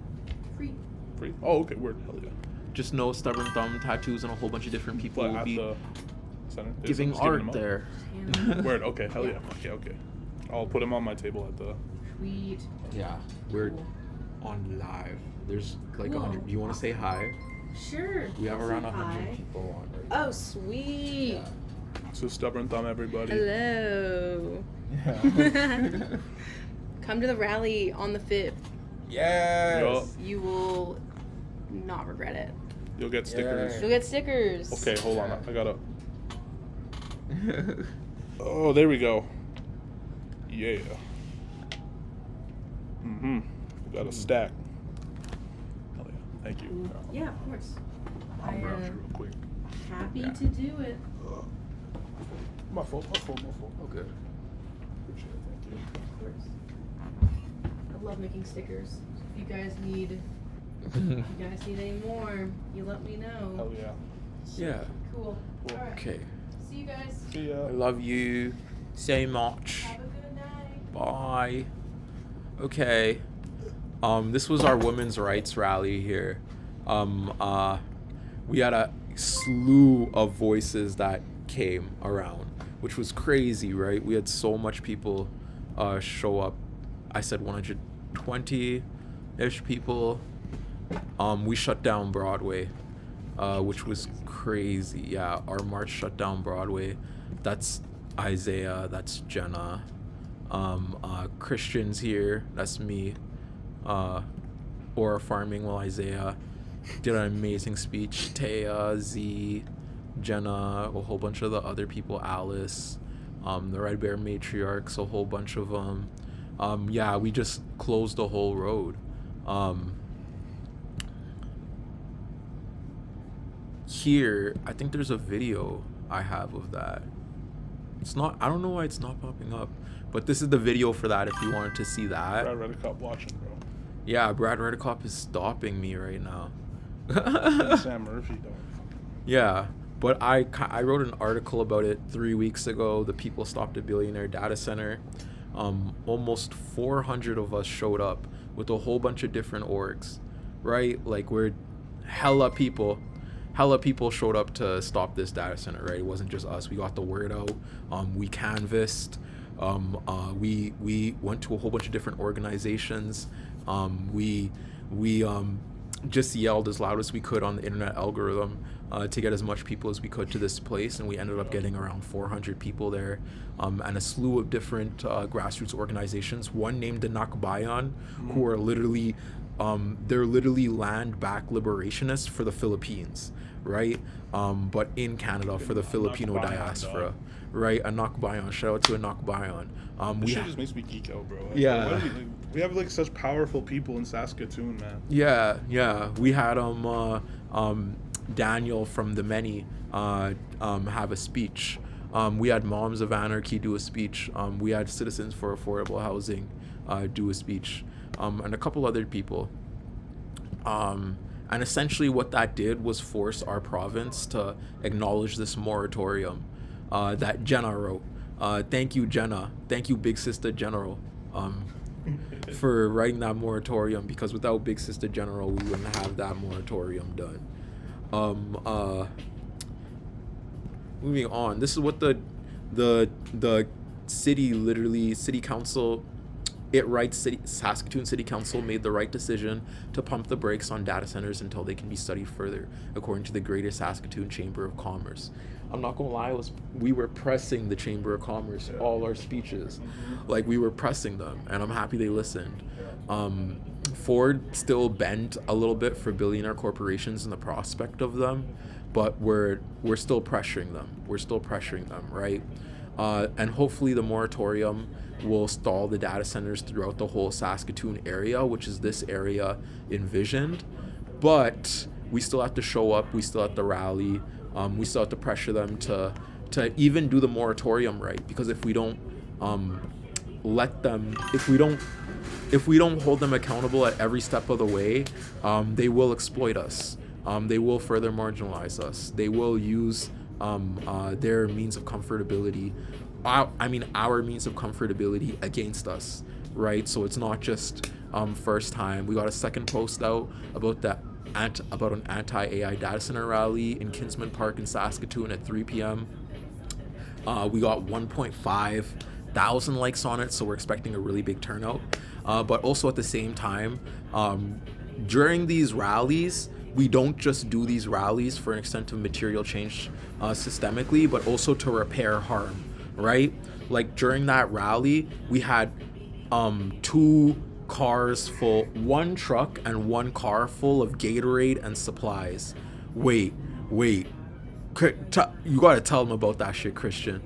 Free. Free. Oh, okay. Word. Hell yeah. just know Stubborn Thumb Tattoos and a whole bunch of different people But will at be the center. Yes, giving I'm just giving art them out. there. And Word. Okay. Hell yeah. Okay. I'll put them on my table at the Sweet. Yeah, we're Cool. on live. There's like Cool. 100. You want to say hi? Sure. We have I'll around say 100 hi. people on right now. Oh, sweet. So stubborn thumb, everybody. Hello. Yeah. Come to the rally on the 5th. Yes. You will not regret it. You'll get stickers. You'll get stickers. Okay, hold on. I gotta. Oh, there we go. Yeah. Mm-hmm. Got a stack. Hell yeah. Thank you. Yeah, of course. I'll I grab you am real quick. happy Yeah. to do it. My fault. Okay. Appreciate it. Thank you. Of course. I love making stickers. If you guys need any more, you let me know. Hell yeah. Yeah. Cool. Cool. Alright. Okay. See you guys. See ya. I love you so much. Have a good night. Bye. Okay. This was our women's rights rally here. We had a slew of voices that came around, which was crazy, right? We had so much people show up. I said 120-ish people. We shut down Broadway, which was crazy. Yeah, our march shut down Broadway. That's Isaiah, that's Jenna. Christian's here, that's me. Aura Farming, well, Isaiah did an amazing speech. Taya, Z, Jenna, a whole bunch of the other people, Alice, the Red Bear matriarchs, a whole bunch of them. Yeah, we just closed the whole road. Here, I think there's a video I have of that. It's not, I don't know why it's not popping up, but this is the video for that if you wanted to see that. Brad Redicop watching, bro. Yeah, Brad Redicop is stopping me right now. Sam Murphy, dog. Yeah, but I wrote an article about it 3 weeks ago. The people stopped a billionaire data center. Almost 400 of us showed up with a whole bunch of different orgs, right? Like we're hella people showed up to stop this data center, right? It wasn't just us. We got the word out. We canvassed. We went to a whole bunch of different organizations. We just yelled as loud as we could on the internet algorithm to get as much people as we could to this place, and we ended up getting around 400 people there, and a slew of different grassroots organizations. One named the Nakbayan, who are literally they're literally land back liberationists for the Philippines, right? But in Canada for the Filipino Nakbayan, diaspora, dog. right? A Nakbayan. Shout out to a Nakbayan. This shit just makes me geek out, bro. Like, Yeah. why do we have like such powerful people in Saskatoon, man. Yeah. We had Daniel from the Many have a speech. We had Moms of Anarchy do a speech. We had Citizens for Affordable Housing do a speech, and a couple other people. And essentially what that did was force our province to acknowledge this moratorium that Jenna wrote. Thank you, Jenna. Thank you, Big Sister General, for writing that moratorium, because without Big Sister General, we wouldn't have that moratorium done. Moving on. This is what the city council, Saskatoon City Council made the right decision to pump the brakes on data centers until they can be studied further, according to the Greater Saskatoon Chamber of Commerce. I'm not gonna lie, we were pressing the Chamber of Commerce, all our speeches. Like, we were pressing them, and I'm happy they listened. Ford still bent a little bit for billionaire corporations and the prospect of them, but we're still pressuring them. Right? And hopefully the moratorium will stall the data centers throughout the whole Saskatoon area, which is this area envisioned. But we still have to show up. We still have to rally. We still have to pressure them to even do the moratorium right. Because if we don't if we don't hold them accountable at every step of the way, they will exploit us. They will further marginalize us. They will use their means of comfortability, our means of comfortability against us, right? So it's not just first time. We got a second post out about an anti-AI data center rally in Kinsman Park in Saskatoon at 3 p.m. We got 1.5 1,000 likes on it, so we're expecting a really big turnout. But also at the same time, during these rallies, we don't just do these rallies for an extent of material change systemically, but also to repair harm, right? Like during that rally, we had 2 cars full, 1 truck and 1 car full of Gatorade and supplies. Wait. You gotta tell them about that shit, Christian.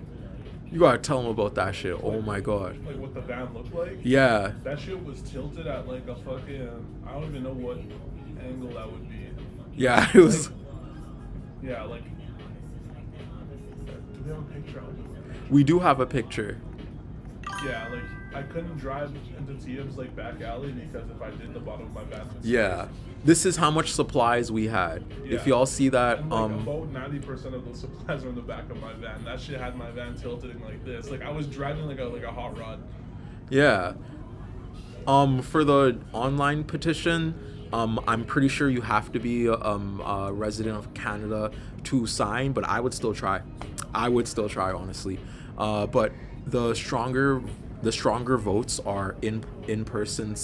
You gotta tell them about that shit. Oh my god. Like what the van looked like? Yeah. That shit was tilted at like a fucking, I don't even know what angle that would be. Yeah, it was. Like, yeah, like. Do we have a picture? I'll do it. We do have a picture. Yeah, like I couldn't drive into Tiab's like back alley because if I did, the bottom of my van would. Yeah. This is how much supplies we had. Yeah. If y'all see that, and like about 90% of those supplies were in the back of my van. That shit had my van tilting like this. Like I was driving like a hot rod. Yeah. For the online petition, I'm pretty sure you have to be a resident of Canada to sign, but I would still try. Honestly. But the stronger votes are in-person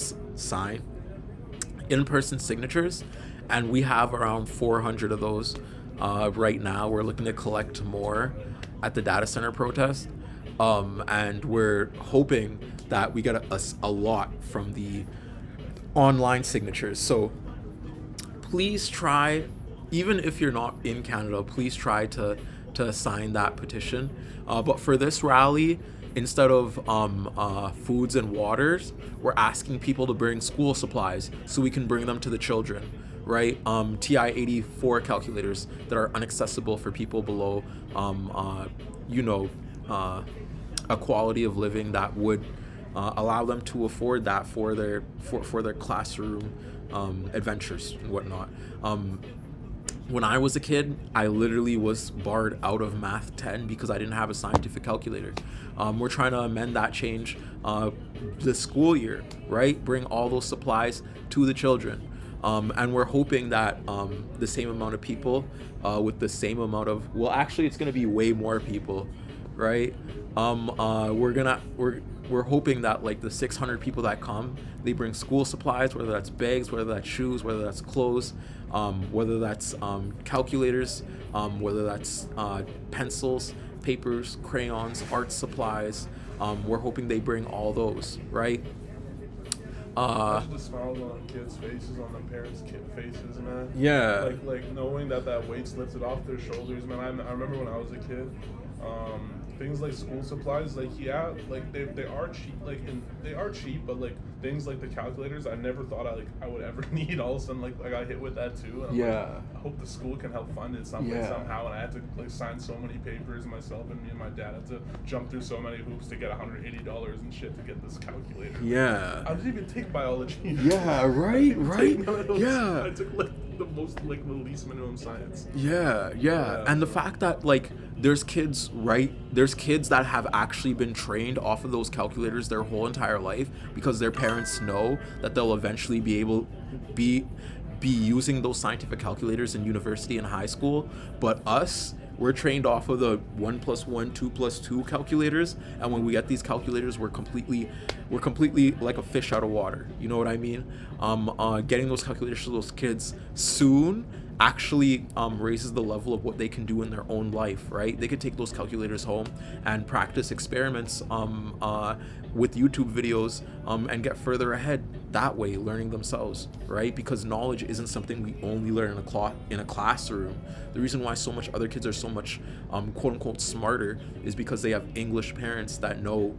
signatures, and we have around 400 of those right now. We're looking to collect more at the data center protest, and we're hoping that we get a lot from the online signatures. So please try, even if you're not in Canada, please try to sign that petition. But for this rally, instead of foods and waters, we're asking people to bring school supplies so we can bring them to the children, right? TI-84 calculators that are inaccessible for people below, a quality of living that would allow them to afford that for their classroom adventures and whatnot. When I was a kid, I literally was barred out of Math 10 because I didn't have a scientific calculator. We're trying to amend that change this school year, right? Bring all those supplies to the children. And we're hoping that the same amount of people with the same amount of, well, actually, it's going to be way more people, right? We're hoping that like the 600 people that come, they bring school supplies, whether that's bags, whether that's shoes, whether that's clothes, whether that's calculators, whether that's pencils, papers, crayons, art supplies. We're hoping they bring all those, right? Imagine the smiles on kids' faces, on the parents' faces, man. Yeah. Like knowing that weight's lifted off their shoulders, man. I remember when I was a kid, things like school supplies, like yeah, like they are cheap, they are cheap, but like things like the calculators, I never thought I would ever need. All of a sudden, like I got hit with that too. And I'm like, I hope the school can help fund it somehow. And I had to like sign so many papers myself, and me and my dad had to jump through so many hoops to get $180 and shit to get this calculator. Yeah. I didn't even take biology. Yeah. Right. Yeah. I took like the least minimum science. Yeah. And the fact that like there's kids that have actually been trained off of those calculators their whole entire life because their parents know that they'll eventually be using those scientific calculators in university and high school. But us, we're trained off of the 1 + 1, 2 + 2 calculators, and when we get these calculators, we're completely like a fish out of water. You know what I mean? Getting those calculators to those kids soon actually raises the level of what they can do in their own life, right? They could take those calculators home and practice experiments with YouTube videos and get further ahead that way, learning themselves, right? Because knowledge isn't something we only learn in a classroom. The reason why so much other kids are so much quote unquote smarter is because they have English parents that know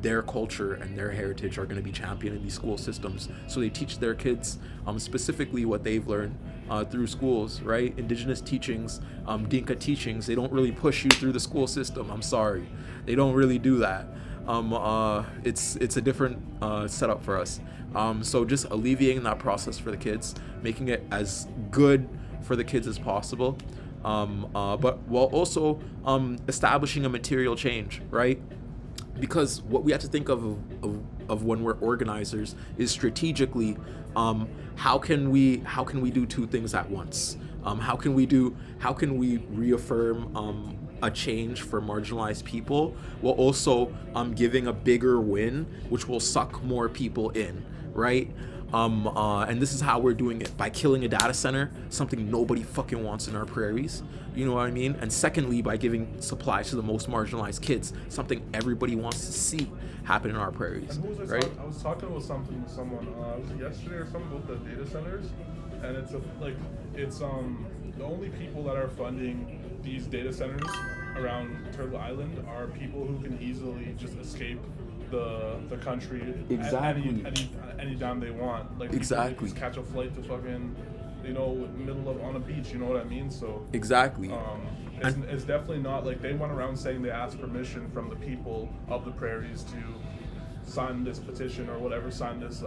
their culture and their heritage are going to be championed in these school systems. So they teach their kids specifically what they've learned through schools, right? Indigenous teachings, Dinka teachings, they don't really push you through the school system. I'm sorry. They don't really do that. It's a different setup for us. So just alleviating that process for the kids, making it as good for the kids as possible, but while also establishing a material change, right? Because what we have to think of when we're organizers is strategically, how can we do two things at once? How can we reaffirm a change for marginalized people while also giving a bigger win, which will suck more people in, right? And this is how we're doing it, by killing a data center, something nobody fucking wants in our prairies. You know what I mean? And secondly, by giving supplies to the most marginalized kids, something everybody wants to see happen in our prairies, And who was I right? I was talking about something with someone. Was it yesterday or something about the data centers? And it's the only people that are funding these data centers around Turtle Island are people who can easily just escape the country Exactly. any time they want. Like Exactly. people just catch a flight to fucking, middle of on a beach. You know what I mean? So Exactly. it's definitely not like they went around saying they asked permission from the people of the prairies to sign this petition or whatever, sign this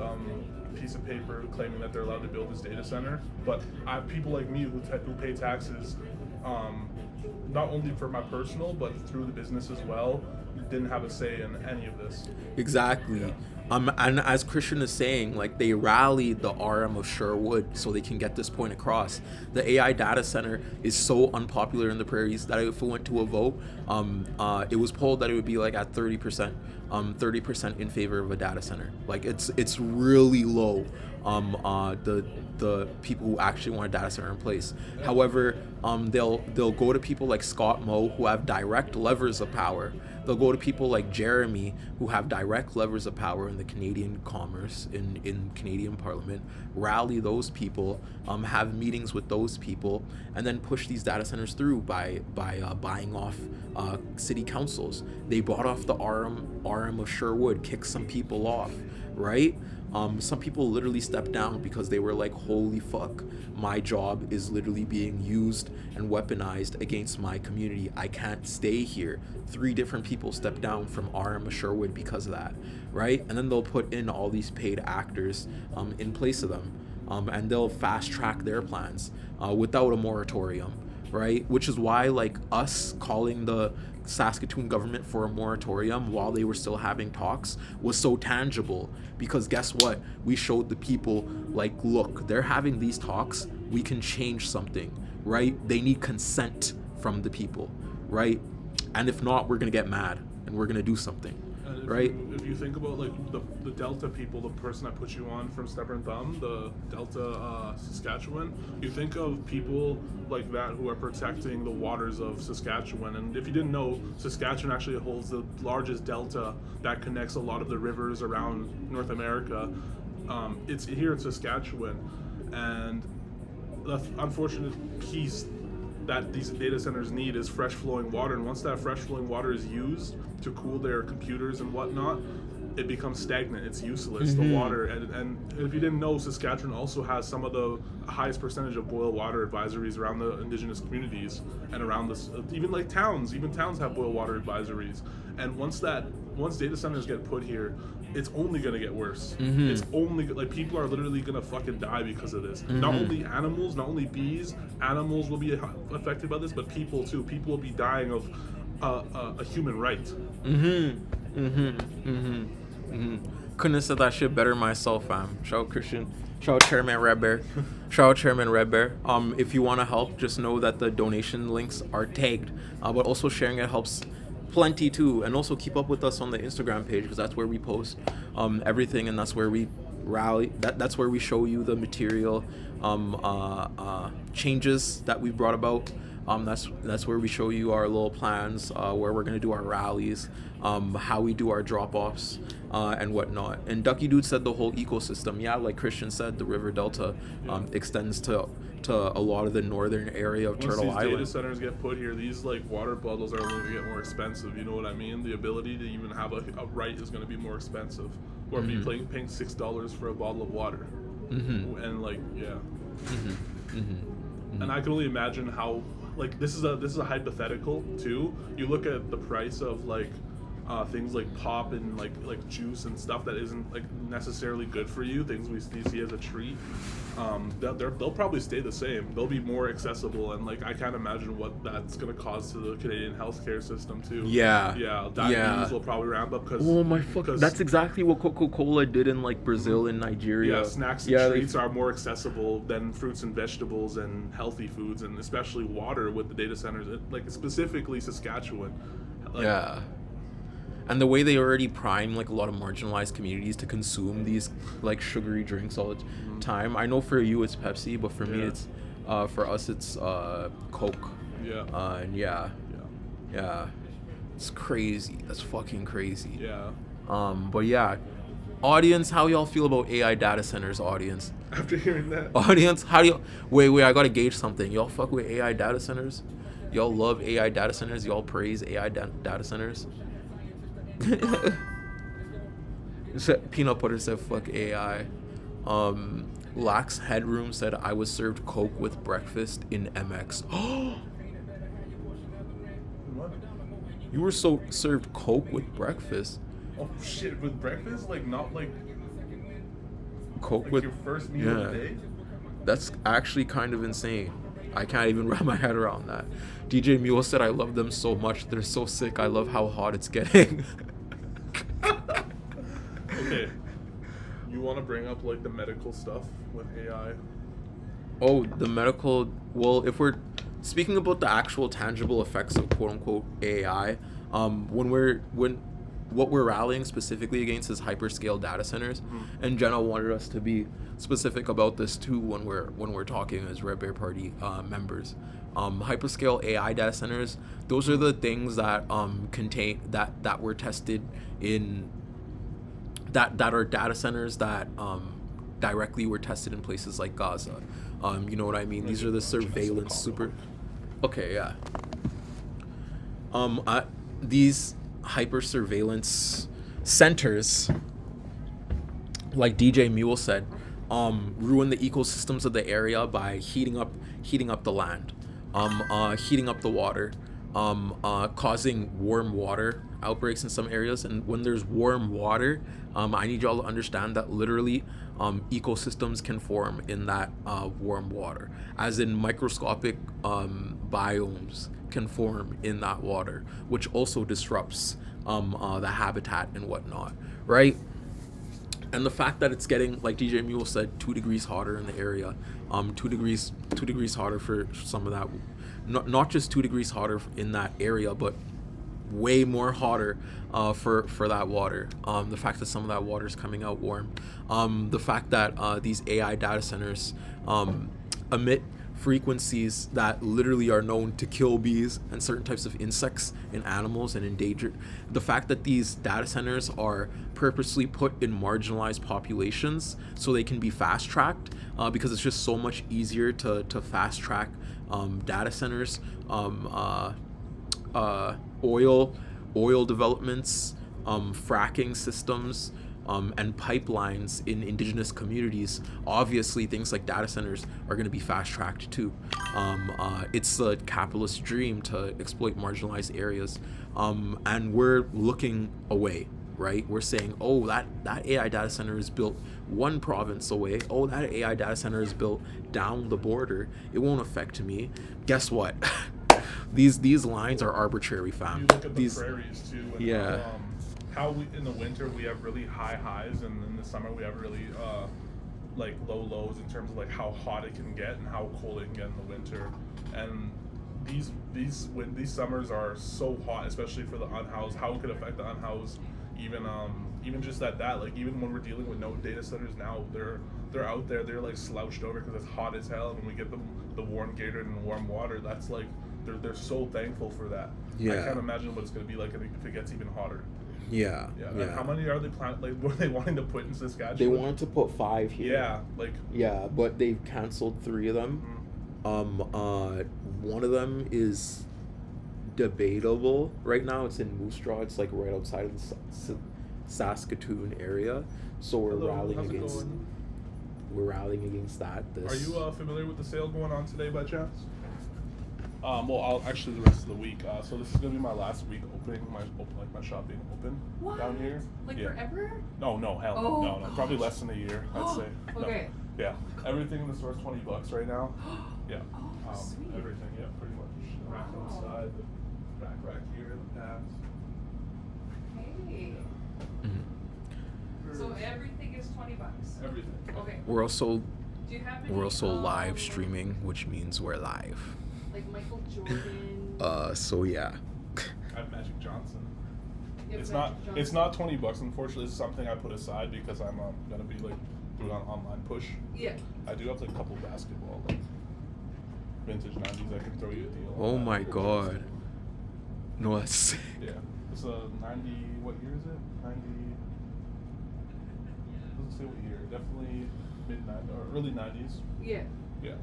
piece of paper claiming that they're allowed to build this data center. But I have people like me who pay taxes, not only for my personal but through the business as well, didn't have a say in any of this. Exactly. Yeah. And as Christian is saying, like, they rallied the RM of Sherwood so they can get this point across. The AI data center is so unpopular in the prairies that if it went to a vote, it was polled that it would be like at 30%, 30% in favor of a data center. Like, it's really low. The people who actually want a data center in place. However, they'll go to people like Scott Moe who have direct levers of power. They'll go to people like Jeremy who have direct levers of power in the Canadian commerce, in Canadian Parliament, rally those people, have meetings with those people, and then push these data centers through by buying off city councils. They bought off the RM of Sherwood, kicked some people off, right? Some people literally stepped down because they were like, holy fuck, my job is literally being used and weaponized against my community. I can't stay here. 3 different people stepped down from RM of Sherwood because of that, right? And then they'll put in all these paid actors in place of them, and they'll fast track their plans without a moratorium, right? Which is why, like, us calling the Saskatoon government for a moratorium while they were still having talks was so tangible, because guess what? We showed the people, like, look, they're having these talks, we can change something, right? They need consent from the people, right? And if not, we're gonna get mad and we're gonna do something. And right? If you think about like the Delta people, the person I put you on from Stubborn Thumb, the Delta Saskatchewan, you think of people like that who are protecting the waters of Saskatchewan. And if you didn't know, Saskatchewan actually holds the largest delta that connects a lot of the rivers around North America. It's here in Saskatchewan, and the unfortunate piece that these data centers need is fresh flowing water, and once that fresh flowing water is used to cool their computers and whatnot, it becomes stagnant. It's useless. The water, and if you didn't know, Saskatchewan also has some of the highest percentage of boil water advisories around the indigenous communities and around this, even like towns. Even towns have boil water advisories. And once data centers get put here, it's only gonna get worse. It's only like people are literally gonna fucking die because of this. Not only animals, not only bees, animals will be affected by this, but people too. People will be dying of a human right. Couldn't have said that shit better myself, fam. Shout out Christian. Shout out Chairman Red Bear. Shout out Chairman Red Bear. If you want to help, just know that the donation links are tagged. But also sharing it helps plenty too. And also keep up with us on the Instagram page, because that's where we post everything, and that's where we rally. That's where we show you the material changes that we've brought about. That's where we show you our little plans, where we're gonna do our rallies, how we do our drop-offs, and whatnot. And Ducky Dude said the whole ecosystem. Yeah, like Christian said, the river delta extends to a lot of the northern area of Turtle Once these Island. data centers get put here, these like water bottles are only gonna get more expensive. You know what I mean? The ability to even have a right is gonna be more expensive, or be paying $6 for a bottle of water, and like and I can only imagine how, like, this is a hypothetical too. You look at the price of like things like pop and like juice and stuff that isn't like necessarily good for you, things we see as a treat, they'll probably stay the same. They'll be more accessible, and like I can't imagine what that's gonna cause to the Canadian healthcare system too. Diabetes will probably ramp up because that's exactly what Coca-Cola did in like Brazil and Nigeria. Yeah, snacks and treats are more accessible than fruits and vegetables and healthy foods, and especially water with the data centers, like specifically Saskatchewan. Like, and the way they already prime like a lot of marginalized communities to consume these like sugary drinks all the time. I know for you it's Pepsi, but for me it's for us it's Coke. It's crazy. That's fucking crazy. But yeah, audience, how y'all feel about AI data centers? Audience, after hearing that, audience, how do you wait, I gotta gauge something. Y'all fuck with AI data centers? Y'all love AI data centers? Y'all praise AI data centers? Peanut Butter said fuck AI. Lax Headroom said I was served Coke with breakfast in MX. You were served Coke with breakfast? Oh shit, with breakfast? Like not like Coke like with your first meal of the day? That's actually kind of insane. I can't even wrap my head around that. DJ Mule said I love them so much. They're so sick. I love how hot it's getting. Okay. You want to bring up like the medical stuff with AI? Oh, the medical. Well, if we're speaking about the actual tangible effects of quote unquote AI, what we're rallying specifically against is hyperscale data centers, and Jenna wanted us to be specific about this too when we're talking as Red Bear Party members. Hyperscale AI data centers, those are the things that contain that were tested in that are data centers that directly were tested in places like Gaza. You know what I mean? These are the surveillance super. Okay, yeah. These hyper surveillance centers, like DJ Mule said, ruin the ecosystems of the area by heating up the land, heating up the water, causing warm water outbreaks in some areas. And when there's warm water, I need y'all to understand that literally ecosystems can form in that warm water, as in microscopic biomes can form in that water, which also disrupts the habitat and whatnot, right? And the fact that it's getting, like DJ Mule said, 2 degrees hotter in the area, 2 degrees hotter for some of that, not just 2 degrees hotter in that area, but way more hotter for that water. The fact that some of that water is coming out warm, the fact that these AI data centers emit frequencies that literally are known to kill bees and certain types of insects and animals and endangered. The fact that these data centers are purposely put in marginalized populations so they can be fast tracked, because it's just so much easier to fast track data centers, oil developments, fracking systems, and pipelines in indigenous communities. Obviously, things like data centers are going to be fast-tracked too. It's a capitalist dream to exploit marginalized areas, and we're looking away, right? We're saying, oh, that AI data center is built 1 province away. Oh, that AI data center is built down the border. It won't affect me. Guess what? These lines are arbitrary, fam. You look at the prairies too. And how in the winter we have really high highs, and in the summer we have really like low lows in terms of like how hot it can get and how cold it can get in the winter. And these summers are so hot, especially for the unhoused. How it could affect the unhoused, even just that like even when we're dealing with no data centers now, they're out there, they're like slouched over because it's hot as hell. And when we get them the warm Gatorade and warm water, that's like they're so thankful for that. I can't imagine what it's going to be like if it gets even hotter. Yeah. And how many are they like were they wanting to put in Saskatchewan? They wanted to put 5 here. But they've canceled 3 of them. One of them is debatable right now. It's in Moose Jaw. It's like right outside of the Saskatoon area. So we're rallying against that. Are you familiar with the sale going on today by chance? Well, I'll actually the rest of the week. So this is gonna be my last week opening my shop being open What? down here. Like Yeah. forever? No, hell Oh, no. Probably less than a year, I'd say. No. Okay. Yeah. Everything in the store is $20 right now. Yeah. Oh, sweet. Everything, yeah, pretty much. The rack on the Wow. side, the back rack here, the pads. Hey. Mhm. So everything is $20. Everything. Okay. We're also Do you have any, live streaming, which means we're live. like Michael Jordan? So yeah. I have Magic Johnson. You have It's Magic not. Johnson? It's not $20. Unfortunately, it's something I put aside because I'm gonna be like doing an online push. Yeah. I do have like a couple basketball like vintage 90s. I can throw you a deal. Oh on that. my god. No, that's sick. Yeah. It's a 90. What year is it? 90. Doesn't say what year. Definitely mid 90s or early 90s. Yeah. Yeah.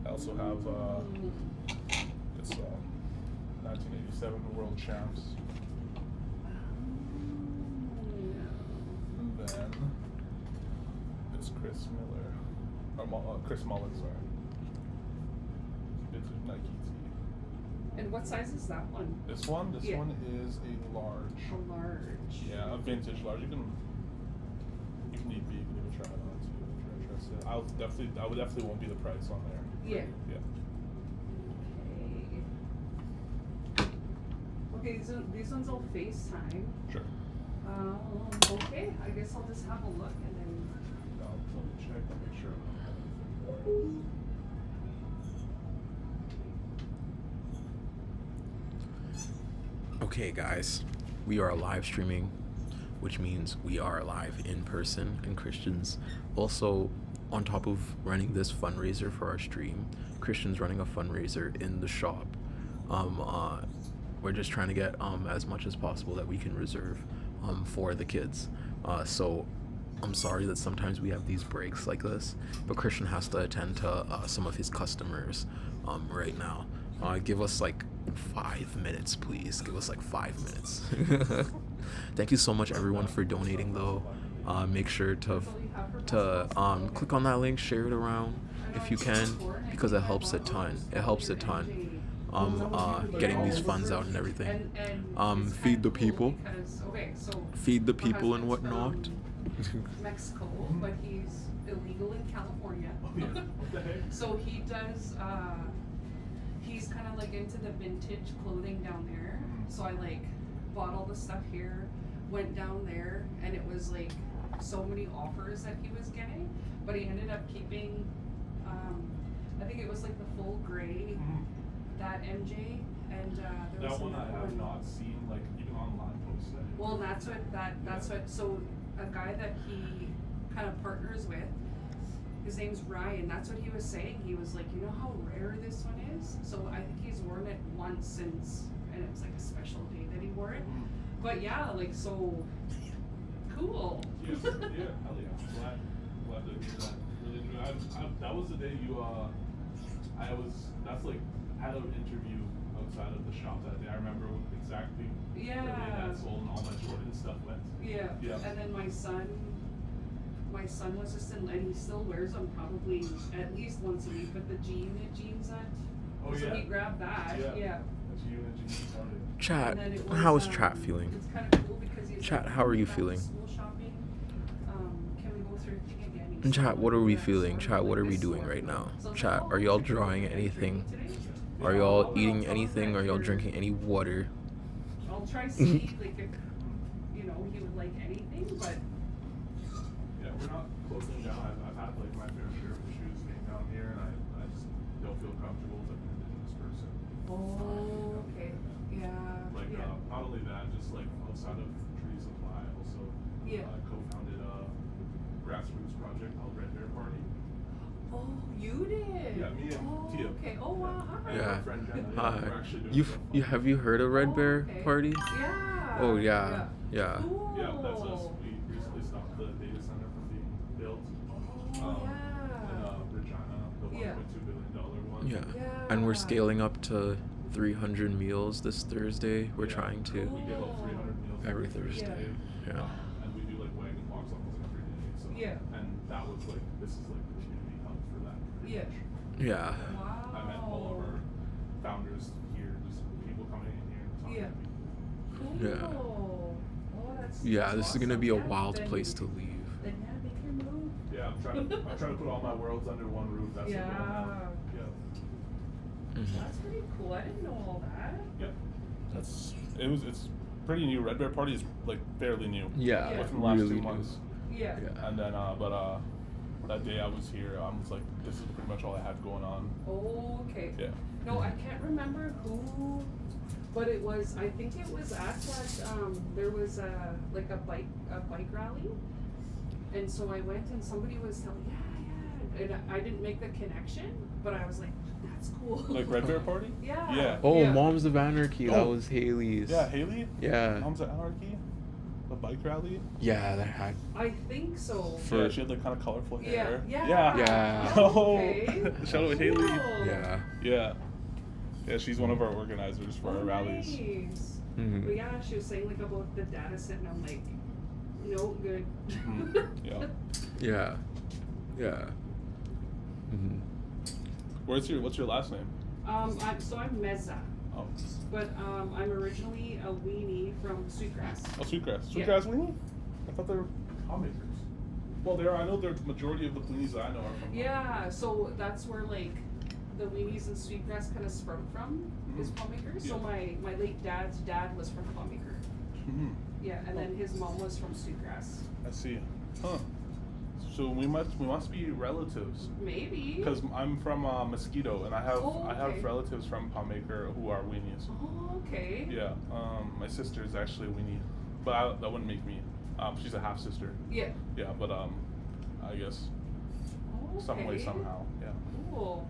I also have it's 1987 World Champs. And then it's Chris Miller. Or Chris Mullen, sorry. It's a Nike tee. And what size is that one? This one Yeah. is a large. A large. Yeah, a vintage large. You can need big, you can try it on too if you're interested. I would definitely won't be the price on there. Yeah. Yeah. Okay, so these ones will FaceTime. Sure. Okay, I guess I'll just have a look and then. Let me check to make sure. Okay, guys, we are live streaming, which means we are live in person. And Christian's also, on top of running this fundraiser for our stream, Christian's running a fundraiser in the shop. We're just trying to get as much as possible that we can reserve for the kids. So I'm sorry that sometimes we have these breaks like this, but Christian has to attend to some of his customers right now. Give us like 5 minutes, please. Give us like 5 minutes. Thank you so much, everyone, for donating, though. Make sure to click on that link, share it around if you can, because it helps a ton. It helps a ton. Getting these funds out and everything. Feed the people. Feed the people and whatnot. Mexico, but he's illegal in California. What the heck? So he does, he's kind of like into the vintage clothing down there. So I like bought all the stuff here, went down there, and it was like so many offers that he was getting, but he ended up keeping, I think it was like the full gray, that MJ, and there was That one I another have one. not seen, like even online posted. Well, that's what, so a guy that he kind of partners with, his name's Ryan, that's what he was saying. He was like, you know how rare this one is? So I think he's worn it once since, and it was like a special day that he wore it. But yeah, like, so cool. Yeah, hell yeah. Glad to hear that. Really enjoy. That was the day that's like, I had an interview outside of the shop that day. I remember exactly the day that sold and all my Jordan stuff went. Yeah. And then my son was just in, and he still wears them probably at least once a week, but the jeans that, so he grabbed that, yeah. That's you and Jean started. Chat, And then it was, how is chat feeling? It's kind of cool because he's Chat, like, how are you back to feeling? school shopping. Can we go through the thing again? He's And chat, still what are we that feeling? sort of Chat, like what are we this doing sort. right now? So I was Chat, like, are oh, y'all okay, drawing are you anything? drinking today? Are Yeah, y'all I'll eating tell him anything? that Are y'all you're- drinking any water? I'll try see like if he would like anything, but Yeah, we're not closing down. I've had like my fair share of issues being down here, and I just don't feel comfortable with an indigenous person. okay, yeah, Like not only that, just like outside of tree supply, I also co-founded a grassroots project called Red Bear Party. Oh, you did? Yeah, me and Tia. Okay. Oh wow. Hi. And Yeah. our friend Jenna. Hi. We're actually doing You some have you heard of Red Bear okay. Party? Yeah. Oh yeah. Cool. Yeah, that's us. We recently stopped the data center from being built. Oh, In Regina, the $1.2 billion one. Yeah. Yeah. And we're scaling up to 300 meals this Thursday. We're Yeah. trying to. We get about 300 meals Every Thursday. Yeah. And we do like wagon walks almost every day. So and that was like, this is like the community hub for that. pretty Yeah. much. Yeah. I met all of our founders here, just people coming in here. And talking Yeah. to me. Yeah. Cool. Oh, that's Yeah, that's this is gonna awesome. be a Yeah, wild then- place to leave. Then yeah, make your move. Yeah, I'm trying to put all my worlds under one roof. That's the goal now. Yeah. Yeah. Mhm. That's pretty cool. I didn't know all that. Yep. It's pretty new. Red Bear Party is like fairly new. Yeah, Yeah. Within the last really 2 new. months. Yeah. Yeah. And then that day I was here, I was like, this is pretty much all I had going on. Oh, okay. Yeah. No, I can't remember who, but it was. I think it was at that. There was a bike rally, and so I went and somebody was telling, yeah, and I didn't make the connection, but I was like, that's cool. Like Red Bear Party? Yeah. Yeah. Oh, Yeah. Moms of Anarchy. That Oh. was Haley's. Yeah, Haley? Yeah. Moms of Anarchy? The bike rally? Yeah, that had. I think so. Yeah, she had like kind of colorful hair. Yeah. Yeah. Oh, Okay. shout out Haley. Cool. Yeah. Yeah. Yeah, she's one of our organizers for Oh, our rallies. nice. Mhm. But yeah, she was saying like about the data set, and I'm like, no good. Mhm. Yeah. Yeah. Yeah. Mhm. What's your last name? I'm Meza, Oh, but I'm originally a weenie from Sweetgrass. Sweetgrass. Yeah. Sweetgrass weenie? I thought they were hommakers. Well, I know the majority of the weenies that I know are from. Yeah, so that's where like the weenies and Sweetgrass kind of sprout from, is Mhm. Palmaker. So Yeah. my late dad's dad was from Palmaker. Mm-hmm. Yeah, and then his mom was from Sweetgrass. I see. Huh. So we must be relatives. Maybe. Because I'm from Mosquito, and I have Oh, okay. relatives from Palmaker who are weenies. Oh, okay. Yeah. My sister is actually a weenie, but that wouldn't make me. She's a half sister. Yeah. Yeah, but I guess Okay. some way somehow. Yeah. Cool.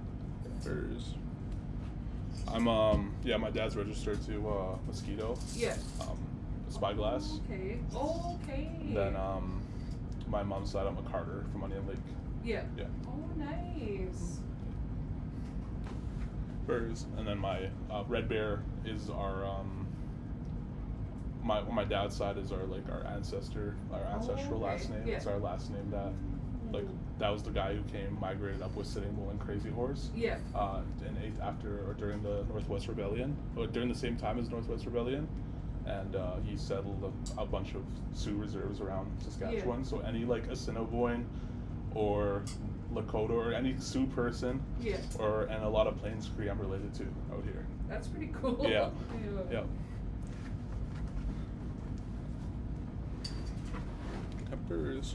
There's. I'm my dad's registered to Mosquito. Yeah. Spyglass. Okay. Okay. Then my mom's side I'm a Carter from Onion Lake. Yeah. Yeah. Oh, nice. Hers, and then my Red Bear is our my dad's side is our ancestral last okay. name. Yeah. It's our last name that was the guy who migrated up with Sitting Bull and Crazy Horse. Yeah. During the Northwest Rebellion, or during the same time as Northwest Rebellion, and he settled a bunch of Sioux reserves around Saskatchewan. Yeah. So any like Assiniboine or Lakota or any Sioux person, Yeah. and a lot of Plains Cree I'm related to out here. That's pretty cool. Yeah. Yeah. Yeah. Peppers.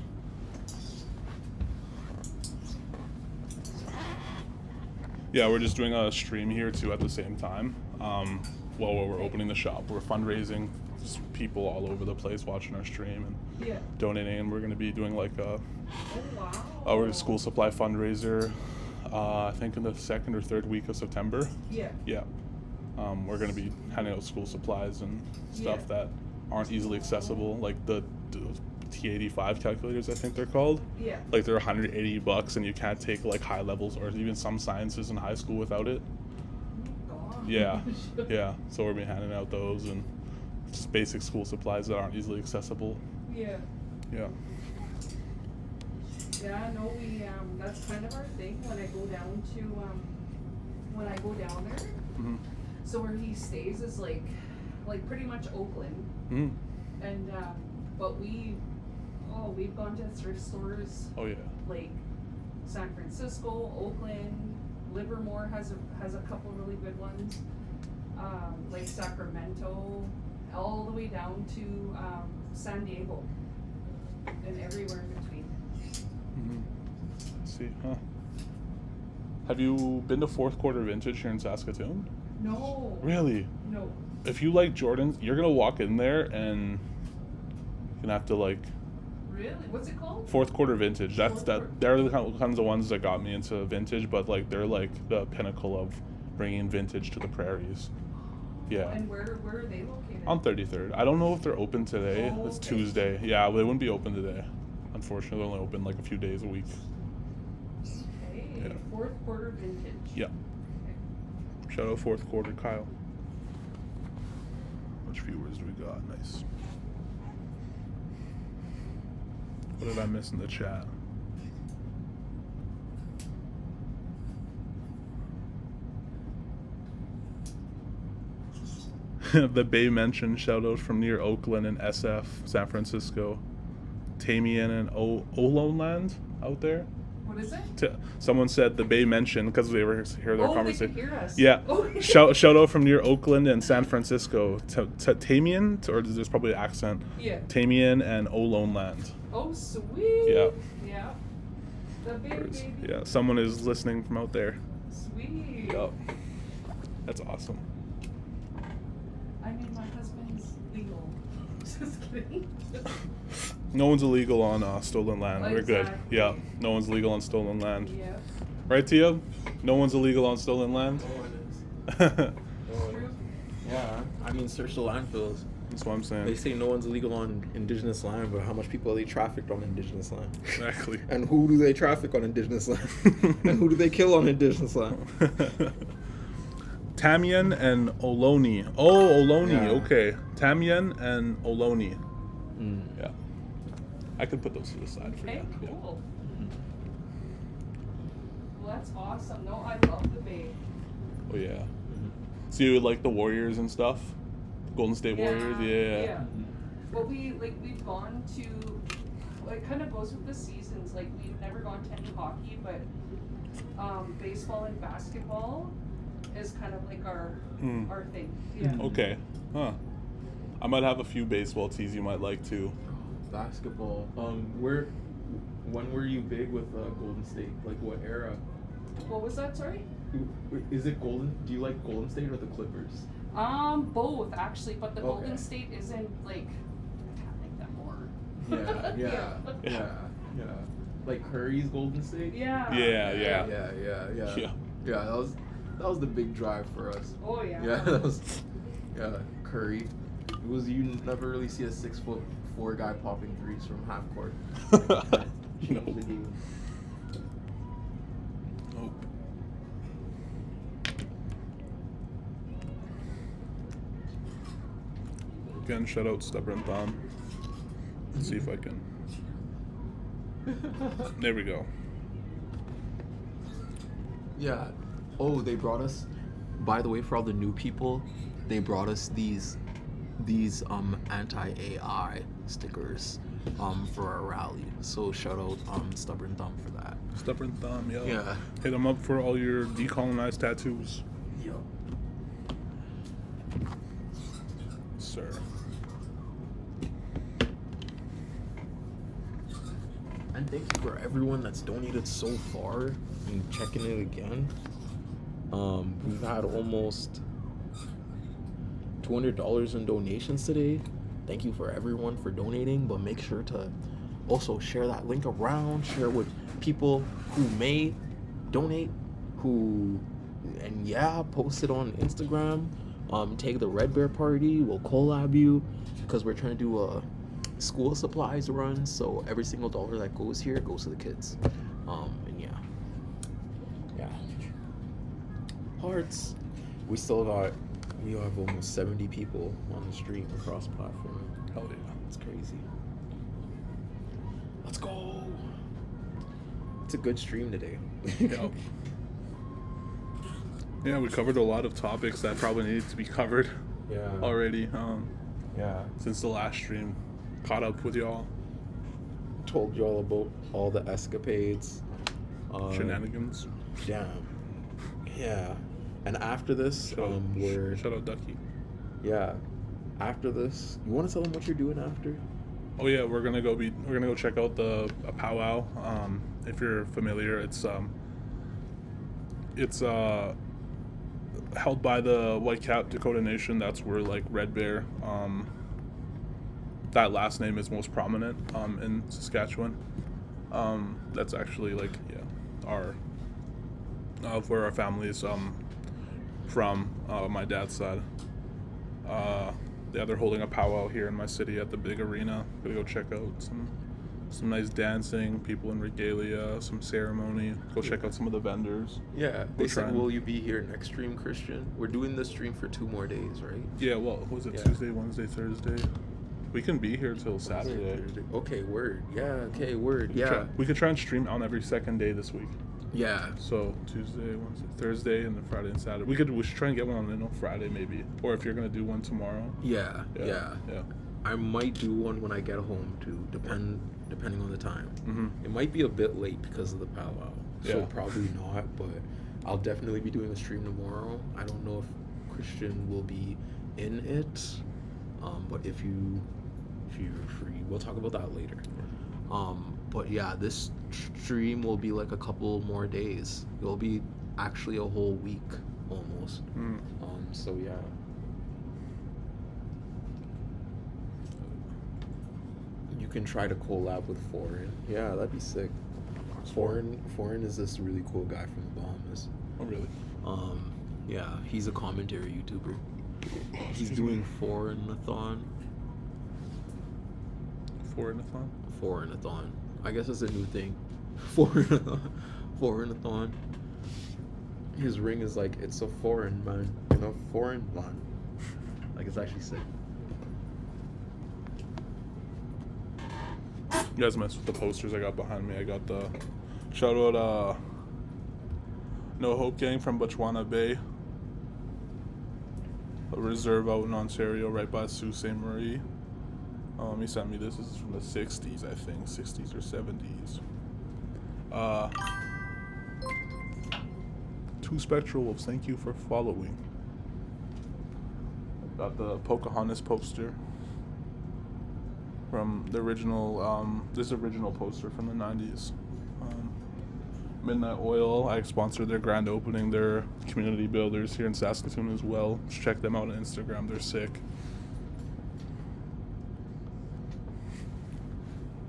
Yeah, we're just doing a stream here too at the same time. While we're opening the shop, we're fundraising. Just people all over the place watching our stream and Yeah. donating. And we're gonna be doing like Oh, wow. our school supply fundraiser. I think in the 2nd or 3rd week of September. Yeah. Yeah. We're going to be handing out school supplies and stuff Yeah. that aren't easily accessible, like the T85 calculators, I think they're called. Yeah. Like they're $180 and you can't take like high levels or even some sciences in high school without it. Oh, gosh. Yeah. Yeah. So we'll be handing out those and just basic school supplies that aren't easily accessible. Yeah. Yeah. Yeah, no, we that's kind of our thing when I go down there. Mm-hmm. So where he stays is like pretty much Oakland, Mm-hmm. and but we've gone to thrift stores Oh yeah. like San Francisco, Oakland, Livermore has a couple really good ones, like Sacramento, all the way down to San Diego, and everywhere in between. Mm-hmm. Let's see, huh? Have you been to Fourth Quarter Vintage here in Saskatoon? No. Really? No. If you like Jordans, you're gonna walk in there and you're gonna have to like Really? What's it called? Fourth Quarter Vintage. Fourth Quarter. They're the kinds of ones that got me into vintage, but like they're like the pinnacle of bringing vintage to the prairies. Yeah. And where are they located? On 33rd. I don't know if they're open today. Oh, It's okay. Tuesday. Yeah, they wouldn't be open today. Unfortunately, they're only open like a few days a week. Okay. Yeah. Fourth Quarter Vintage. Yeah. Okay. Shout out Fourth Quarter, Kyle. Which viewers do we got? Nice. What did I miss in the chat? The Bay mentioned shout out from near Oakland and SF, San Francisco, Tamian and Olone Land out there. What is it? Someone said the Bay mentioned because they were hear their Oh, they conversation. could hear us. Yeah. Okay. Shout out from near Oakland and San Francisco. Tamian, or there's probably an accent. Yeah. Tamian and Olone Land. Oh, sweet. Yeah. Yeah. The baby. Yeah. Someone is listening from out there. Sweet. Yup. That's awesome. I mean, my husband's legal. Just kidding. No one's illegal on stolen land. We're good. Exactly. Yeah. No one's legal on stolen land. Yeah. Right, Tia? No one's illegal on stolen land. True. Yeah, I mean, search the landfills. That's what I'm They saying. say no one's illegal on indigenous land, but how much people are they trafficked on indigenous land? Exactly. And who do they traffic on indigenous land? And who do they kill on indigenous land? Tamian and Ohlone. Oh, Ohlone. Yeah. Okay. Tamian and Ohlone. Mm. Yeah. I could put those to the side for Okay, you. cool. Well, that's awesome. No, I love the Bay. Oh yeah. So you would like the Warriors and stuff? Golden State Warriors? Yeah. Yeah. But we've gone to, it kind of goes with the seasons. Like, we've never gone to any hockey, but baseball and basketball is kind of like our thing. Yeah. Okay. Huh. I might have a few baseball tees you might like too. Basketball. When were you big with Golden State? Like what era? What was that? Sorry. Is it Golden? Do you like Golden State or the Clippers? Both actually, but the Okay. Golden State isn't like, I kind of like that more. Yeah. Like Curry's Golden State. Yeah. Yeah. Yeah. That was the big drive for us. Oh yeah. Yeah, that was Curry. It was you never really see a 6'4" guy popping threes from half court. No. Change the game. Nope. Again, shout out Stubborn Thumb. Let's see if I can. There we go. Yeah. Oh, they brought us. By the way, for all the new people, they brought us these anti-AI stickers for our rally. So shout out Stubborn Thumb for that. Stubborn Thumb, yo. Yeah. Hit them up for all your decolonized tattoos. Yo. Sir. And thank you for everyone that's donated so far. I'm checking it again. We've had almost $200 in donations today. Thank you for everyone for donating, but make sure to also share that link around, share with people who may donate, post it on Instagram. Take the Red Bear Party, we'll collab you, because we're trying to do a school supplies run, so every single dollar that goes here goes to the kids. And yeah. Hearts. We have almost 70 people on the stream across platform. Hell yeah. It's crazy. Let's go. It's a good stream today. Yep. Yeah, we covered a lot of topics that probably needed to be covered Yeah. already. Yeah. Since the last stream, caught up with y'all. Told you all about all the escapades. Shenanigans. Damn. Yeah. And after this, we're Shout out Ducky. yeah. After this, you want to tell them what you're doing after? Oh yeah, we're gonna go check out a powwow. If you're familiar, it's held by the Whitecap Dakota Nation. That's where like Red Bear, that last name is most prominent in Saskatchewan. That's actually like our where our family is from, my dad's side. They're holding a powwow here in my city at the big arena. Gonna go check out some nice dancing, people in regalia, some ceremony. Go check out some of the vendors. Yeah. They We're said, trying. will you be here next stream, Christian? We're doing this stream for 2 more days, right? Yeah, well, was it Yeah. Tuesday, Wednesday, Thursday? We can be here till Saturday. Thursday. Okay, word. Yeah, okay, word. Yeah. We could try and stream on every second day this week. Yeah. So Tuesday, Wednesday, Thursday, and then Friday and Saturday. We should try and get one on Friday maybe, or if you're gonna do one tomorrow. Yeah. Yeah. I might do one when I get home too, depending on the time. Mm-hmm. It might be a bit late because of the powwow, so Yeah. probably not. But I'll definitely be doing a stream tomorrow. I don't know if Christian will be in it, but if you're free, we'll talk about that later. But yeah, this stream will be like a couple more days. It'll be actually a whole week almost. Mm. So yeah. You can try to collab with Foreign. Yeah, that'd be sick. Foreign is this really cool guy from the Bahamas. Oh really? Yeah, he's a commentary YouTuber. He's doing Foreign-a-thon. Foreign-a-thon. I guess it's a new thing. Foreign-a-thon. His ring is like, it's a foreign man. You know, foreign man. Like, it's actually sick. You guys messed with the posters I got behind me. I got the shout out No Hope Gang from Botswana Bay, a reserve out in Ontario right by Sault Ste. Marie. He sent me this. This is from the 60s, I think, 60s or 70s. Two Spectral Wolves, thank you for following. Got the Pocahontas poster from the original, this original poster from the 90s. Midnight Oil, I sponsored their grand opening. They're community builders here in Saskatoon as well. Just check them out on Instagram, they're sick.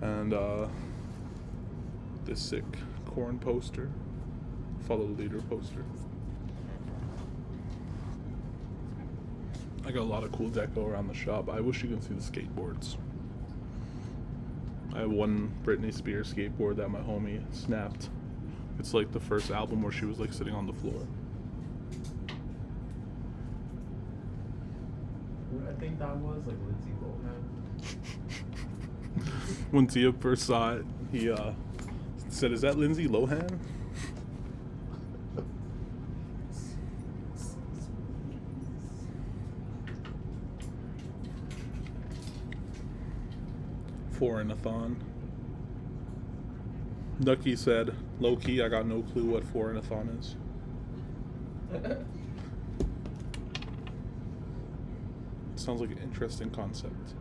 And this sick corn poster, follow the leader poster. I got a lot of cool deco around the shop. I wish you could see the skateboards. I have one Britney Spears skateboard that my homie snapped. It's like the first album where she was like sitting on the floor. I think that was like Lindsay Lohan. When Tia first saw it, he said, "Is that Lindsay Lohan?" Foreign-a-thon. Ducky said, "Low key, I got no clue what foreign-a-thon is." Sounds like an interesting concept.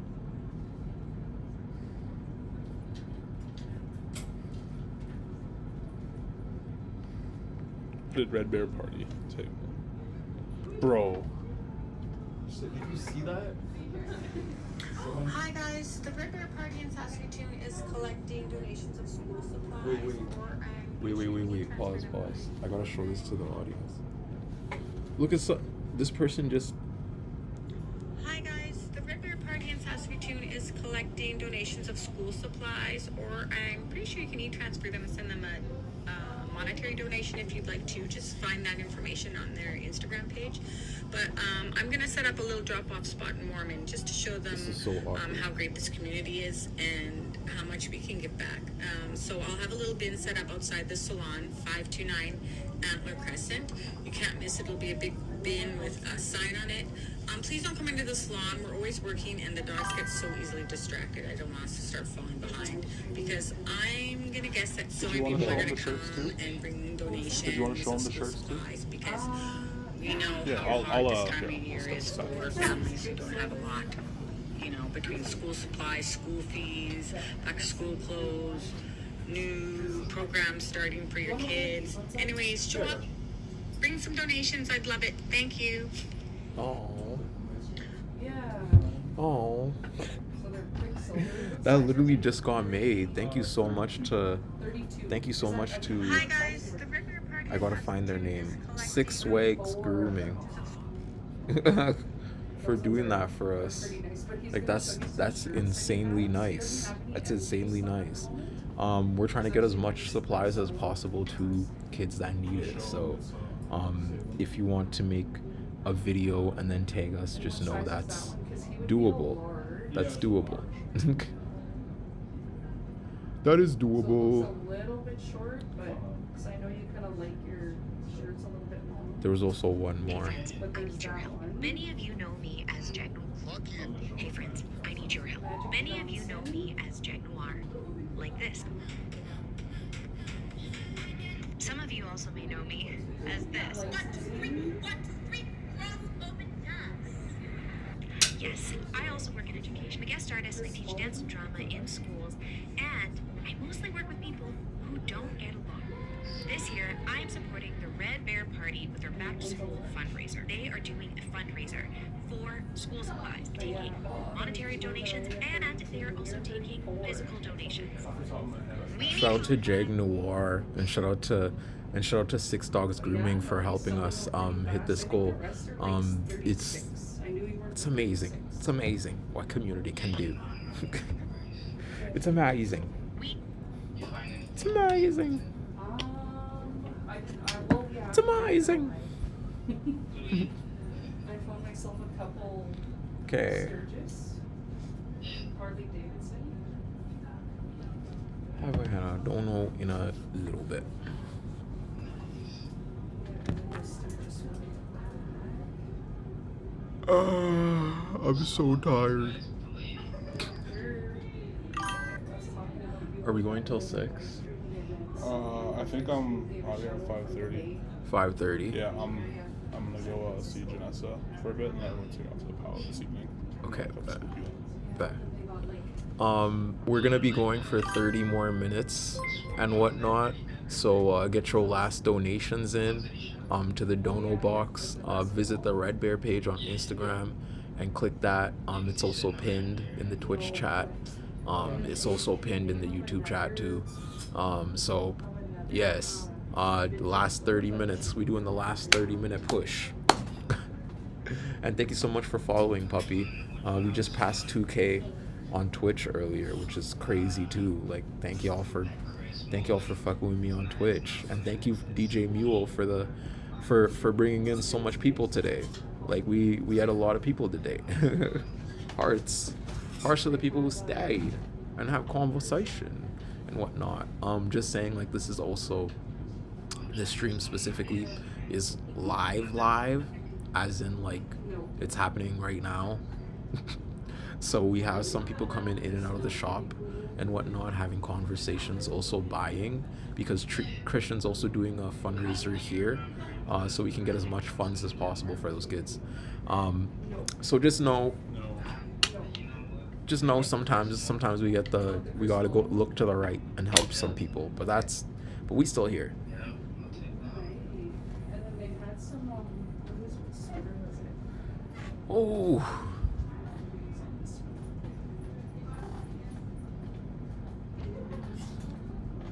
Did Red Bear Party take? Bro. Did you see that? Hi guys, the Red Bear Party in Saskatoon is collecting donations of school supplies. Wait. Pause. I gotta show this to the audience. Look at this person just. Hi guys, the Red Bear Party in Saskatoon is collecting donations of school supplies, or I'm pretty sure you can e-transfer them and send them a monetary donation if you'd like to. Just find that information on their Instagram page. But I'm gonna set up a little drop-off spot in Mormon just to show them how great this community is and how much we can give back. So I'll have a little bin set up outside the salon, 529 Antler Crescent. You can't miss it. It'll be a big bin with a sign on it. Please don't come into the salon. We're always working and the dogs get so easily distracted. I don't want us to start falling behind because I'm gonna guess that so many people are gonna come and bring donations. Did you want to show them the shirts too? Because we know Yeah, how hard I'll this time of year is for families who don't have a lot. You know, between school supplies, school fees, back to school clothes, new programs starting for your kids. Anyways, show up, bring some donations. I'd love it. Thank you. Oh. Yeah. Oh. So they're quicksilver. That literally just got made. Thank you so much to. 32. Thank you so much to. Hi guys, the Red Bear Party. I gotta find their name. Six Swags Grooming. For doing that for us. Like that's insanely nice. That's insanely nice. We're trying to get as much supplies as possible to kids that need it. So if you want to make a video and then tag us, just know that's doable. That's doable. That is doable. It's a little bit short, but Because I know you kind of like your shirts a little bit more. There was also one Hey more. friends, But I there's need your that help. one. Many of you know me as Jack Noir. Hey friends, I need your help. Magic Many of you know Johnson. me as Jack Noir. Like this. Some of you also may know me as this. Yes, I also work in education. I'm a guest artist and I teach dance and drama in schools, and I mostly work with people who don't get along. This year, I am supporting the Red Bear Party with their back to school fundraiser. They are doing a fundraiser for school supplies, taking monetary donations, and they are also taking physical donations. We Shout out to Jag Noir and shout out to Six Dogs Grooming for helping us hit this goal. It's amazing. It's amazing what community can do. It's amazing. It's amazing. It's amazing. I found myself a couple Okay. Sturgis, Harley Davidson. Haven't had a dono in a little bit. I'm so tired. Are we going till 6? I think I'm out here at 5:30. 5:30. Yeah, I'm gonna go see Janessa for a bit, and then we're going to go out to the Palace this evening. Okay, Come bet. scoop you in. Bet. We're gonna be going for 30 more minutes and whatnot. So get your last donations in to the dono box. Visit the Red Bear page on Instagram and click that. It's also pinned in the Twitch chat. It's also pinned in the YouTube chat too. So yes, last 30 minutes. We doing the last 30-minute push. And thank you so much for following, puppy. We just passed 2K on Twitch earlier, which is crazy too. Like, thank y'all for fucking with me on Twitch, and thank you DJ Mule for bringing in so much people today. Like, we had a lot of people today. hearts to the people who stayed and have conversation and whatnot. Just saying, like, this is also, this stream specifically is live, as in like it's happening right now. So we have some people coming in and out of the shop and whatnot, having conversations, also buying, because Christian's also doing a fundraiser here, so we can get as much funds as possible for those kids. So just know sometimes we gotta go look to the right and help some people, but we still here. And then they had some, what cider was it? Oh.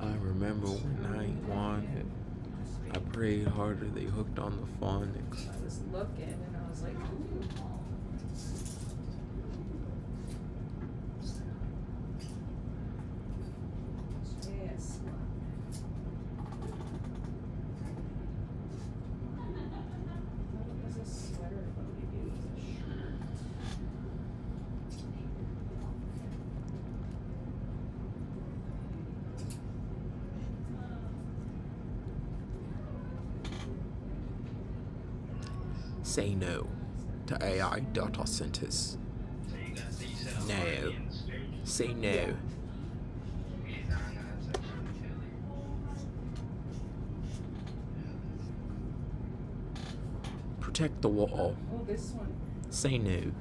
I remember when I wanted, I prayed harder, they hooked on the phonics. I was looking and I was like, ooh. Yes. That was a sweater, but maybe it was a shirt. Say no to AI data centers. No. Say no. Protect the wall. Oh, this one. Say no. That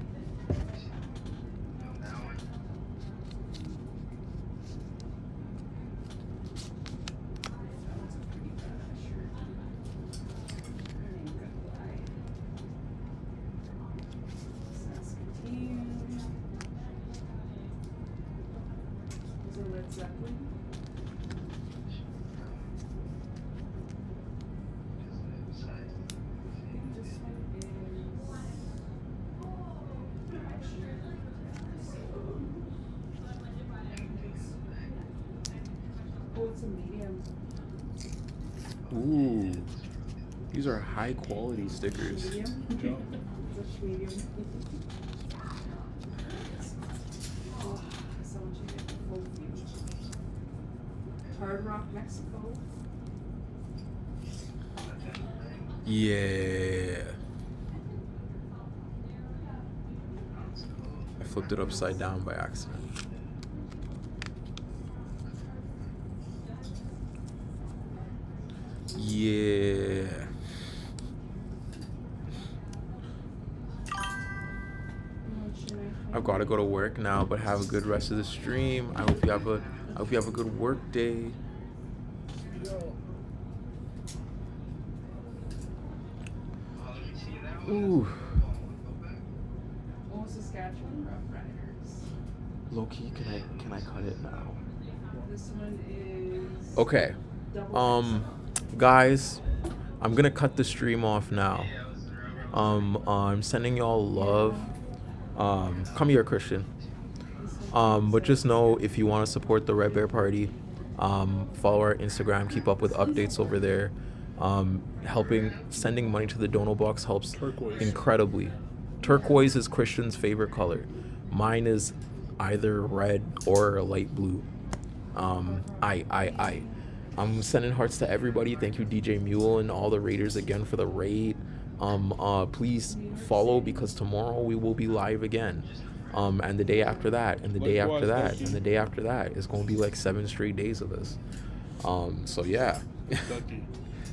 was a pretty badass shirt. I ain't gonna lie. Saskatoon. Is it Led Zeppelin? I think this one is. Oh, it's a medium. Ooh. These are high quality stickers. Medium? It's a medium. Oh, so much you get the full view. Hard Rock, Mexico. Yeah. I flipped it upside down by accident. Yeah. I've got to go to work now, but have a good rest of the stream. I hope you have a good work day. Ooh. Oh, Saskatchewan Rough Riders. Low key, can I cut it now? This one is. Okay. Double Guys, I'm gonna cut the stream off now. I'm sending y'all love. Come here, Christian. But just know, if you want to support the Red Bear Party, follow our Instagram, keep up with updates over there. Sending money to the Dono Box helps Turquoise. incredibly. Turquoise is Christian's favorite color. Mine is either red or light blue. I'm sending hearts to everybody. Thank you, DJ Mule and all the raiders again for the raid. Please follow, because tomorrow we will be live again. And the day after that, and the day after that, and the day after that. It's gonna be like 7 straight days of this. So yeah. Ducky.